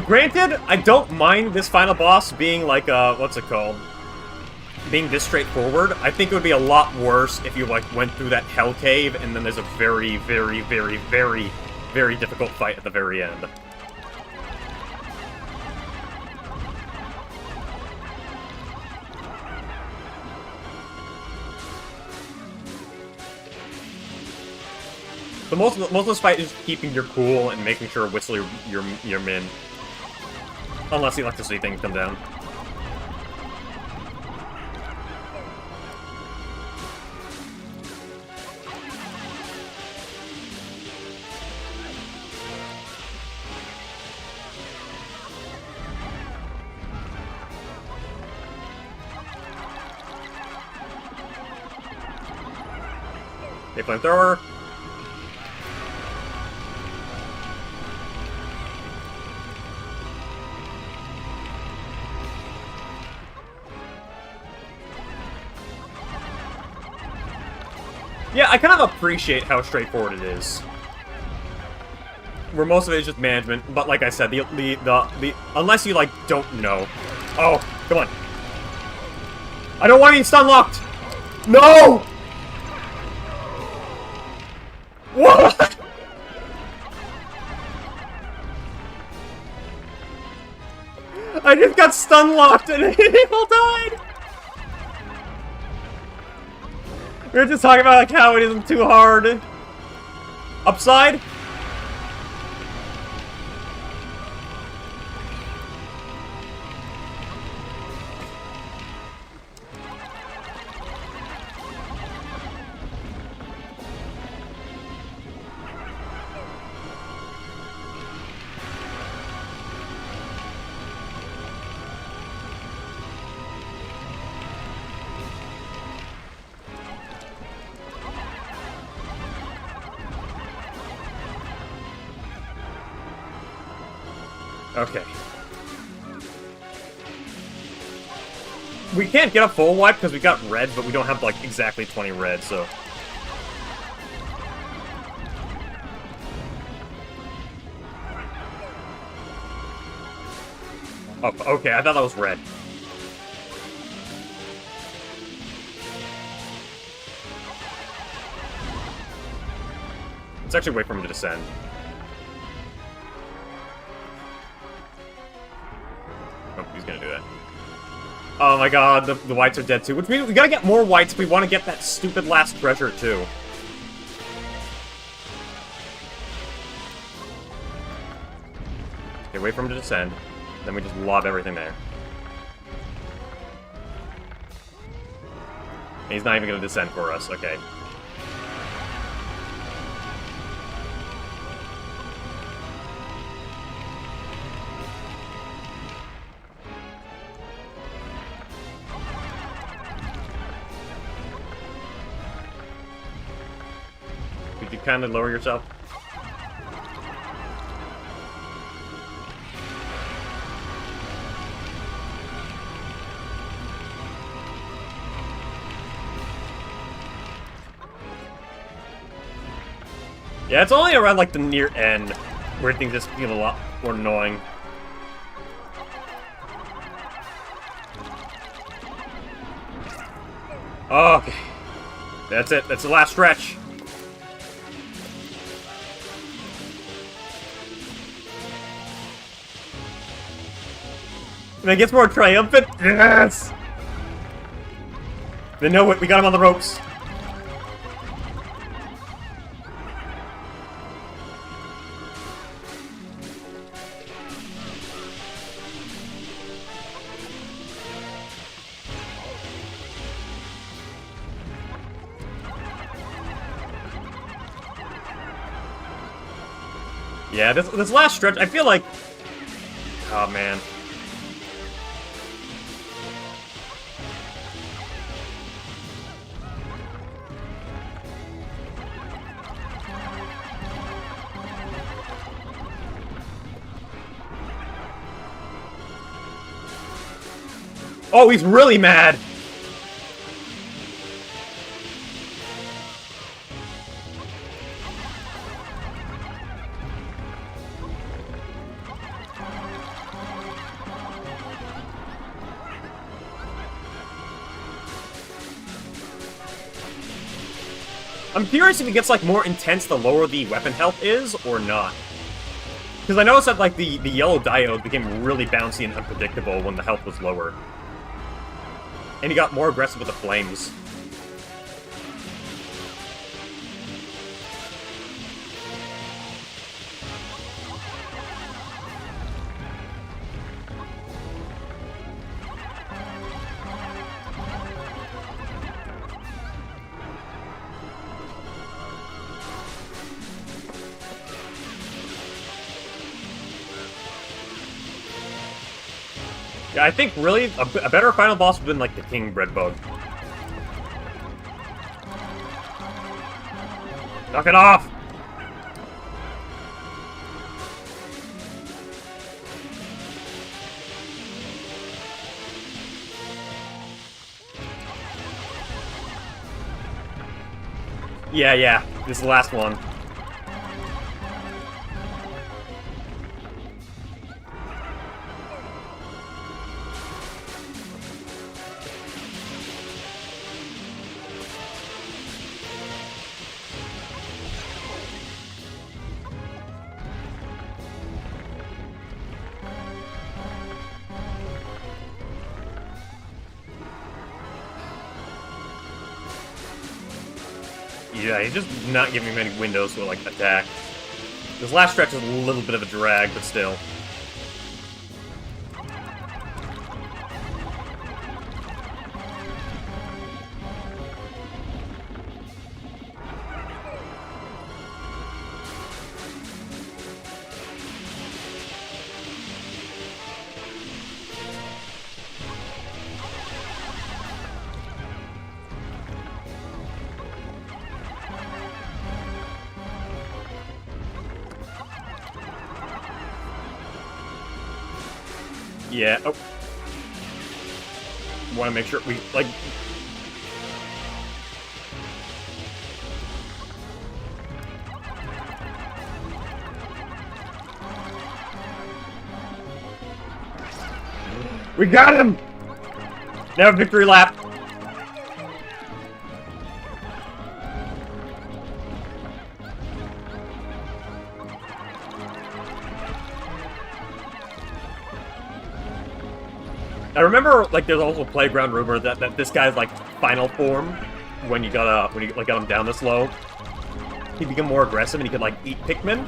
Granted, I don't mind this final boss being, like, what's it called? Being this straightforward. I think it would be a lot worse if you, like, went through that hell cave, and then there's a very, very, very, very, very difficult fight at the very end. But most of this fight is keeping your cool and making sure Whistler you're min. Unless the electricity things come down. Okay, flamethrower. Yeah, I kind of appreciate how straightforward it is. Where most of it is just management, but like I said, the unless you like don't know. Oh, come on. I don't want to be stun locked! No! What? I just got stun locked and Abel died! We were just talking about like how it isn't too hard. Upside? Okay. We can't get a full wipe because we got red, but we don't have, like, exactly 20 red, so... Oh, okay, I thought that was red. Let's actually wait for him to descend. Oh, he's gonna do that. Oh my god, the whites are dead too. Which means we gotta get more whites if we want to get that stupid last treasure too. Okay, wait for him to descend. Then we just lob everything there. And he's not even gonna descend for us, okay. Could you kind of lower yourself? Yeah, it's only around, like, the near end where things just feel a lot more annoying. Okay. That's it. That's the last stretch. And it gets more triumphant. Yes! Then know it. We got him on the ropes. Yeah, this last stretch, I feel like... Oh, man. Oh, he's really mad! I'm curious if it gets, like, more intense the lower the weapon health is, or not. Because I noticed that, like, the yellow diode became really bouncy and unpredictable when the health was lower. And he got more aggressive with the flames. Yeah, I think really a better final boss would have been like the King Breadbug. Knock it off! Yeah. This is the last one. Yeah, he's just not giving me many windows to, like, attack. This last stretch is a little bit of a drag, but still. Yeah, oh. Want to make sure we, like... We got him! Now victory lap! I remember, like, there's also a playground rumor that this guy's, like, final form, when you got him down this low, he'd become more aggressive and he could, like, eat Pikmin.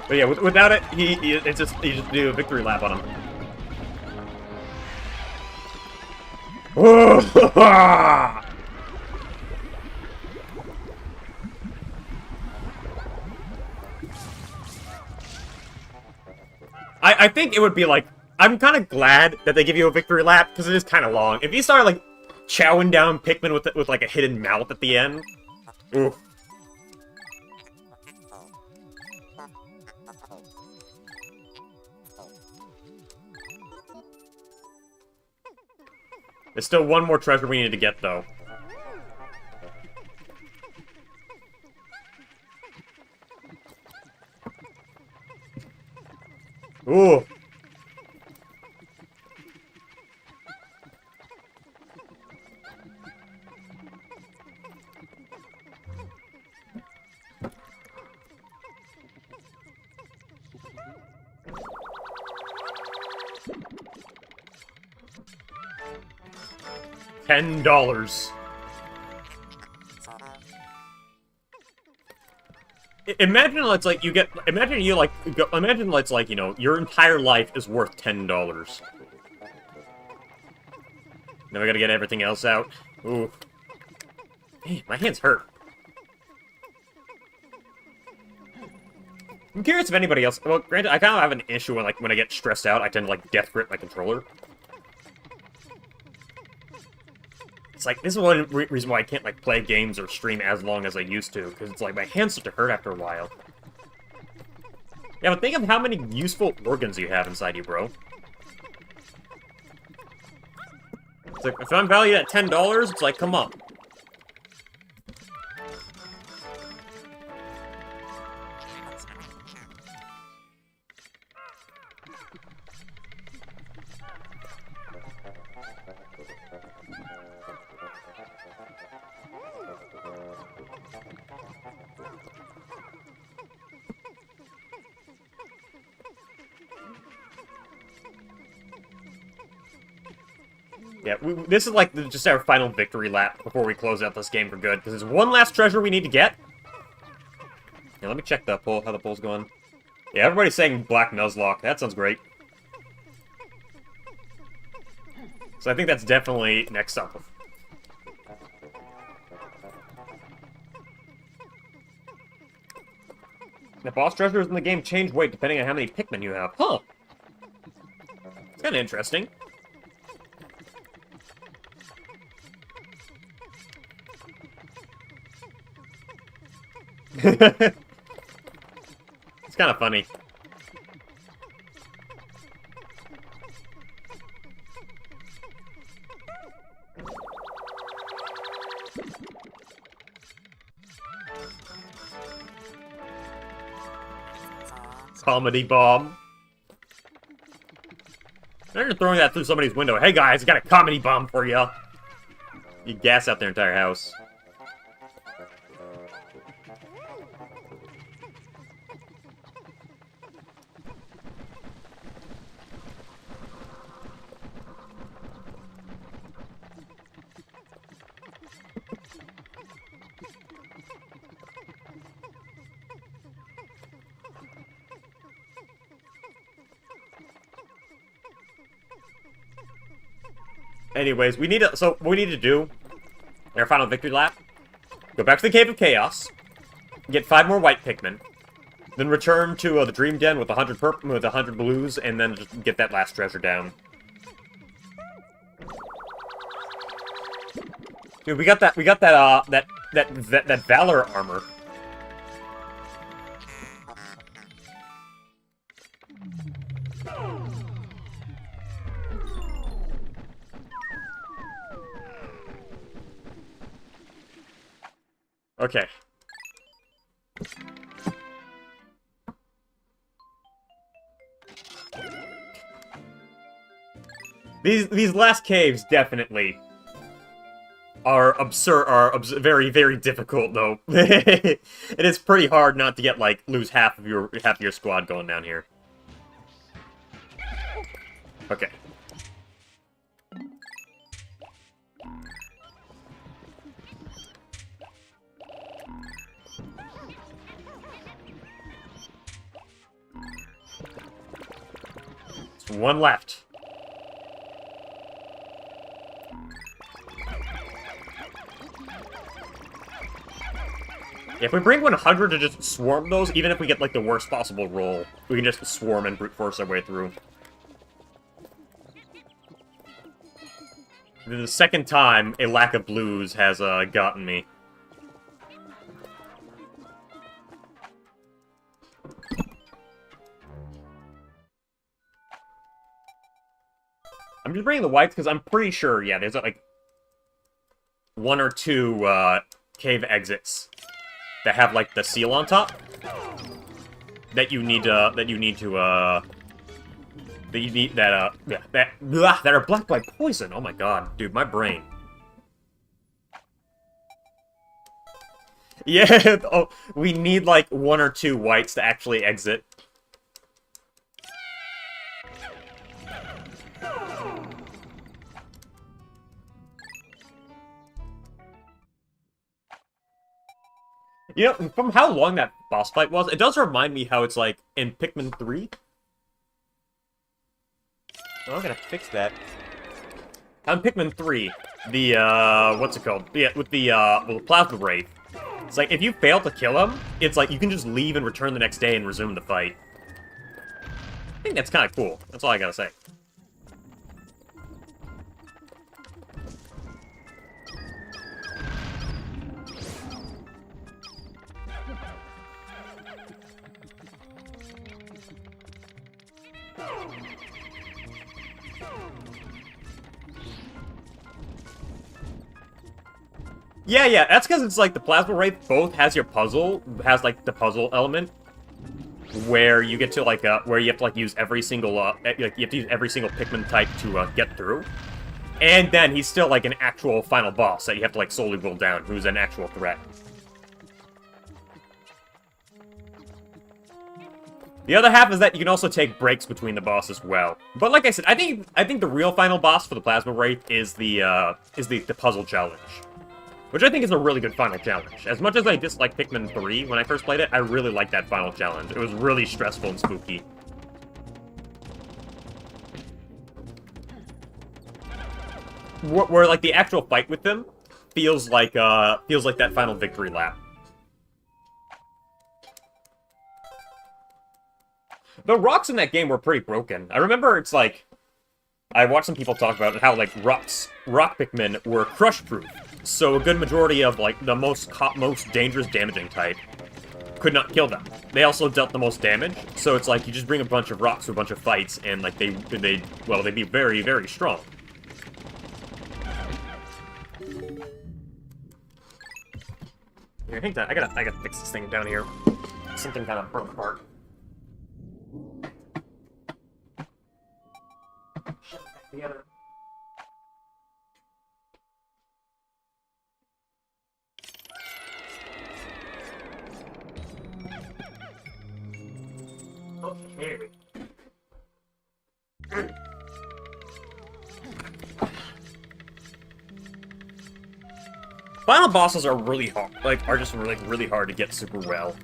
But yeah, without it, you just do a victory lap on him. I think it would be like, I'm kind of glad that they give you a victory lap, because it is kind of long. If you start, like, chowing down Pikmin with like, a hidden mouth at the end, oof. There's still one more treasure we need to get, though. Ooh. $10. Imagine it's like you get. Imagine you like. Imagine it's like, you know, your entire life is worth $10. Now we gotta get everything else out. Ooh. Man, my hands hurt. I'm curious if anybody else. Well, granted, I kind of have an issue when I get stressed out. I tend to like death grip my controller. It's like, this is one reason why I can't, like, play games or stream as long as I used to, because it's like, my hands start to hurt after a while. Yeah, but think of how many useful organs you have inside you, bro. It's like, if I'm valued at $10, it's like, come on. Yeah, this is like just our final victory lap before we close out this game for good, because there's one last treasure we need to get. Yeah, let me check the poll, how the poll's going. Yeah, everybody's saying Black Nuzlocke. That sounds great. So I think that's definitely next up. The boss treasures in the game change weight depending on how many Pikmin you have. Huh. It's kind of interesting. It's kind of funny. Comedy bomb. Imagine throwing that through somebody's window. Hey guys, I got a comedy bomb for you. You gas out their entire house. Anyways, we need to, so what we need to do in our final victory lap, go back to the Cave of Chaos, get 5 more white Pikmin, then return to the Dream Den with 100 with 100 blues, and then just get that last treasure down. Dude, we got that Valor armor. Okay. These last caves definitely are very, very difficult though. It is pretty hard not to get like lose half of your squad going down here. Okay. There's one left. If we bring 100 to just swarm those, even if we get, like, the worst possible roll, we can just swarm and brute force our way through. The second time, a lack of blues has, gotten me. I'm just bringing the whites because I'm pretty sure, yeah, there's, like, 1 or 2, cave exits that have like the seal on top that are blocked by poison. Oh my god, dude, my brain. Yeah, oh, we need like 1 or 2 whites to actually exit. You know, from how long that boss fight was, it does remind me how it's like in Pikmin 3. Oh, I'm gonna fix that. On Pikmin 3, the, what's it called? Yeah, with the Plasma Wraith. It's like, if you fail to kill him, it's like, you can just leave and return the next day and resume the fight. I think that's kind of cool. That's all I gotta say. Yeah, that's because it's like the Plasma Wraith both has your puzzle, has like the puzzle element, where you get to like, where you have to like use every single, like you have to use every single Pikmin type to get through. And then he's still like an actual final boss that you have to like slowly whittle down, who's an actual threat. The other half is that you can also take breaks between the boss as well. But like I said, I think the real final boss for the Plasma Wraith is the puzzle challenge. Which I think is a really good final challenge. As much as I disliked Pikmin 3 when I first played it, I really liked that final challenge. It was really stressful and spooky. Where like, the actual fight with them feels like that final victory lap. The rocks in that game were pretty broken. I remember it's like... I watched some people talk about how, like, rock Pikmin were crush-proof. So a good majority of, like, the most dangerous damaging type could not kill them. They also dealt the most damage, so it's like you just bring a bunch of rocks to a bunch of fights, and, like, they'd be very, very strong. Here, hang on, I gotta fix this thing down here. Something kind of broke apart. together. Okay. Final bosses are really hard, like, are just really hard to get super well.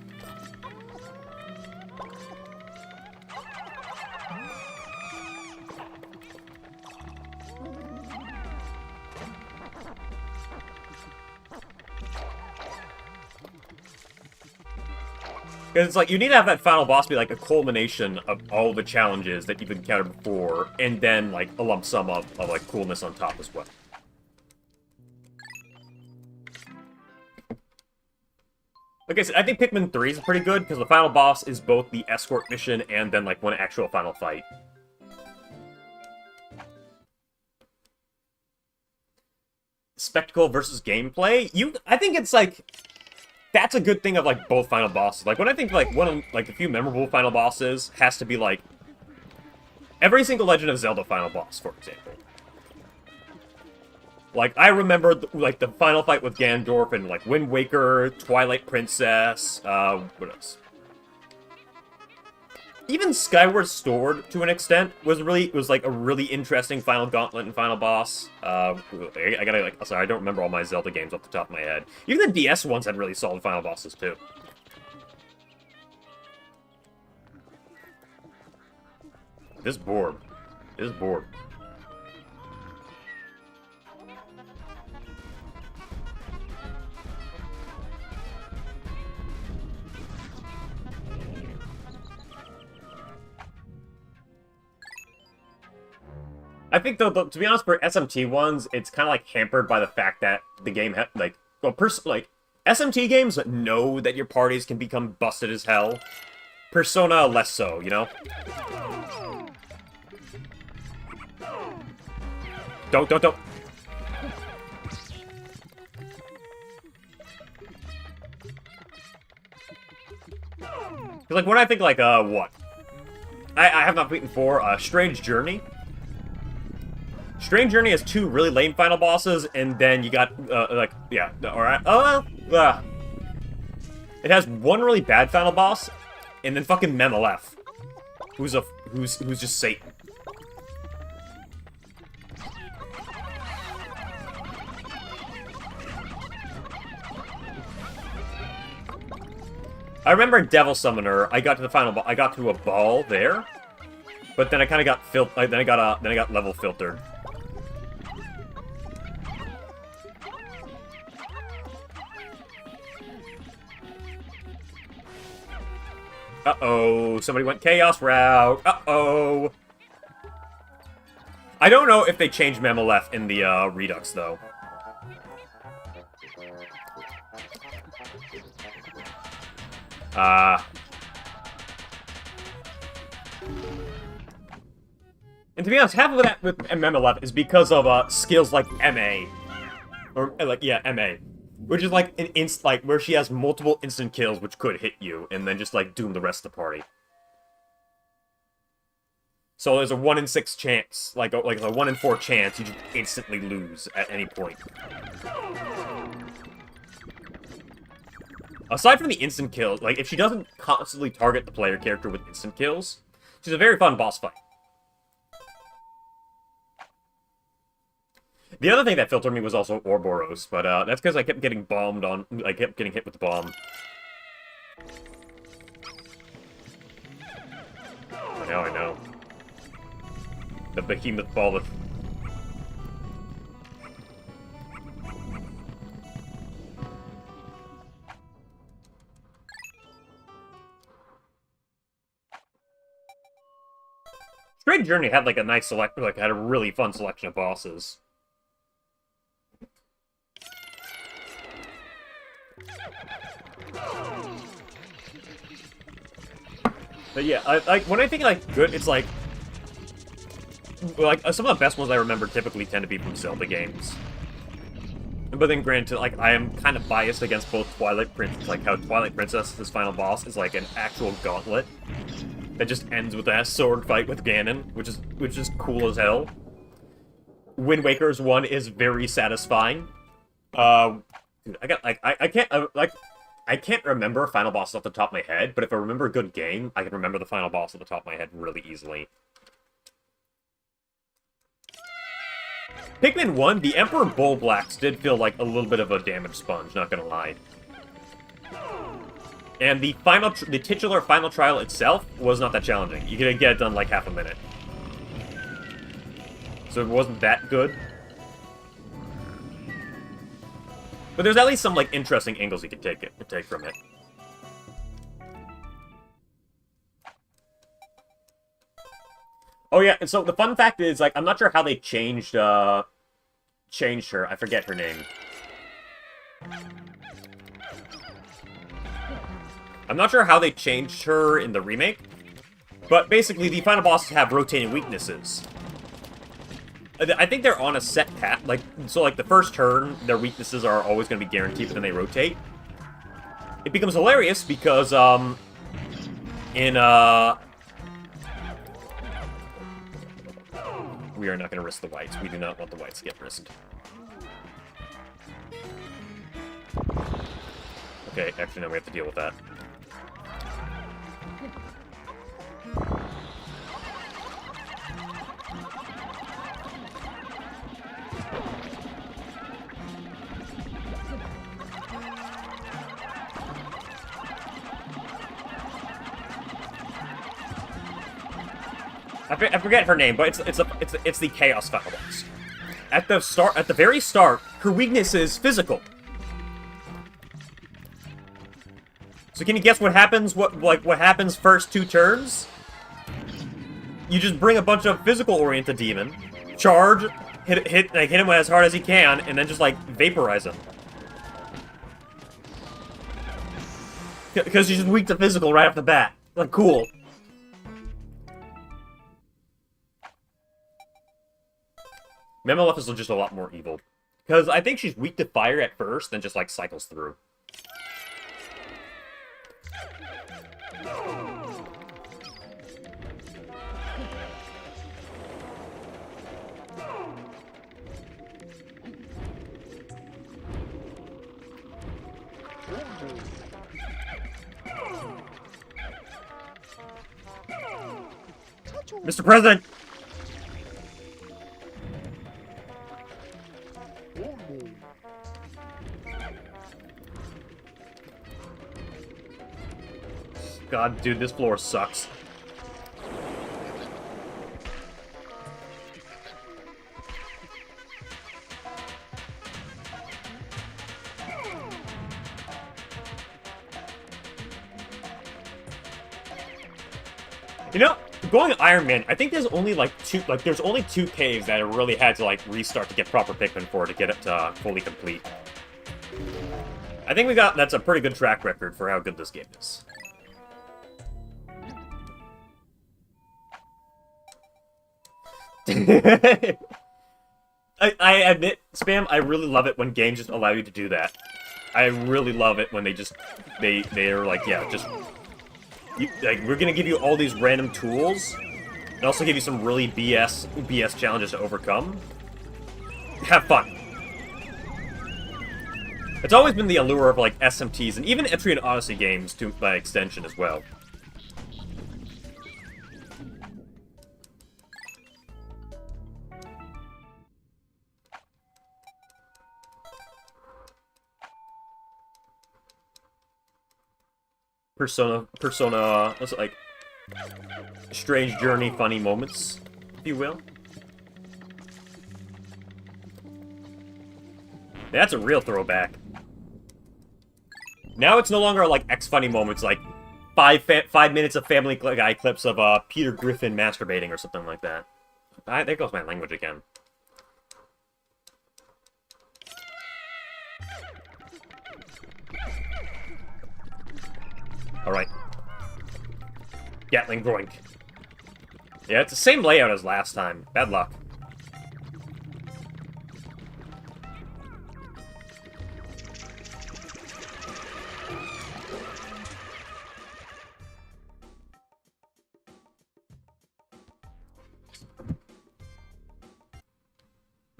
Because it's like, you need to have that final boss be like a culmination of all the challenges that you've encountered before, and then like a lump sum of like coolness on top as well. Like I said, I think Pikmin 3 is pretty good, because the final boss is both the escort mission and then like one actual final fight. Spectacle versus gameplay? I think it's like... That's a good thing of, like, both final bosses. Like, when I think, like, one of, like, the few memorable final bosses has to be, like... Every single Legend of Zelda final boss, for example. Like, I remember, like, the final fight with Ganondorf and, like, Wind Waker, Twilight Princess, what else? Even Skyward Sword, to an extent, was like, a really interesting final gauntlet and final boss. I gotta, like, sorry, I don't remember all my Zelda games off the top of my head. Even the DS ones had really solid final bosses, too. This board. I think, though, to be honest, for SMT ones, it's kind of, like, hampered by the fact that the game, SMT games know that your parties can become busted as hell. Persona, less so, you know? Don't. Because, like, when I think, like, what? I have not beaten 4, Strange Journey. Strange Journey has 2 really lame final bosses, and then you got, alright. It has 1 really bad final boss, and then fucking Memelef, who's just Satan. I remember in Devil Summoner, I got to a ball there, but then I kind of got then I got level filtered. Uh-oh, somebody went Chaos route. Uh-oh. I don't know if they changed Memelef in the Redux, though. And to be honest, half of that with Memelef is because of skills like MA. Or, like, yeah, MA. Which is like an where she has multiple instant kills which could hit you, and then just like doom the rest of the party. So there's a 1 in 6 chance, like a 1 in 4 chance you just instantly lose at any point. Aside from the instant kills, like if she doesn't constantly target the player character with instant kills, she's a very fun boss fight. The other thing that filtered me was also Ouroboros, but that's because I kept getting bombed on. I kept getting hit with the bomb. I know. The behemoth balleth. Strange Journey had like a nice had a really fun selection of bosses. But yeah, when I think like good, it's like some of the best ones I remember typically tend to be from Zelda games. But then granted, like I am kind of biased against both Twilight Princess, like how Twilight Princess's final boss is like an actual gauntlet that just ends with a sword fight with Ganon, which is cool as hell. Wind Waker's one is very satisfying. Dude, I got like I can't remember final boss off the top of my head, but if I remember a good game, I can remember the final boss off the top of my head really easily. Pikmin 1, the Emperor Bullblacks did feel like a little bit of a damage sponge, not gonna lie. And the titular final trial itself was not that challenging. You could get it done like half a minute. So it wasn't that good. But there's at least some, like, interesting angles you could take from it. Oh yeah, and so the fun fact is, like, I'm not sure how they changed her. I forget her name. I'm not sure how they changed her in the remake, but basically the final bosses have rotating weaknesses. I think they're on a set path, like, so like the first turn, their weaknesses are always going to be guaranteed, but then they rotate. It becomes hilarious because, we are not going to risk the whites. We do not want the whites to get risked. Okay, actually, no, we have to deal with that. I forget her name, but it's the Chaos Final Boss. At the very start, her weakness is physical. So can you guess what happens? What happens first 2 turns? You just bring a bunch of physical-oriented demon, charge, hit him as hard as you can, and then just like vaporize him. Because she's just weak to physical right off the bat. Like, cool. Memolephus is just a lot more evil. Because I think she's weak to fire at first, then just, like, cycles through. Mr. President! God, dude, this floor sucks. You know, going Ironman, I think there's only there's only 2 caves that I really had to like restart to get proper Pikmin for to get it fully complete. I think that's a pretty good track record for how good this game is. I admit, Spam, I really love it when games just allow you to do that. I really love it when they're like, yeah, just like, we're gonna give you all these random tools, and also give you some really BS challenges to overcome. Have fun. It's always been the allure of like SMTs and even Entry and Odyssey games by extension as well. Persona, what's it like? Strange journey, funny moments, if you will. That's a real throwback. Now it's no longer like X funny moments, like 5 minutes of Family Guy clips of Peter Griffin masturbating or something like that. There goes my language again. Alright. Gatling Groink. Yeah, it's the same layout as last time. Bad luck.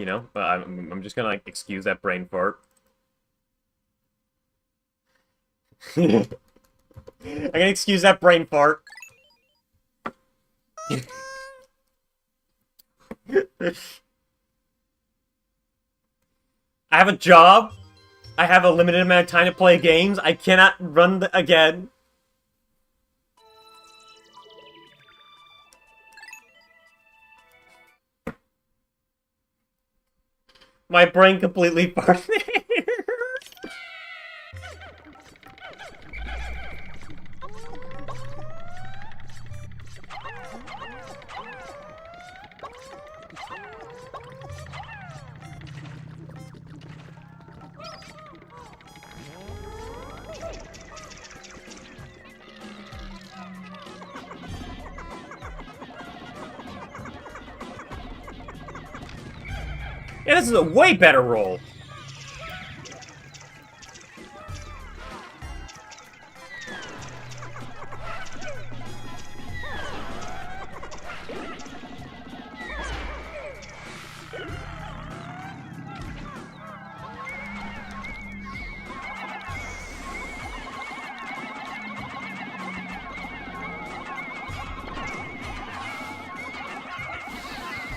know? But I'm just gonna, like, excuse that brain fart. I'm gonna excuse that brain fart. I have a job. I have a limited amount of time to play games. I cannot run again. My brain completely farted. Yeah, this is a way better roll.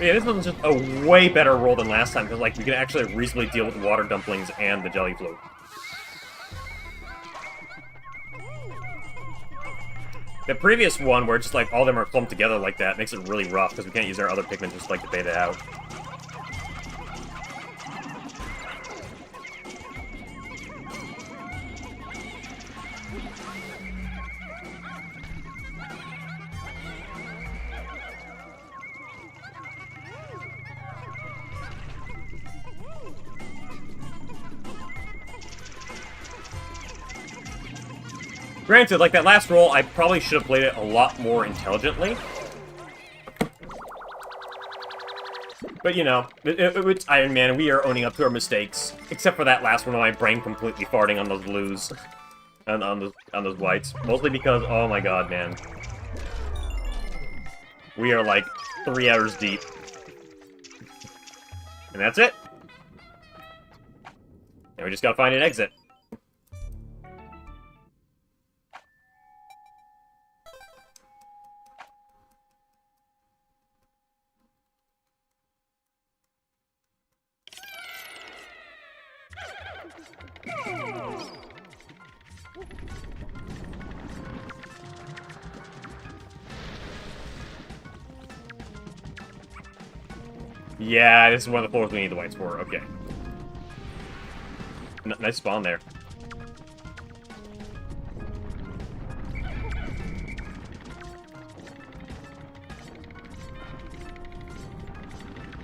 Yeah, this one's just a way better roll than last time, because, like, we can actually reasonably deal with water dumplings and the jelly float. The previous one, where just, like, all of them are clumped together like that, makes it really rough, because we can't use our other Pikmin just, like, to bait it out. Granted, like that last roll, I probably should have played it a lot more intelligently. But, you know, it's Iron Man, and we are owning up to our mistakes. Except for that last one, my brain completely farting on those blues. And on those whites. Mostly because, oh my god, man. We are, like, 3 hours deep. And that's it. And we just gotta find an exit. Yeah, this is one of the floors we need the whites for. Okay. Nice spawn there.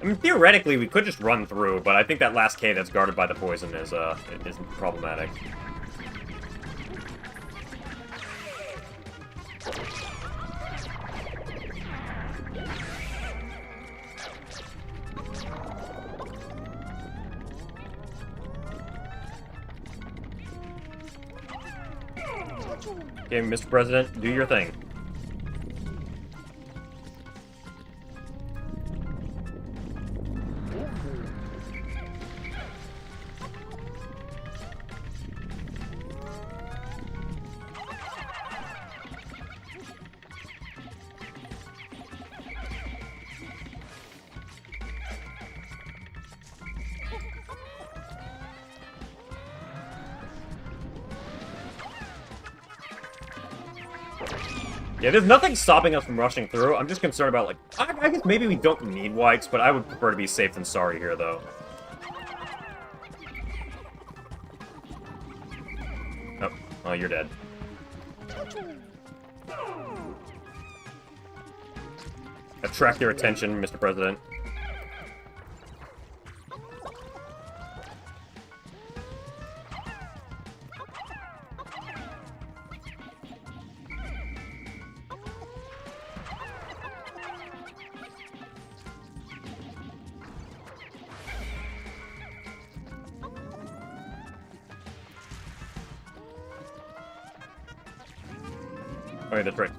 I mean, theoretically, we could just run through, but I think that last cave that's guarded by the poison is problematic. Okay, Mr. President, do your thing. Yeah, there's nothing stopping us from rushing through. I'm just concerned about, like... I guess maybe we don't need whites, but I would prefer to be safe than sorry here, though. Oh, you're dead. Attract their attention, Mr. President. Oh, yeah, that's right.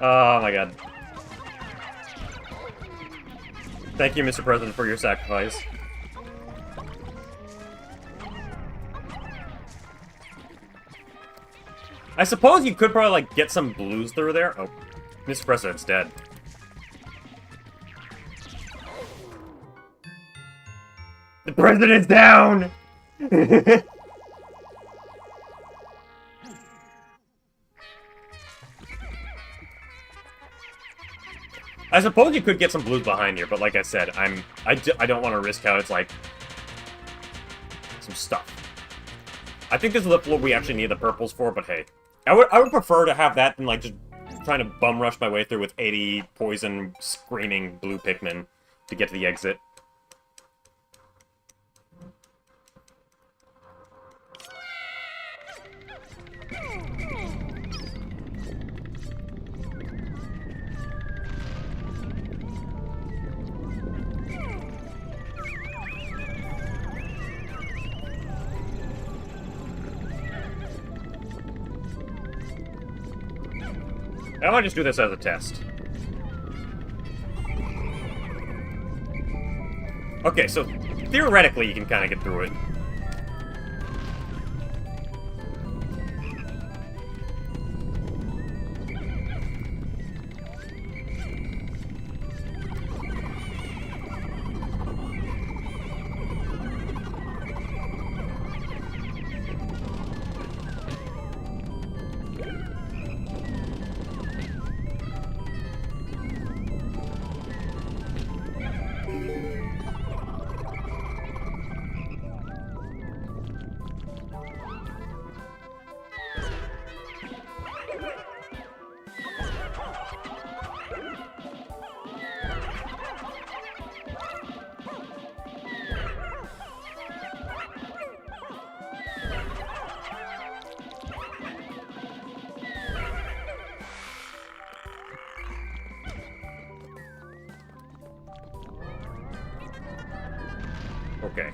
Oh my god. Thank you, Mr. President, for your sacrifice. I suppose you could probably, like, get some blues through there. Oh, Mr. President's dead. The president's down! I suppose you could get some blues behind here, but like I said, I don't want to risk how it's like some stuff. I think this is the floor we actually need the purples for, but hey, I would prefer to have that than like just trying to bum rush my way through with 80 poison screaming blue Pikmin to get to the exit. I want to just do this as a test. Okay, so theoretically you can kind of get through it. Okay.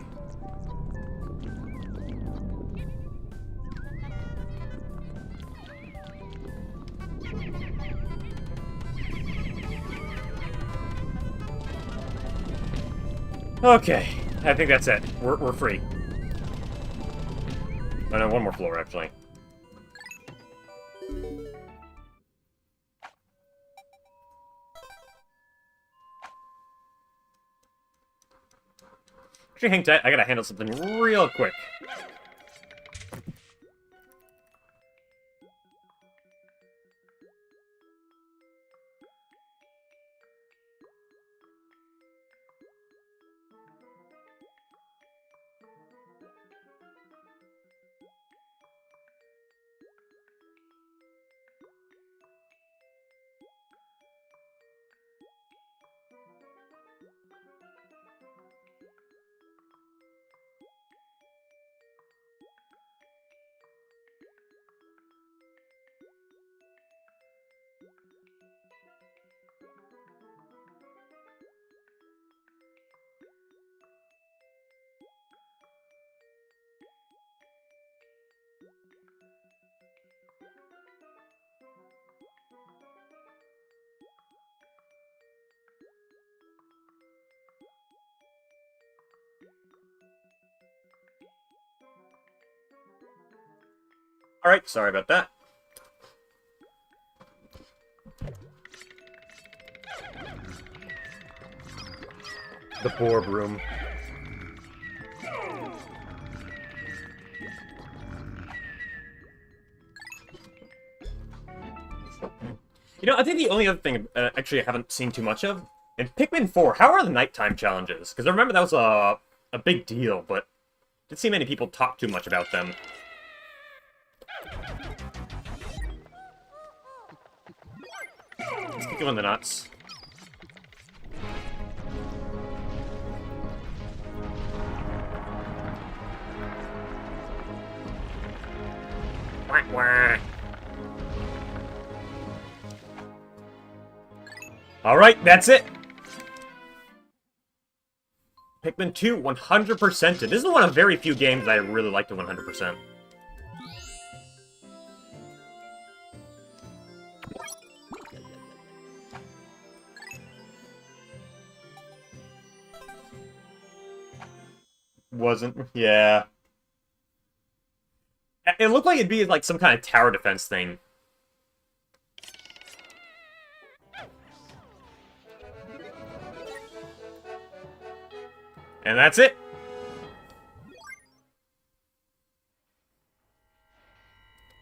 Okay, I think that's it. We're free. Oh no, one more floor, actually. Actually, hang tight. I gotta handle something real quick. Alright, sorry about that. The board room. You know, I think the only other thing actually I haven't seen too much of, in Pikmin 4, how are the nighttime challenges? Because I remember that was a big deal, but didn't see many people talk too much about them. Let's kick him in the nuts. Wah, wah. Alright, that's it! Pikmin 2, 100%. This is one of very few games I really like to 100%. wasn't. Yeah. It looked like it'd be like some kind of tower defense thing. And that's it.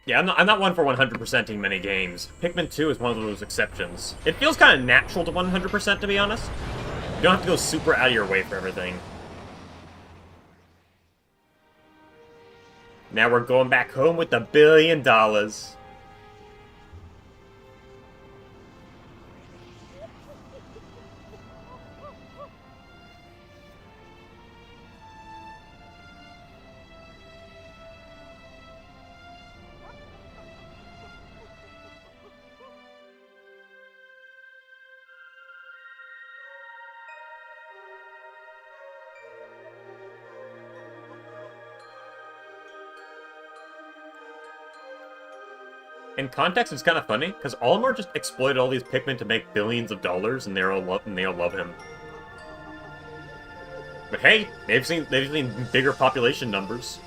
Yeah, I'm not one for 100%ing many games. Pikmin 2 is one of those exceptions. It feels kind of natural to 100%, to be honest. You don't have to go super out of your way for everything. Now we're going back home with $1 billion. In context, it's kind of funny because Olimar just exploited all these Pikmin to make billions of dollars, and they all love him. But hey, they've seen bigger population numbers.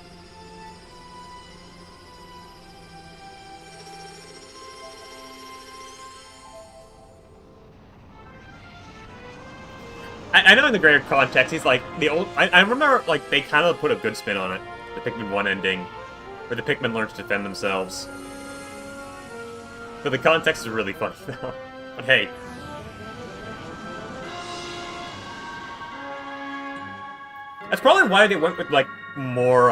I know in the greater context, he's like the old. I remember like they kind of put a good spin on it, the Pikmin 1 ending, where the Pikmin learn to defend themselves. So the context is really funny, though. But hey. That's probably why they went with, like, more,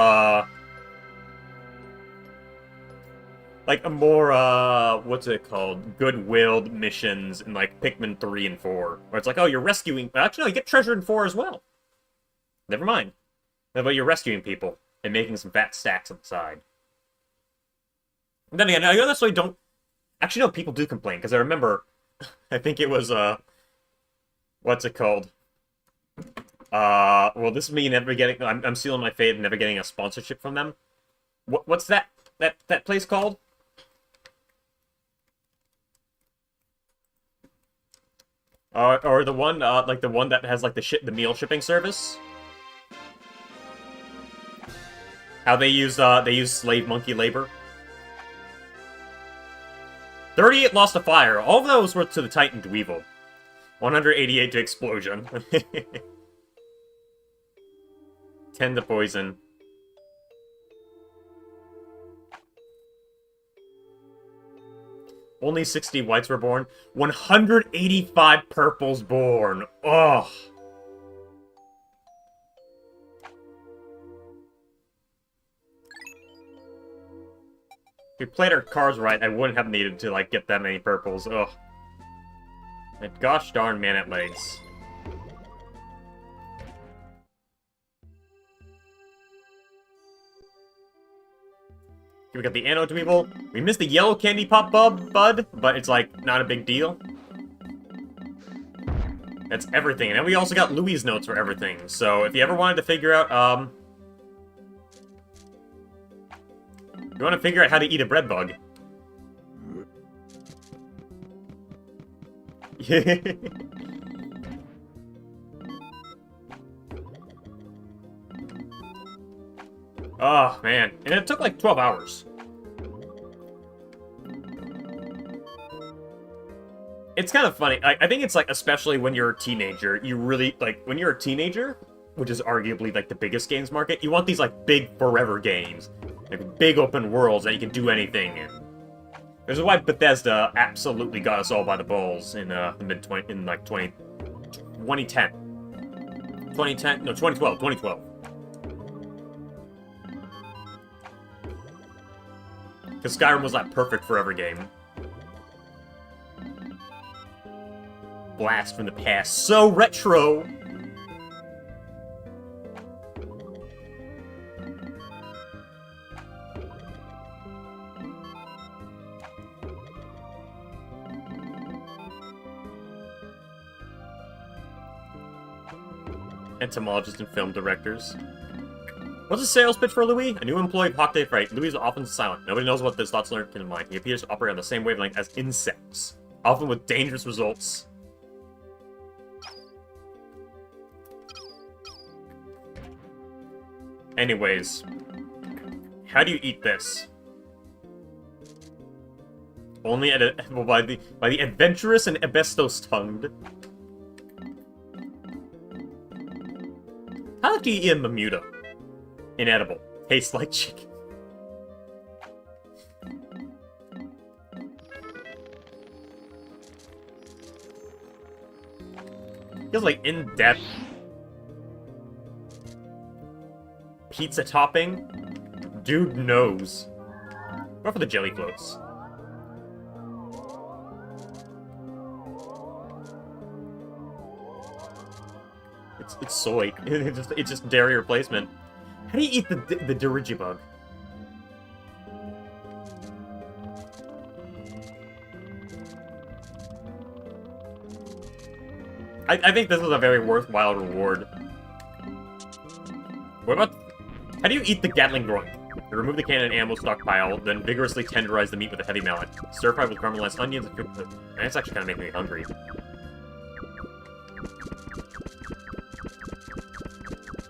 what's it called? Good-willed missions in, like, Pikmin 3 and 4. Where it's like, oh, you're rescuing... Actually, no, you get treasure in 4 as well. Never mind. But you're rescuing people and making some fat stacks on the side. And then again, I honestly don't... Actually, no, people do complain, because I remember, I think it was, what's it called? Well, this is me never getting, I'm sealing my fate and never getting a sponsorship from them. What's that place called? Or the one, like the one that has, like, the meal shipping service? How they use slave monkey labor? 38 lost to fire. All of those were to the Titan Dweevil. 188 to explosion. 10 to poison. Only 60 whites were born. 185 purples born. Ugh. If we played our cards right, I wouldn't have needed to, like, get that many purples. Ugh. And gosh darn man-at legs. We got the Anode Dweevil. We missed the yellow candy pop bud, but it's, like, not a big deal. That's everything. And then we also got Louis' notes for everything. So if you ever wanted to figure out, you want to figure out how to eat a bread bug. Oh, man. And it took like 12 hours. It's kind of funny. I think it's like, especially when you're a teenager, you really, like, when you're a teenager, which is arguably like the biggest games market, you want these like big forever games. Like, big open worlds that you can do anything in. This is why Bethesda absolutely got us all by the balls in the mid-20... in, like, 2010. 2010? No, 2012. 2012. Because Skyrim was that perfect forever game. Blast from the past. So retro! Entomologists and film directors. What's the sales pitch for Louis? A new employee of Hawk Day Fright. Louis is often silent. Nobody knows what his thoughts lurk in mind. He appears to operate on the same wavelength as insects, often with dangerous results. Anyways, how do you eat this? Only at well, by the adventurous and ebestos-tongued. How do you eat a Mamuta? Inedible. Tastes like chicken. Feels like in-depth. Pizza topping? Dude knows. Go for the jelly floats. It's soy. It's just dairy replacement. How do you eat the dirigibug? I think this is a very worthwhile reward. What about... How do you eat the Gatling groin? You remove the can and ammo stockpile, then vigorously tenderize the meat with a heavy mallet. Stir-fry with caramelized onions and... That's actually kind of making me hungry.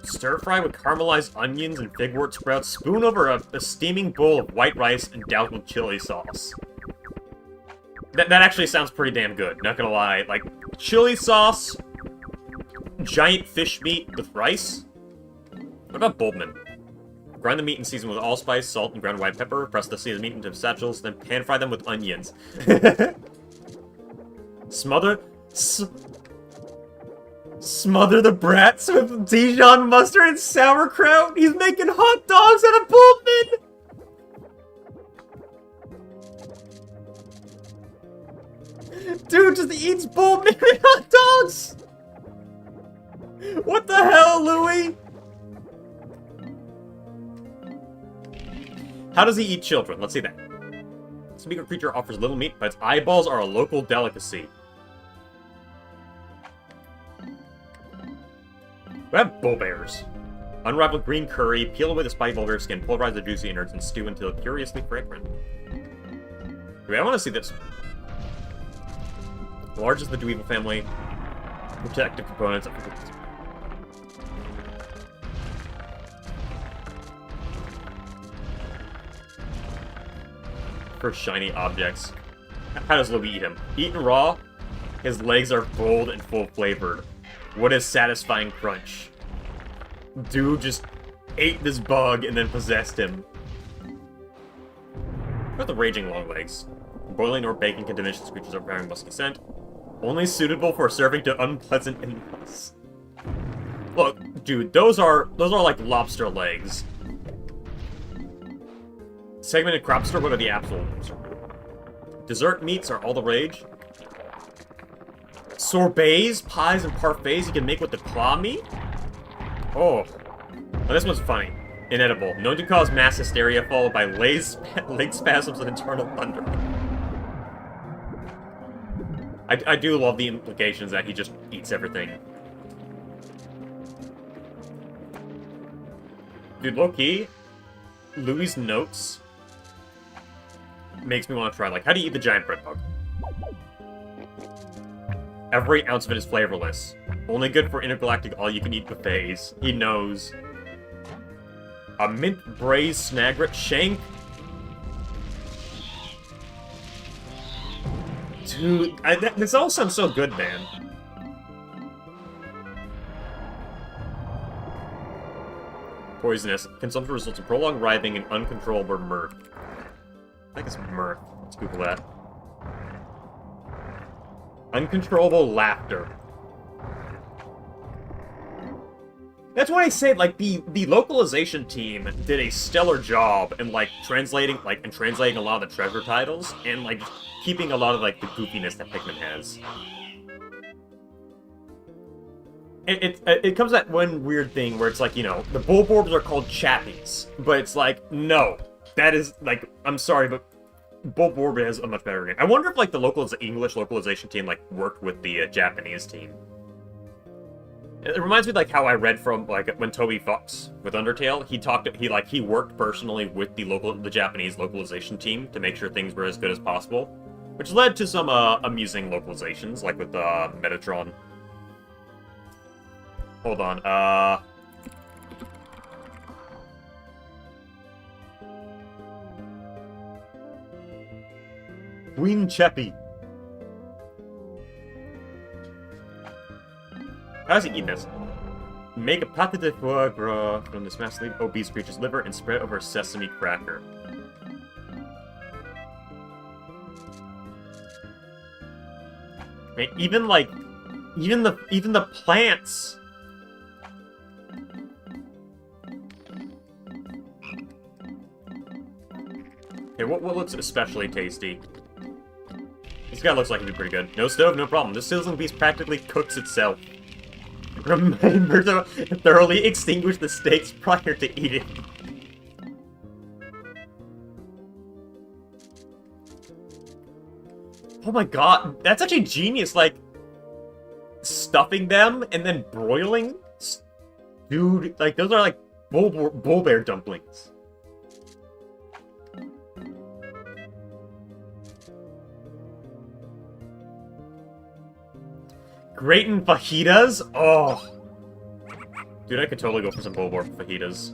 Stir-fry with caramelized onions and figwort sprouts. Spoon over a steaming bowl of white rice and doused with chili sauce. That actually sounds pretty damn good, not gonna lie. Like, chili sauce, giant fish meat with rice. What about Bulbman? Grind the meat and season with allspice, salt, and ground white pepper. Press the seasoned meat into satchels, then pan-fry them with onions. Smother the brats with Dijon mustard and sauerkraut? He's making hot dogs out of Bulbman! Dude just eats Bulbman and hot dogs! What the hell, Louis? How does he eat children? Let's see that. This meager creature offers little meat, but its eyeballs are a local delicacy. We have bull bears. Unravel green curry, peel away the spiky bull bear skin, pulverize the juicy innards, and stew until curiously fragrant. Wait, I want to see this. The largest of the Dweevil family. Protective components of... For shiny objects. How does Louis eat him? Eaten raw, his legs are bold and full-flavored. What a satisfying crunch. Dude just ate this bug and then possessed him. What about the raging long legs? Boiling or baking can diminish this creature's overpowering musky scent. Only suitable for serving to unpleasant in-laws. Look, dude, those are like lobster legs. Segmented cropster, what are the absolutes? Dessert meats are all the rage. Sorbets, pies, and parfaits you can make with the claw meat? Oh. Well, this one's funny. Inedible. Known to cause mass hysteria, followed by leg spasms and internal thunder. I do love the implications that he just eats everything. Dude, low-key, Louis' notes makes me want to try. Like, how do you eat the giant bread bug? Every ounce of it is flavorless. Only good for intergalactic all-you-can-eat buffets. He knows. A mint braised snagret shank? Dude, this all sounds so good, man. Poisonous. Consumption results in prolonged writhing and uncontrollable mirth. I think it's mirth. Let's Google that. Uncontrollable laughter. That's why I said, like, the localization team did a stellar job in, like, translating a lot of the treasure titles, and, like, keeping a lot of, like, the goofiness that Pikmin has. It comes at one weird thing where it's like, you know, the Bulborbs are called Chappies, but it's like, no. That is, like, I'm sorry, but Bulborb has a much better name. I wonder if, like, the English localization team, like, worked with the Japanese team. It reminds me, like, how I read from, like, when Toby Fox with Undertale, he worked personally with the Japanese localization team to make sure things were as good as possible, which led to some amusing localizations, like with Metatron. Hold on, Queen Cheppy. How does he eat this? Make a pâte de foie gras from this massively obese creature's liver and spread it over a sesame cracker. Man, even the plants. Okay, what looks especially tasty? This guy looks like he'd be pretty good. No stove, no problem. This sizzling beast practically cooks itself. Remember to thoroughly extinguish the steaks prior to eating. Oh my god, that's actually genius, like, stuffing them and then broiling? Dude, like, those are like bull bear dumplings. Gratin fajitas? Oh. Dude, I could totally go for some bull bear fajitas.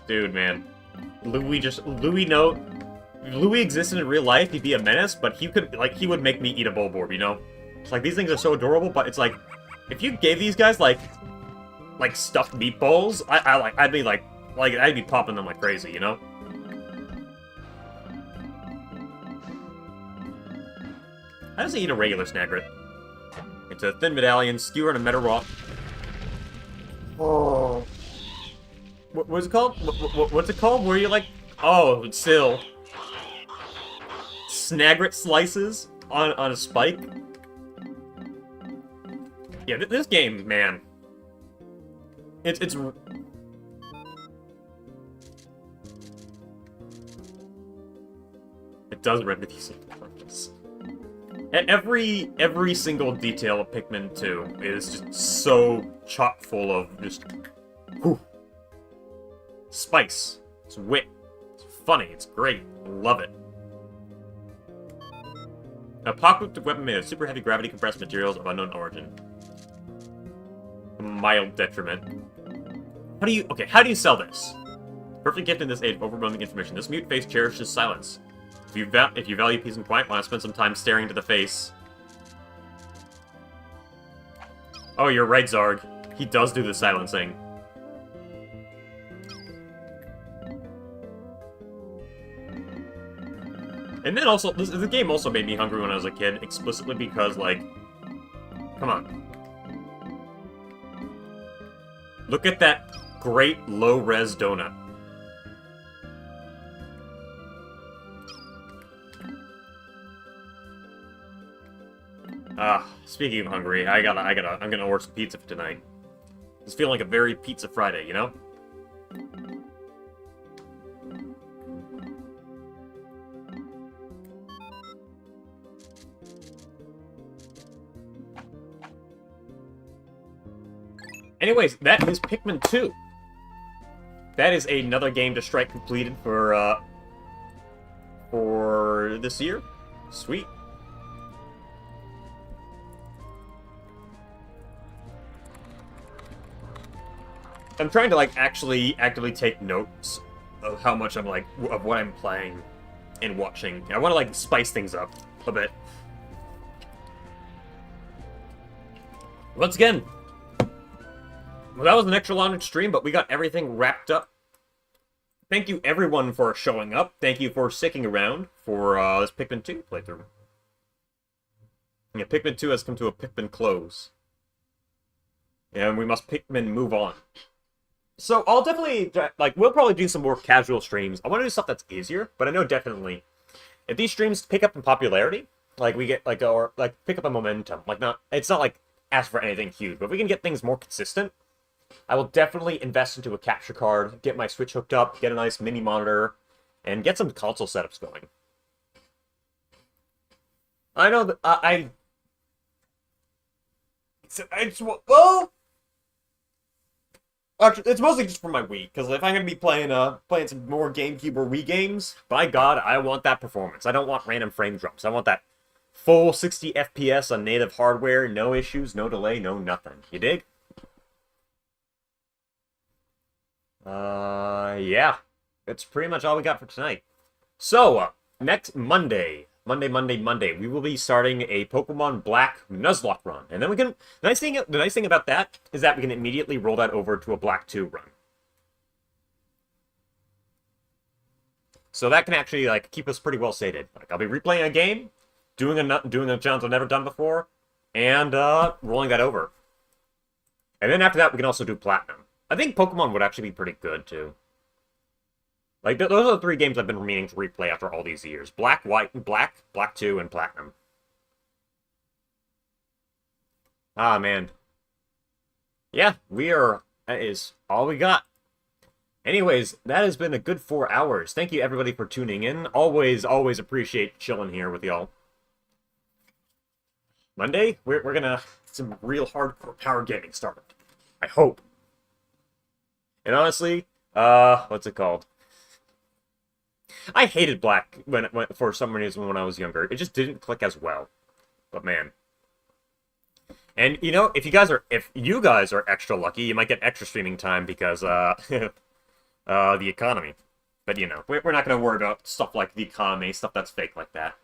Dude, man. Louis existed in real life, he'd be a menace, but he would make me eat a bulborb, you know? It's like, these things are so adorable, but it's like, if you gave these guys, like stuffed meatballs, I'd be popping them like crazy, you know? How does he eat a regular snagret? It's a thin medallion, skewer, and a metal rock. Oh. What's it called? What's it called? Where you like... Oh, it's still... Snagret slices on a spike? Yeah, this game, man. It's... It does render these purpose. Every single detail of Pikmin 2 is just so chock full of just... Whew. Spice. It's wit. It's funny. It's great. I love it. An apocalyptic weapon made of super heavy gravity compressed materials of unknown origin. A mild detriment. How do you sell this? Perfect gift in this age of overwhelming information. This mute face cherishes silence. If you value peace and quiet, why not spend some time staring into the face? Oh, you're right, Zarg. He does do the silencing. And then also, the game also made me hungry when I was a kid, explicitly because, like, come on. Look at that great low-res donut. Speaking of hungry, I'm gonna order some pizza for tonight. It's feeling like a very Pizza Friday, you know? Anyways, that is Pikmin 2. That is another game to strike completed for this year. Sweet. I'm trying to, like, actually actively take notes of how much I'm, like, of what I'm playing and watching. I want to, like, spice things up a bit. Once again, well, that was an extra long stream, but we got everything wrapped up. Thank you, everyone, for showing up. Thank you for sticking around for this Pikmin 2 playthrough. Yeah, Pikmin 2 has come to a Pikmin close. And we must Pikmin move on. So, I'll definitely, like, we'll probably do some more casual streams. I want to do stuff that's easier, but I know definitely, if these streams pick up in popularity, like, we get, like, or, like, pick up a momentum, like, it's not, like, ask for anything huge, but if we can get things more consistent, I will definitely invest into a capture card, get my Switch hooked up, get a nice mini monitor, and get some console setups going. I know that, well... Actually, it's mostly just for my Wii, because if I'm going to be playing some more GameCube or Wii games, by God, I want that performance. I don't want random frame drops. I want that Full 60 FPS on native hardware, no issues, no delay, no nothing. You dig? Yeah. That's pretty much all we got for tonight. So, next Monday, we will be starting a Pokemon Black Nuzlocke run. And then we can... The nice thing about that is that we can immediately roll that over to a Black 2 run. So that can actually, like, keep us pretty well sated. Like, I'll be replaying a game, doing a challenge I've never done before, and, rolling that over. And then after that, we can also do Platinum. I think Pokemon would actually be pretty good, too. Like, those are the 3 games I've been meaning to replay after all these years. Black, Black 2, and Platinum. Ah, man. Yeah, that is all we got. Anyways, that has been a good 4 hours. Thank you, everybody, for tuning in. Always appreciate chilling here with y'all. Monday, we're gonna get some real hardcore power gaming started. I hope. And honestly, what's it called? I hated Black for some reason when I was younger. It just didn't click as well. But man. And you know, if you guys are extra lucky, you might get extra streaming time because the economy. But you know, we're not gonna worry about stuff like the economy, stuff that's fake like that.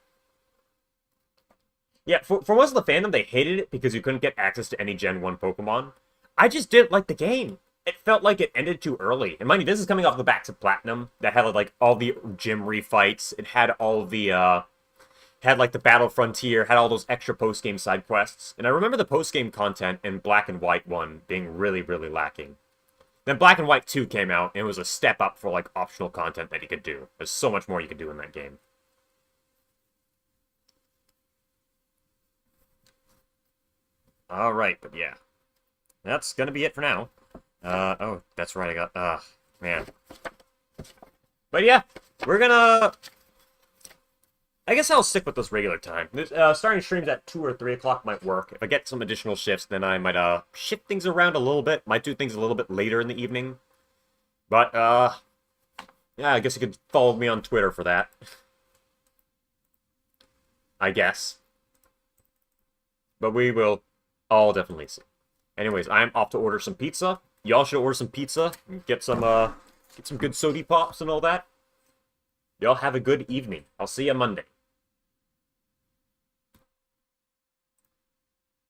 Yeah, for most of the fandom, they hated it because you couldn't get access to any Gen 1 Pokemon. I just didn't like the game. It felt like it ended too early. And mind you, this is coming off the backs of Platinum that had like all the gym refights. It had all the had like the Battle Frontier, had all those extra post-game side quests. And I remember the post-game content in Black and White 1 being really, really lacking. Then Black and White 2 came out, and it was a step up for like optional content that you could do. There's so much more you could do in that game. Alright, but yeah. That's gonna be it for now. Oh, that's right, I got, man. But yeah, we're gonna... I guess I'll stick with this regular time. Starting streams at 2 or 3 o'clock might work. If I get some additional shifts, then I might, shift things around a little bit. Might do things a little bit later in the evening. But, yeah, I guess you could follow me on Twitter for that. I guess. But we will all definitely see. Anyways, I'm off to order some pizza. Y'all should order some pizza. Get some good sody pops and all that. Y'all have a good evening. I'll see you Monday.